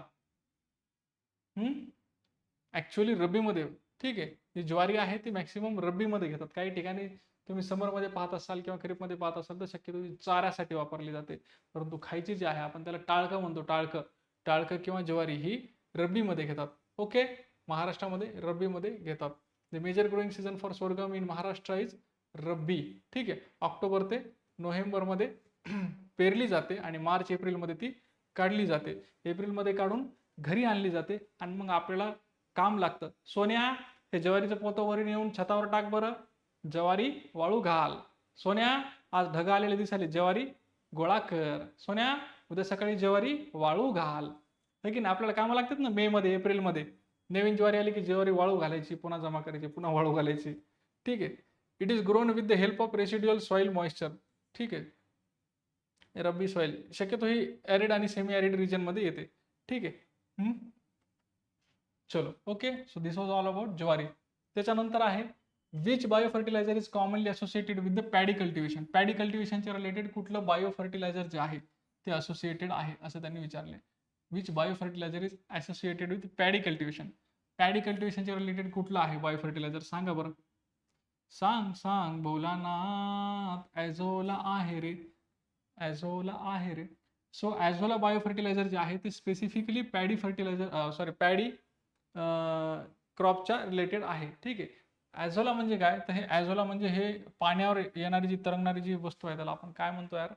ऍक्च्युअली रब्बीमध्ये. ठीक आहे. जी ज्वारी आहे ती मॅक्सिमम रब्बीमध्ये घेतात. काही ठिकाणी तुम्ही समरमध्ये पाहत असाल किंवा खरीपमध्ये पाहत असाल तर शक्यतो ती चाऱ्यासाठी वापरली जाते. परंतु खायची जी आहे, आपण त्याला टाळकं म्हणतो, टाळकं. टाळकं किंवा ज्वारी ही रब्बीमध्ये घेतात. ओके. महाराष्ट्रामध्ये रब्बीमध्ये घेतात. The major growing season for sorghum in Maharashtra is rabi. ठीक आहे. ऑक्टोबर ते नोव्हेंबरमध्ये पेरली जाते आणि मार्च एप्रिलमध्ये ती काढली जाते. एप्रिलमध्ये काढून घरी आणली जाते आणि मग आपल्याला काम लागतं. सोन्या, हे ज्वारीचं पोतं वरून येऊन छतावर टाक बरं. ज्वारी वाळू घाल. सोन्या, आज ढग आलेले दिसाले, ज्वारी गोळा कर. सोन्या, उद्या सकाळी ज्वारी वाळू घाल. है की नाही? आपल्याला कामं लागतात ना मे मध्ये, एप्रिलमध्ये. नवीन ज्वारी आली की ज्वारी वाळू घालायची, पुन्हा जमा करायची, पुन्हा वाळू घालायची. ठीक आहे. It is grown with the help of residual soil moisture. ठीक आहे. रब्बी सॉइल शक्यतो ही ऍरिड आणि सेमी ऍरिड रिजन मध्ये येते. ठीक आहे. चलो okay. So this was all about jowar. त्याच्यानंतर आहे which bio fertiliser is commonly associated with the paddy cultivation. Paddy कल्टिवेशनच्या रिलेटेड कुठलं बायो फर्टिलायझर जे आहे ते असोसिएटेड आहे असं त्यांनी विचारले. Which bio fertiliser is associated with paddy cultivation. Paddy कल्टिवेशनच्या रिलेटेड कुठलं आहे बायो फर्टिलायझर सांगा बरं. सांग सांग भोलानाथ. ॲझोला आहे रे. ॲझोला आहे रे. सो ॲझोला बायो फर्टिलायझर जे आहे ते स्पेसिफिकली पॅडी फर्टिलायझर पॅडी क्रॉपच्या रिलेटेड आहे. ठीक आहे. ॲझोला म्हणजे काय, तर हे ॲझोला म्हणजे हे पाण्यावर येणारी जी तरंगणारी जी वस्तू आहे त्याला आपण काय म्हणतो यार,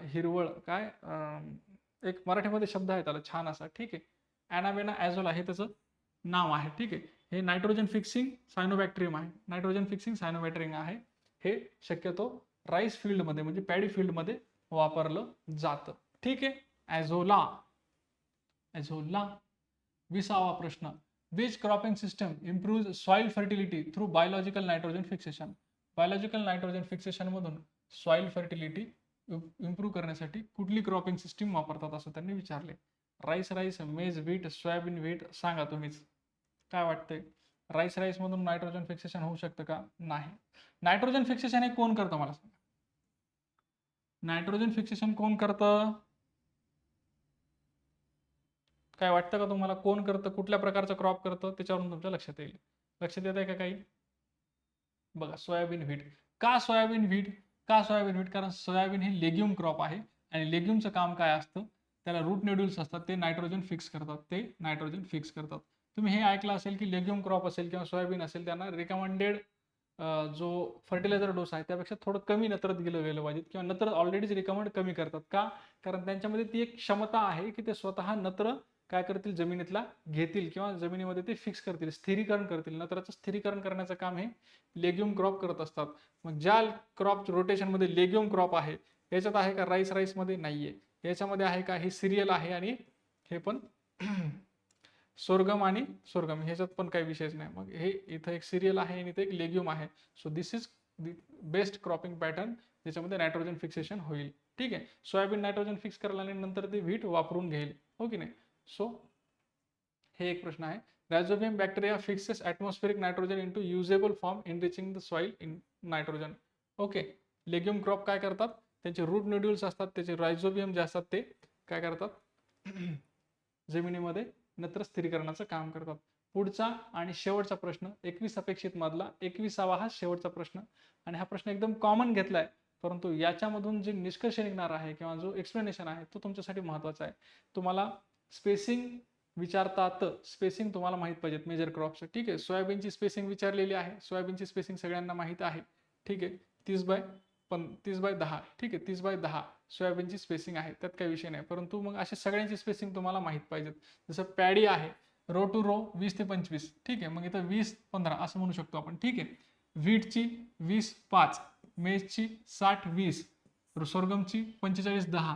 हिरवळ काय, एक मराठीमध्ये शब्द आहे त्याला छान असा. ठीक आहे. ॲनाबेना ॲझोला हे त्याचं नाव आहे. ठीक आहे. हे नायट्रोजन फिक्सिंग सायनोबॅक्टेरियम आहे. नायट्रोजन फिक्सिंग सायनोबॅक्टेरियम आहे. हे शक्यतो राईस फील्डमध्ये म्हणजे पॅडी फील्डमध्ये वापरलं जातं. ठीक आहे. ॲझोला. ॲझोला. 20वा प्रश्न. Which cropping system improve soil fertility through biological nitrogen fixation. Biological nitrogen fixation मधून सॉइल फर्टिलिटी इम्प्रूव्ह करण्यासाठी कुठली क्रॉपिंग सिस्टीम वापरतात असं त्यांनी विचारले. राईस, मेज, व्हीट, सोयाबीन, व्हीट सांगा तुम्हीच. काय वाटतंय? राईस मधून नायट्रोजन फिक्सेशन होऊ शकतं का? नाही. नायट्रोजन फिक्सेशन हे कोण करतं मला सांगा. नायट्रोजन फिक्सेशन कोण करतं? काय वाटतं का तुम्हाला? कोण करतं? कुठल्या प्रकारचं क्रॉप करतं? त्याच्यावरून तुमच्या लक्षात येईल. लक्षात येत आहे का काही? बघा, सोयाबीन व्हीट. का सोयाबीन व्हीट? का सोयाबीन व्हीट? कारण सोयाबीन हे लेग्युम क्रॉप आहे आणि लेग्युमचं काम काय असतं, त्याला रूट नोड्यूल्स असतात, ते नायट्रोजन फिक्स करतात. ते नायट्रोजन फिक्स करतात. तुम्ही हे ऐकलं असेल की लेग्युम क्रॉप असेल किंवा सोयाबीन असेल त्यांना रिकमेंडेड जो फर्टिलायझर डोस आहे त्यापेक्षा थोडं कमी नत्रत गेलं गेलं पाहिजे किंवा नत्र ऑलरेडीच रिकमेंड कमी करतात. का? कारण त्यांच्यामध्ये ती एक क्षमता आहे की ते स्वतः नत्र काय करतील, जमिनीतला घेतील किंवा जमिनीमध्ये ते फिक्स करतील, स्थिरीकरण करतील. नत्राचं स्थिरीकरण करण्याचं काम हे लेग्युम क्रॉप करत असतात. मग ज्या क्रॉप रोटेशनमध्ये लेग्युम क्रॉप आहे याच्यात आहे का राईसमध्ये? नाहीये. याच्यामध्ये आहे का? हे सिरियल आहे आणि हे पण सोरगम आणि सोरगम ह्याच्यात पण काही विषयच नाही. मग हे इथं एक सिरियल आहे आणि इथे एक लेग्युम आहे. So this is the best cropping pattern ज्याच्यामध्ये नायट्रोजन फिक्सेशन होईल. ठीक आहे. सोयाबीन नायट्रोजन फिक्स करायला आणि नंतर ते व्हीट वापरून घेईल. हो की नाही? सो हे एक प्रश्न आहे. Rhizobium bacteria fixes atmospheric nitrogen into usable form enriching the soil in nitrogen. Okay. Legume crop काय करतात? त्यांचे रूट नोड्यूल्स असतात, त्याचे रायझोबियम जे असतात ते काय करतात? जमिनीमध्ये नत्र स्थिरीकरणाचं काम करतात. पुढचा आणि शेवटचा प्रश्न 21 अपेक्षित मधला 21वा हा शेवटचा प्रश्न आणि हा प्रश्न एकदम कॉमन घेतलाय, परंतु याच्यामधून जे निष्कर्ष निघणार आहे किंवा जो एक्सप्लेनेशन आहे तो तुमच्यासाठी महत्वाचा आहे. तुम्हाला स्पेसिंग विचारतात. स्पेसिंग तुम्हाला माहित पाहिजेत मेजर क्रॉपचं. ठीक आहे. सोयाबीनची स्पेसिंग विचारलेली आहे. सोयाबीनची स्पेसिंग सगळ्यांना माहित आहे. ठीक आहे. 30/10. ठीक आहे. 30/10 सोयाबीनची स्पेसिंग आहे, त्यात काही विषय नाही. परंतु मग अशा सगळ्यांची स्पेसिंग तुम्हाला माहित पाहिजेत. जसं पॅडी आहे रो टू रो 20 ते 25. ठीक आहे. मग इथं 20-15 असं म्हणू शकतो आपण. ठीक आहे. व्हीटची 20-5, मेजची 60-20, सोरगमची 45-10.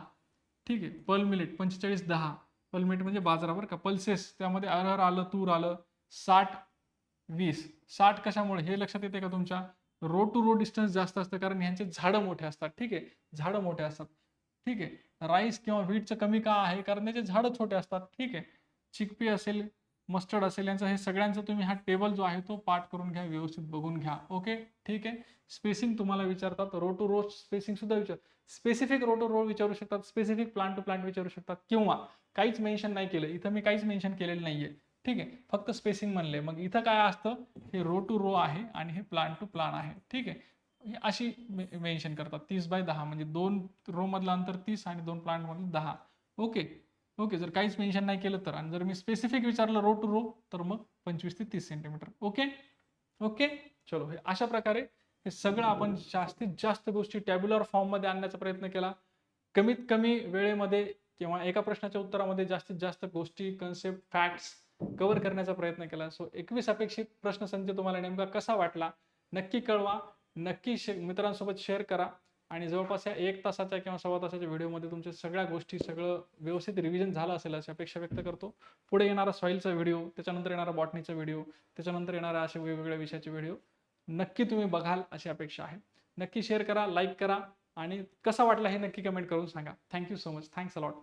ठीक आहे. पर्ल मिलेट 45-10, पल्मेट म्हणजे बाजरा बरं का. पल्सेस त्यामध्ये अरहर आलं, तूर आलं. 60-20. 60 कशामुळे हे लक्षात येते का तुमच्या? रो टू रो डिस्टन्स जास्त असतं कारण ह्यांचे झाडं मोठे असतात. ठीक आहे, झाडं मोठे असतात. ठीक आहे. राईस किंवा व्हीटचं कमी का आहे? कारण त्याचे झाडं छोटे असतात. ठीक आहे. चिकपी असेल, मस्टर्ड असेल, यांचं हे सगळ्यांचा तुम्ही हा टेबल जो आहे तो पाठ करून घ्या, व्यवस्थित बघून घ्या. ओके, ठीक आहे. स्पेसिंग तुम्हाला विचारतात, रो टू रो स्पेसिंग सुद्धा स्पेसिफिक रो टू रो विचारू शकतात, स्पेसिफिक प्लांट टू प्लांट विचारू शकतात, किंवा काहीच मेन्शन नाही केलं. इथं मी काहीच मेन्शन केलेलं नाहीये. ठीक आहे, फक्त स्पेसिंग म्हणले. मग इथं काय असतं? हे रो टू रो आहे आणि हे प्लान टू प्लान आहे. ठीक आहे, अशी मेन्शन करतात. 30/10 म्हणजे 2 रो मधलं अंतर 30 आणि 2 प्लांट मधलं 10. Okay okay. जर काहीच मेन्शन नाही केलं तर, आणि जर मी स्पेसिफिक विचारलं रो टू रो, तर मग 25 ते 30 सेंटीमीटर. Okay okay. चलो, हे अशा प्रकारे हे सगळं आपण जास्तीत जास्त गोष्टी टॅब्युलर फॉर्म मध्ये आणण्याचा प्रयत्न केला. कमीत कमी वेळेमध्ये किंवा एका प्रश्नाच्या उत्तरामध्ये जास्तीत जास्त गोष्टी, कन्सेप्ट, फॅक्ट्स कव्हर करण्याचा प्रयत्न केला. सो 21 अपेक्षित प्रश्नसंच तुम्हाला नेमका कसा वाटला नक्की कळवा. नक्की मित्रांसोबत शेअर करा. आणि जवळपास या 1 तासाच्या किंवा सव्वा तासाच्या व्हिडिओमध्ये तुमच्या सगळ्या गोष्टी, सगळं व्यवस्थित रिव्हिजन झालं असेल अशी अपेक्षा व्यक्त करतो. पुढे येणारा सॉईलचा व्हिडिओ, त्याच्यानंतर येणारा बॉटनीचा व्हिडिओ, त्याच्यानंतर येणारा असे वेगवेगळ्या विषयाचे व्हिडिओ नक्की तुम्ही बघाल अशी अपेक्षा आहे. नक्की शेअर करा, लाईक करा, आणि कसा वाटला हे नक्की कमेंट करून सांगा. Thank you so much. Thanks a lot.